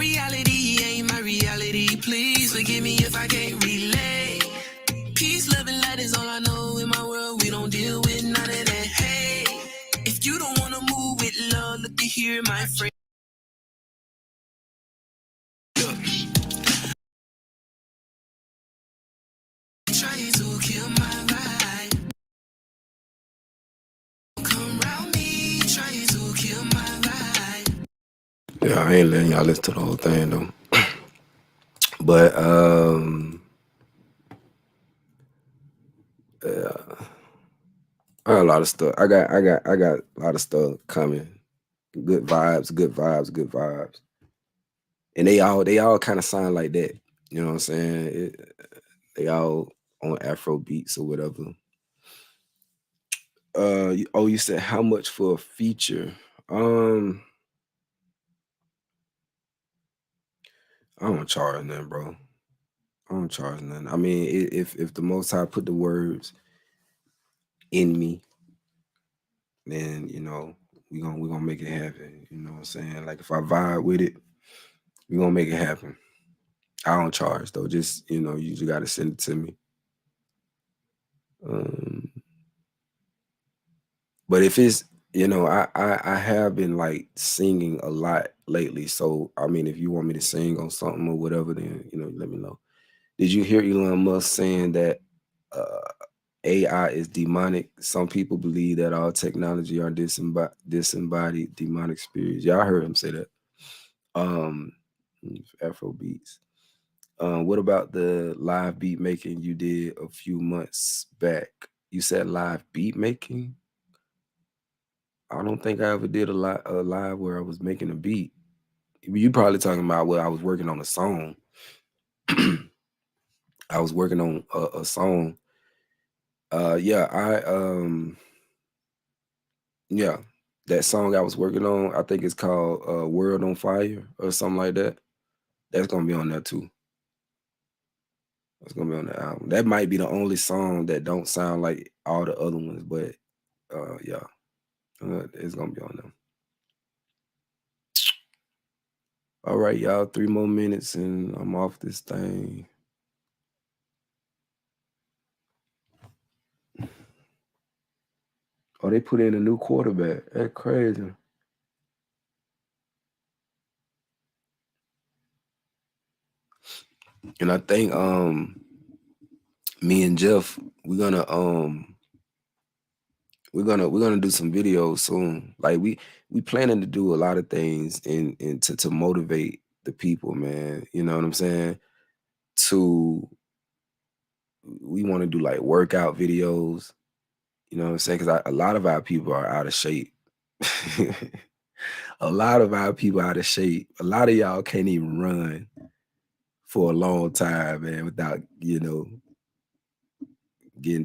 reality ain't my reality. Please forgive me if I can't relate. Peace, love, and light is all I know in my world. We don't deal with none of that. Hey, if you don't wanna move with love, look at here, my friend. Trying to kill my vibe. Come round me, trying to kill my vibe. Yeah, I ain't letting y'all listen to the whole thing though. But yeah, I got a lot of stuff. I got a lot of stuff coming. Good vibes, good vibes, good vibes. And they all kind of sound like that. You know what I'm saying? They all on Afro beats or whatever. You said how much for a feature? I don't charge nothing, bro. I don't charge nothing. I mean, if the Most High put the words in me, then we gonna make it happen. You know what I'm saying? Like if I vibe with it, we gonna make it happen. I don't charge though. Just you just gotta send it to me. But if it's I have been like singing a lot lately. So I mean, if you want me to sing on something or whatever, then let me know. Did you hear Elon Musk saying that AI is demonic? Some people believe that all technology are disembodied demonic spirits. Yeah, I heard him say that. Afro beats. What about the live beat making you did a few months back? You said live beat making? I don't think I ever did a live where I was making a beat. You probably talking about where I was working on a song. I was working on a song. Yeah, that song I was working on, I think it's called World on Fire or something like that. That's gonna be on there too. That's gonna be on the album. That might be the only song that don't sound like all the other ones, but yeah, it's gonna be on there. All right, y'all, 3 more minutes and I'm off this thing. Oh, they put in a new quarterback. That's crazy. And I think me and Jeff, we're gonna do some videos soon. Like we planning to do a lot of things and to motivate the people, man. You know what I'm saying? We want to do like workout videos. You know what I'm saying? Because a lot of our people are out of shape. A lot of our people out of shape. A lot of y'all can't even run for a long time, man, without getting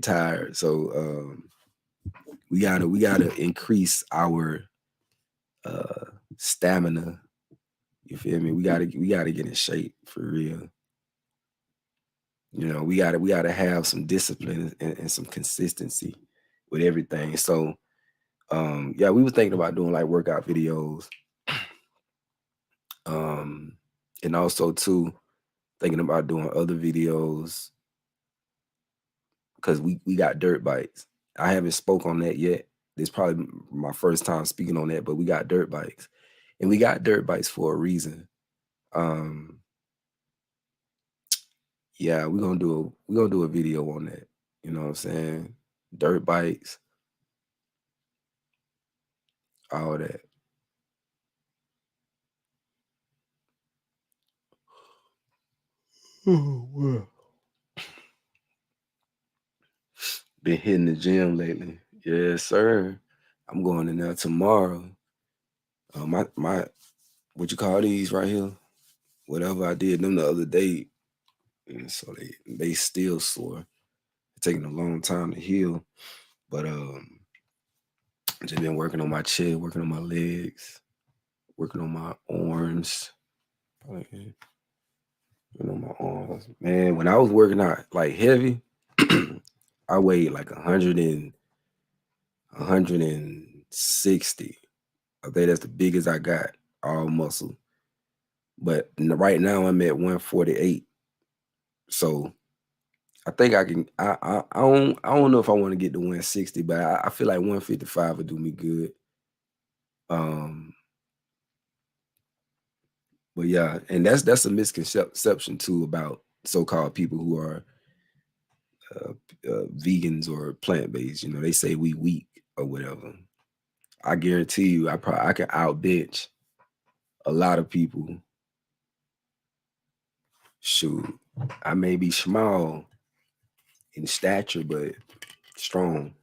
tired. So we gotta increase our stamina. You feel me? We gotta get in shape for real. We gotta have some discipline and some consistency with everything. So yeah, we were thinking about doing like workout videos. And also too thinking about doing other videos because we got dirt bikes. I haven't spoke on that yet. It's probably my first time speaking on that, but we got dirt bikes. And we got dirt bikes for a reason. Yeah, we're gonna do a video on that. You know what I'm saying? Dirt bikes, all that. Oh, wow. Been hitting the gym lately. Yes, sir. I'm going in there tomorrow. My what you call these right here? Whatever I did them the other day, and so they still sore. It's taking a long time to heal, but just been working on my chest, working on my legs, working on my arms. Working on my arms, man. When I was working out like heavy, I weighed like 160. I think that's the biggest I got, all muscle. But right now I'm at 148. So I think I can. I don't know if I want to get to 160, but I feel like 155 would do me good. But yeah, and that's a misconception too about so-called people who are vegans or plant-based. You know, they say we weak or whatever. I guarantee you, I can outbench a lot of people. Shoot, I may be small in stature, but strong.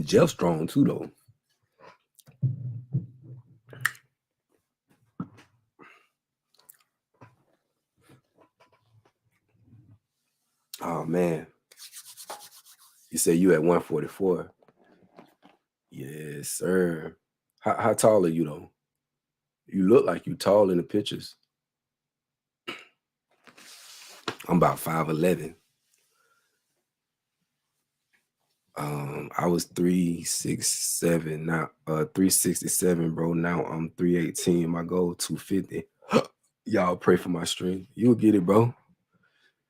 Jeff strong too, though. Oh man, you say you at 144? Yes, sir. How tall are you though? You look like you tall in the pictures. I'm about 5'11". I was 367, now 367, bro. Now I'm 318. My goal 250. Y'all pray for my strength. You'll get it, bro.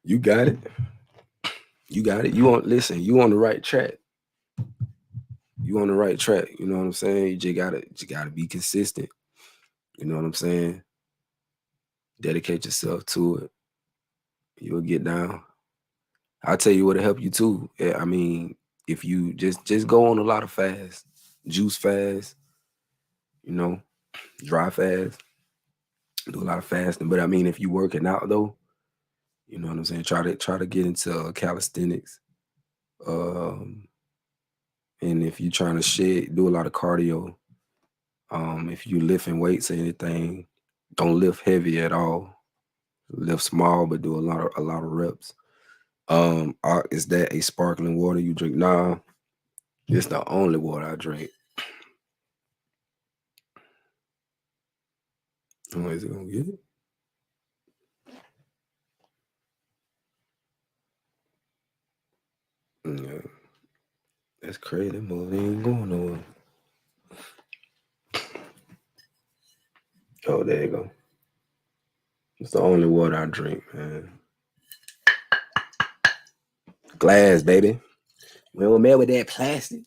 You got it. You got it. You on the right track. You on the right track. You know what I'm saying? You just gotta be consistent. You know what I'm saying? Dedicate yourself to it. You'll get down. I'll tell you what'll help you too. I mean, if you just go on a lot of fasts, juice fast, you know, dry fast, do a lot of fasting. But I mean, if you working out though, you know what I'm saying, try to get into calisthenics. And if you're trying to shed, do a lot of cardio. If you lifting weights or anything, don't lift heavy at all. Lift small, but do a lot of reps. Is that a sparkling water you drink? Nah, it's the only water I drink. Somebody's gonna get it. Yeah. That's crazy, man. They ain't going nowhere. Oh, there you go. It's the only water I drink, man. Glass, baby. We don't mess with that plastic.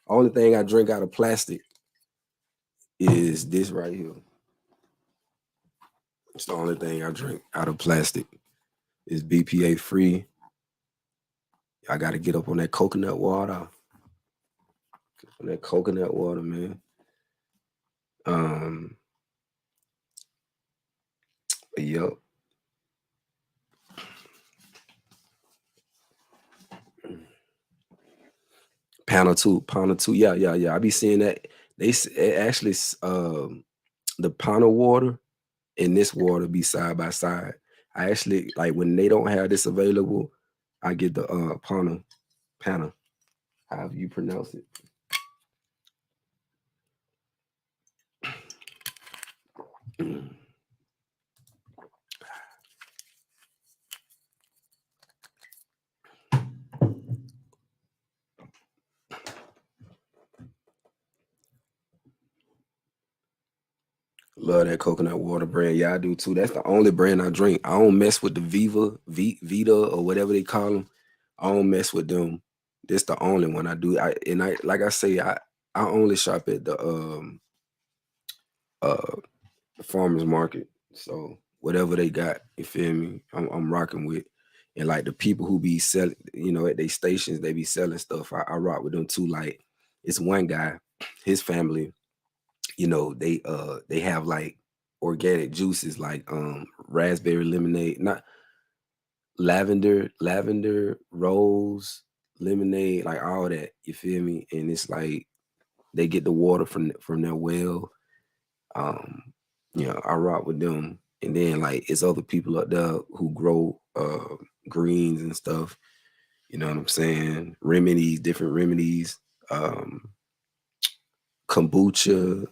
Only thing I drink out of plastic is this right here. It's the only thing I drink out of plastic. It's BPA free. I got to get up on that coconut water. On that coconut water, man. Yup. Panel two. Yeah. I be seeing that. They actually the panel water and this water be side by side. I actually like when they don't have this available, I get the panel. However you pronounce it. Love that coconut water brand. Yeah, I do too. That's the only brand I drink. I don't mess with the Vita or whatever they call them. I don't mess with them. This the only one I do. I like I say, I only shop at the farmers market. So whatever they got, you feel me? I'm rocking with. And like the people who be selling, you know, at their stations, they be selling stuff. I rock with them too. Like it's one guy, his family, you know, they have like organic juices like raspberry lemonade, not lavender, rose, lemonade, like all that. You feel me? And it's like they get the water from their well. You know, I rock with them. And then like it's other people up there who grow greens and stuff. You know what I'm saying? Remedies, different remedies. Kombucha,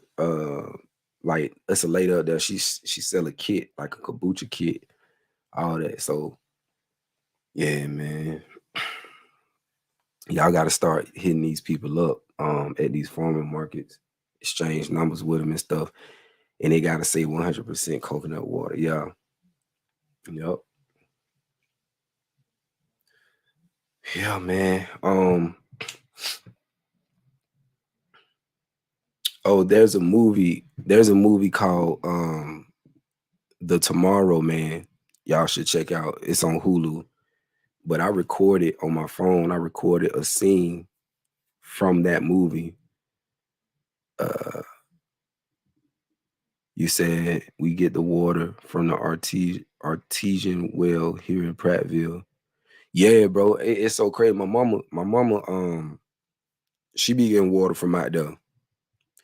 like it's a lady up there, she sell a kit, like a kombucha kit, all that. So yeah, man. Y'all gotta start hitting these people up. at these farming markets, exchange numbers with them and stuff, and they gotta say 100% coconut water. Yeah. Yep. Yeah, man. Oh, there's a movie called The Tomorrow Man. Y'all should check out. It's on Hulu. But I recorded on my phone, I recorded a scene from that movie. You said we get the water from the artesian well here in Prattville. Yeah, bro. It's so crazy. My mama, she be getting water from out there.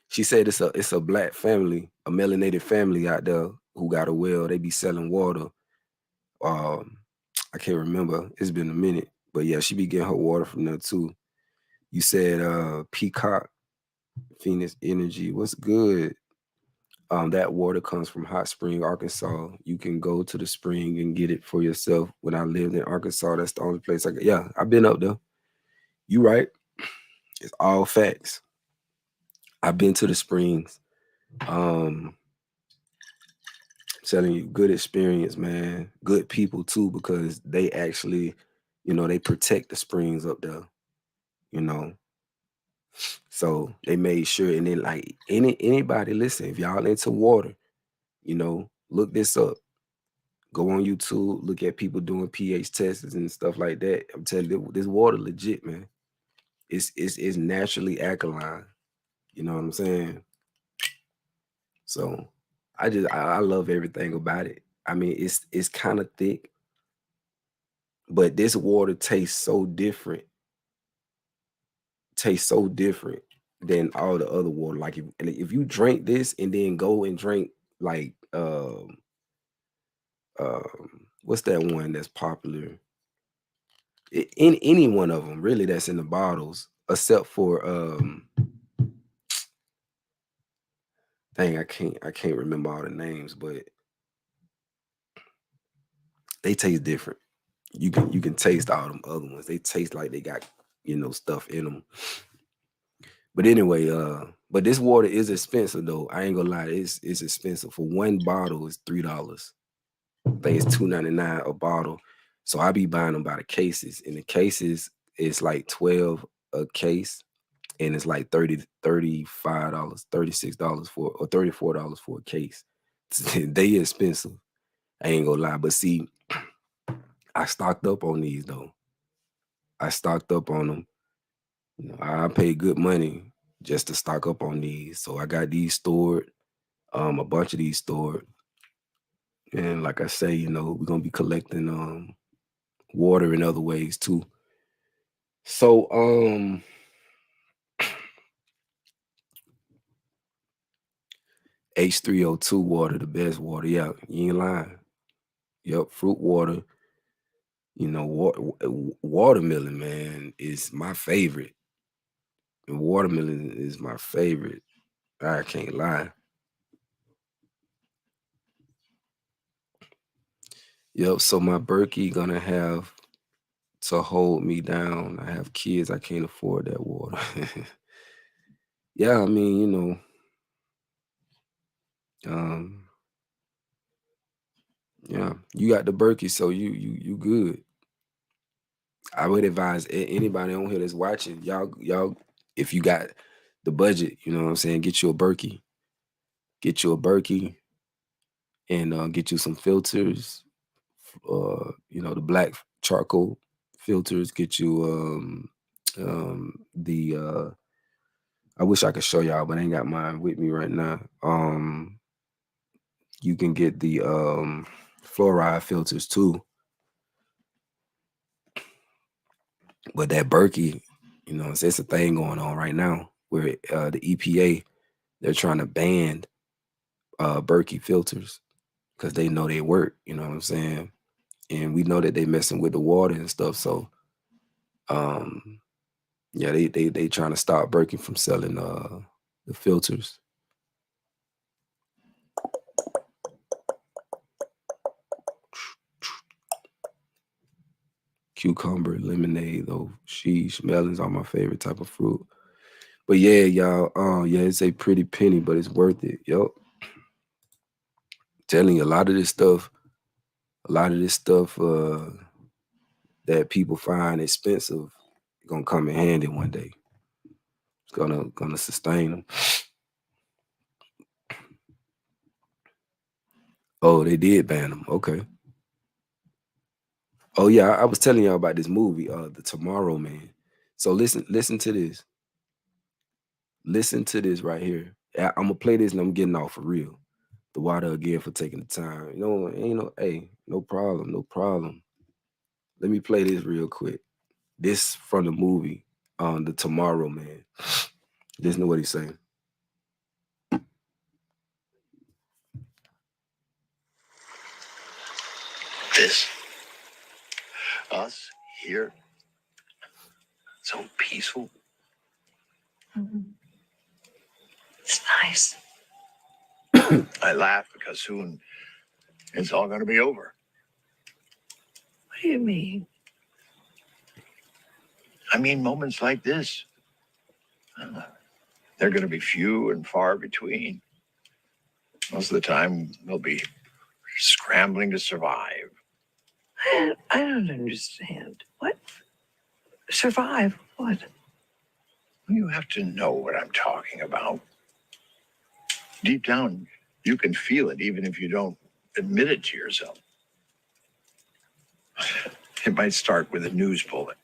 She said it's a black family, a melanated family out there who got a well. They be selling water. I can't remember. It's been a minute. But yeah, she be getting her water from there too. You said Peacock, Phoenix Energy. What's good? That water comes from Hot Spring, Arkansas. You can go to the spring and get it for yourself. When I lived in Arkansas, that's the only place I got. Yeah, I've been up there. You right. It's all facts. I've been to the springs. Telling you, good experience, man. Good people too, because they actually, they protect the springs up there, you know. So they made sure, and then like anybody listen, if y'all into water, look this up. Go on YouTube, look at people doing pH tests and stuff like that. I'm telling you, this water legit, man. It's naturally alkaline. You know what I'm saying? So I love everything about it. I mean, it's kind of thick, but this water tastes so different. Tastes so different than all the other water. Like if you drink this and then go and drink like what's that one that's popular? In any one of them really that's in the bottles, except for dang, I can't remember all the names, but they taste different. You can taste all them other ones. They taste like they got stuff in them. But anyway, but this water is expensive though. I ain't gonna lie, it's expensive. For one bottle, it's $3. I think it's $2.99 a bottle. So I be buying them by the cases. And the cases is like 12 a case, and it's like $35, $36 for, or $34 for a case. They expensive. I ain't gonna lie. But see, I stocked up on these though. I stocked up on them. I paid good money just to stock up on these. So I got these stored, a bunch of these stored. And like I say, we're gonna be collecting water in other ways too. So H3O2 water, the best water. Yeah, you ain't lying. Yep, fruit water. Watermelon, man, is my favorite. Watermelon is my favorite. I can't lie. Yep, so my Berkey gonna have to hold me down. I have kids, I can't afford that water. Yeah, I mean, yeah, you got the Berkey, so you good. I would advise anybody on here that's watching, y'all, if you got the budget, you know what I'm saying, get you a Berkey. Get you a Berkey and get you some filters. The black charcoal filters. Get you the I wish I could show y'all, but I ain't got mine with me right now. You can get the fluoride filters too. But that Berkey, it's a thing going on right now where the EPA, they're trying to ban Berkey filters because they know they work, you know what I'm saying? And we know that they messing with the water and stuff. So yeah, they trying to stop Berkey from selling the filters. Cucumber, lemonade, though. Sheesh, melons are my favorite type of fruit. But yeah, y'all, yeah, it's a pretty penny, but it's worth it. Yup. Telling you, a lot of this stuff that people find expensive gonna come in handy one day. It's gonna sustain them. Oh, they did ban them. Okay. Oh yeah, I was telling y'all about this movie, The Tomorrow Man. So listen to this. Listen to this right here. I'm gonna play this and I'm getting off for real. The water again for taking the time. You know, ain't no, hey, no problem, no problem. Let me play this real quick. This from the movie, The Tomorrow Man. Listen to what he's saying. This, us here, so peaceful. It's nice. I laugh because soon it's all going to be over. What do you mean? I mean, moments like this, they're going to be few and far between. Most of the time, we'll be scrambling to survive. I don't understand. What? Survive? What? You have to know what I'm talking about. Deep down, you can feel it even if you don't admit it to yourself. It might start with a news bullet.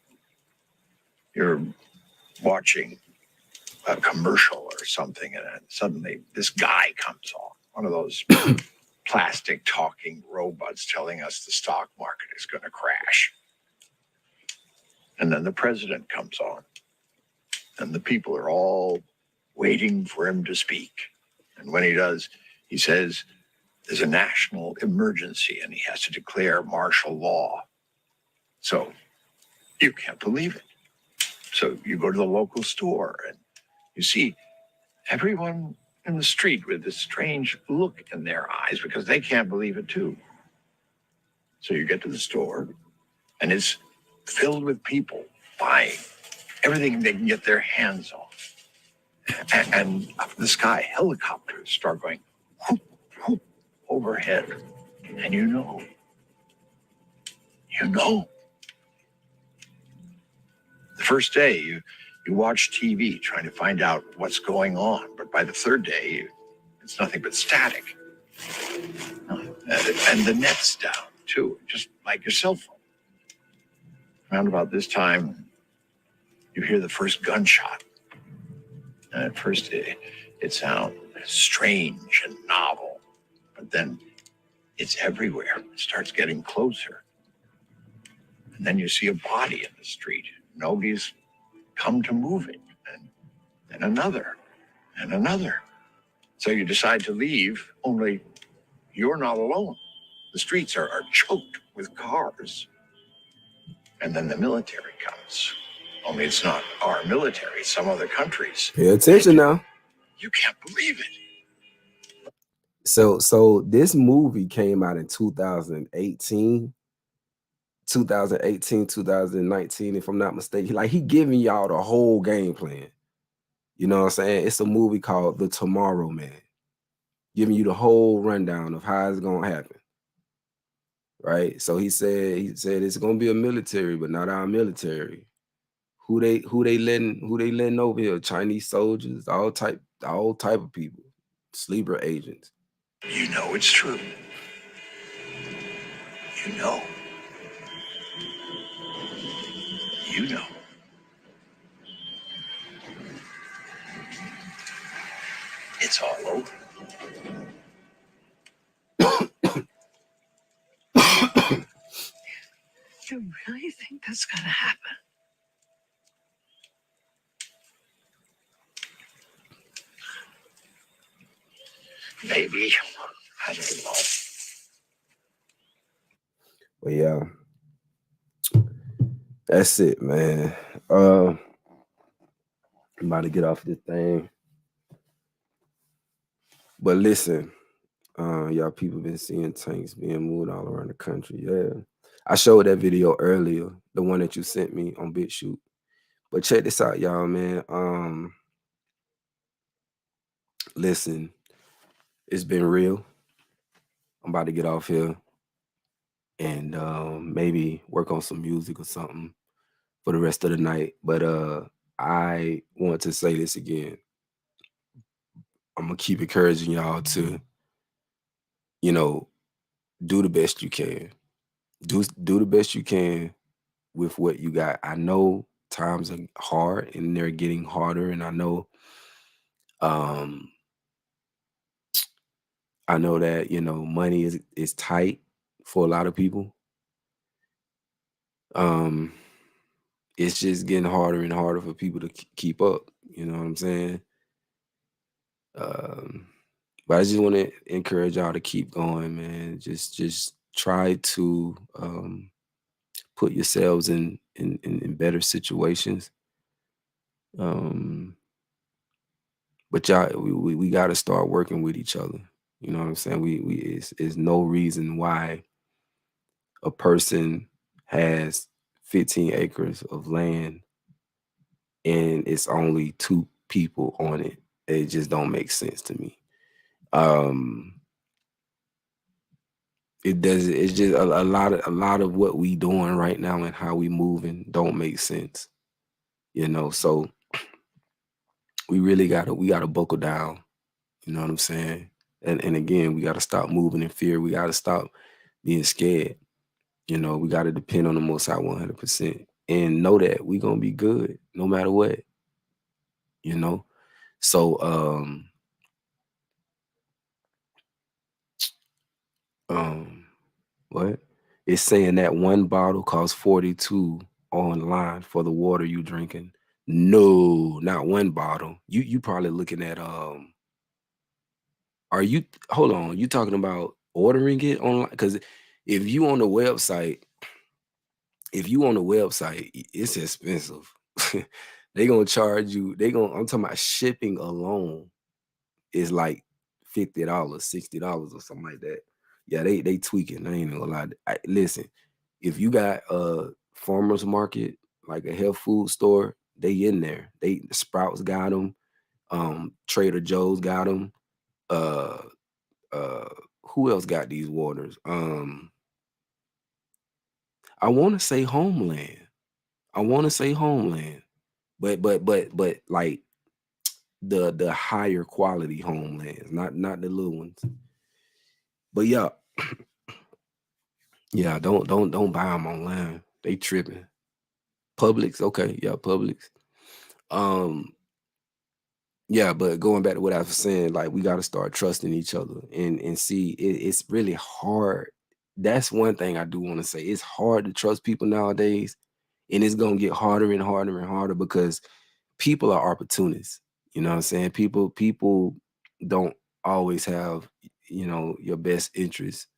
You're watching a commercial or something, and then suddenly this guy comes on, one of those plastic talking robots telling us the stock market is going to crash. And then the president comes on, and the people are all waiting for him to speak. And when he does, he says there's a national emergency and he has to declare martial law. So you can't believe it. So you go to the local store and you see everyone in the street with this strange look in their eyes because they can't believe it too. So you get to the store and it's filled with people buying everything they can get their hands on. And up in the sky, helicopters start going whoop, whoop, overhead. And you know. The first day, you watch TV trying to find out what's going on. But by the third day, it's nothing but static. And the net's down, too, just like your cell phone. Around about this time, you hear the first gunshot. And at first, it sounds strange and novel. But then it's everywhere. It starts getting closer. And then you see a body in the street. Nobody's come to move it. And another. And another. So you decide to leave, only you're not alone. The streets are choked with cars. And then the military comes. Only it's not our military, it's some other countries. Pay attention now. You can't believe it. So this movie came out in 2018, 2019, if I'm not mistaken. Like, he giving y'all the whole game plan. You know what I'm saying? It's a movie called The Tomorrow Man, giving you the whole rundown of how it's gonna happen. Right? So he said it's gonna be a military, but not our military. Who they letting over here? Chinese soldiers, all type of people, sleeper agents. You know it's true. You know. You know. It's all over. You really think that's gonna happen? Maybe. I don't know. But yeah, that's it, man. I'm about to get off this thing. But listen, y'all people been seeing tanks being moved all around the country. Yeah. I showed that video earlier, the one that you sent me on BitChute. But check this out, y'all, man. Listen, it's been real. I'm about to get off here and maybe work on some music or something for the rest of the night. But I want to say this again. I'm gonna keep encouraging y'all to, you know, do the best you can. Do the best you can with what you got. I know times are hard and they're getting harder, and um I know that, money is tight for a lot of people. Um it's just getting harder and harder for people to keep up. You know what I'm saying? Um, but I just want to encourage y'all to keep going, man. Just try to put yourselves in better situations. But y'all, we got to start working with each other. You know what I'm saying? It's no reason why a person has 15 acres of land and it's only 2 people on it. It just don't make sense to me. It does. It's just a lot of what we doing right now and how we moving don't make sense. So we gotta buckle down. You know what I'm saying? And again, we gotta stop moving in fear. We gotta stop being scared. We gotta depend on the Most High 100% and know that we gonna be good no matter what. So what? It's saying that one bottle costs 42 online for the water you drinking. No, not one bottle. You probably looking at are you hold on, you talking about ordering it online? Because if you on the website, it's expensive. They gonna charge you, I'm talking about shipping alone is like $50, $60 or something like that. Yeah, they tweaking. I ain't gonna lie. Listen, if you got a farmer's market, like a health food store, they in there. Sprouts got them. Trader Joe's got them. Uh, who else got these waters? I want to say Homeland. But like the higher quality Homelands, not the little ones. But yeah, don't buy them online. They tripping. Publix, okay, yeah, Publix. Yeah, but going back to what I was saying, like we got to start trusting each other and see it's really hard. That's one thing I do want to say. It's hard to trust people nowadays, and it's gonna get harder and harder and harder because people are opportunists. You know what I'm saying? People don't always have your best interests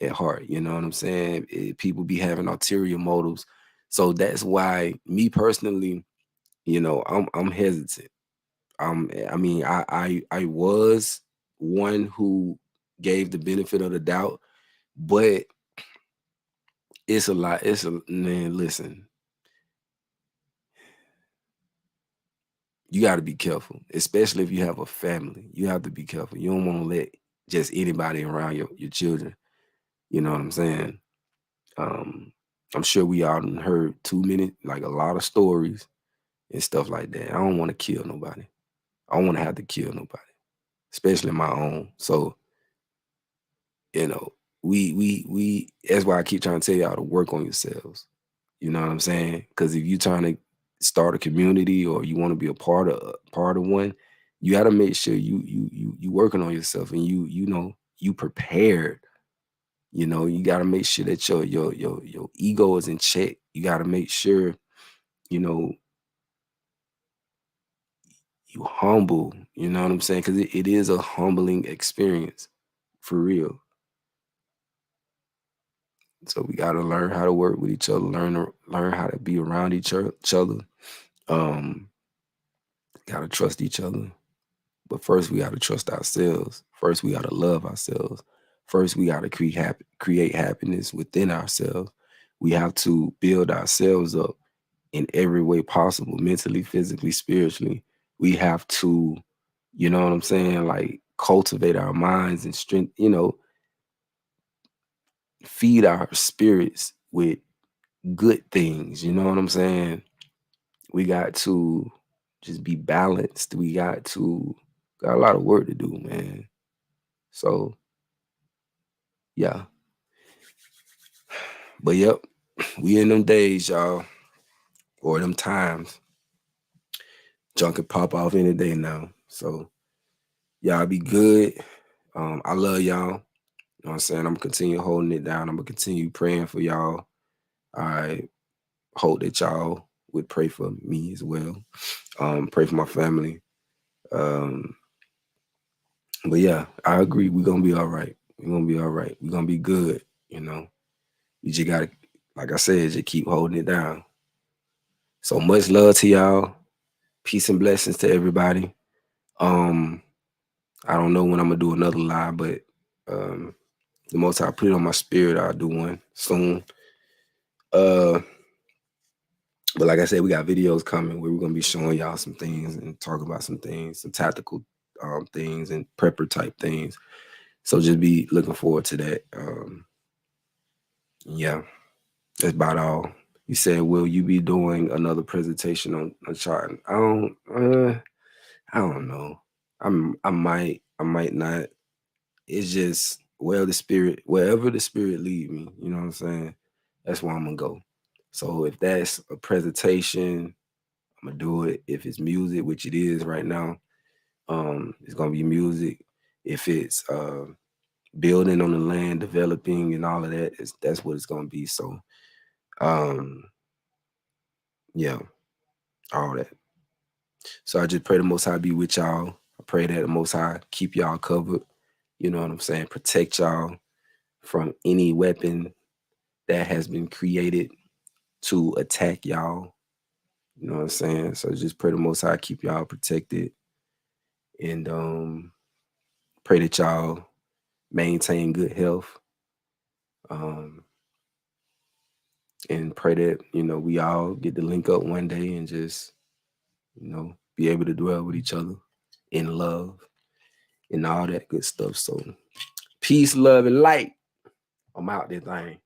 at heart. You know what I'm saying? People be having ulterior motives, so that's why me personally, I'm hesitant. I mean, I was one who gave the benefit of the doubt, but it's a lot. Man, listen, you got to be careful, especially if you have a family. You have to be careful. You don't want to let just anybody around your children. You know what I'm saying? I'm sure we all done heard like a lot of stories and stuff like that. I don't want to kill nobody. I don't want to have to kill nobody, especially my own. So, we that's why I keep trying to tell y'all to work on yourselves. You know what I'm saying? Because if you trying to start a community or you want to be a part of one, you got to make sure you working on yourself and you prepared. You got to make sure that your ego is in check. You got to make sure you humble. You know what I'm saying? Because it is a humbling experience for real. So we got to learn how to work with each other, learn how to be around each other. Got to trust each other. But first, we got to trust ourselves. First, we got to love ourselves. First, we got to create happiness within ourselves. We have to build ourselves up in every way possible, mentally, physically, spiritually. We have to, You know what I'm saying? Like cultivate our minds and strength, you know, feed our spirits with good things. You know what I'm saying? We got to just be balanced. We got a lot of work to do, man. So yeah. But yep, we in them days, y'all, or them times. Junk can pop off any day now. So y'all be good. I love y'all. You know what I'm saying? I'm gonna continue holding it down. I'm gonna continue praying for y'all. I hope that y'all would pray for me as well. Pray for my family. But yeah, I agree. We're gonna be all right. We're gonna be all right. We're gonna be good, you know. You just gotta, like I said, just keep holding it down. So much love to y'all. Peace and blessings to everybody. I don't know when I'm gonna do another live, but the most I put it on my spirit, I'll do one soon. But like I said, we got videos coming where we're gonna be showing y'all some things and talking about some things, some tactical things and prepper type things. So just be looking forward to that. Yeah, that's about all. You said, will you be doing another presentation on charting? I don't know. I might not. It's just wherever the spirit lead me, you know what I'm saying? That's where I'm gonna go. So if that's a presentation, I'm gonna do it. If it's music, which it is right now, it's gonna be music. If it's building on the land, developing and all of that, that's what it's gonna be. So yeah, all that. So I just pray the Most High be with y'all. I pray that the Most High keep y'all covered. You know what I'm saying? Protect y'all from any weapon that has been created to attack y'all. You know what I'm saying? So just pray the Most High keep y'all protected. And pray that y'all maintain good health. And pray that, you know, we all get to link up one day and just, you know, be able to dwell with each other in love and all that good stuff. So peace, love, and light. I'm out this thing.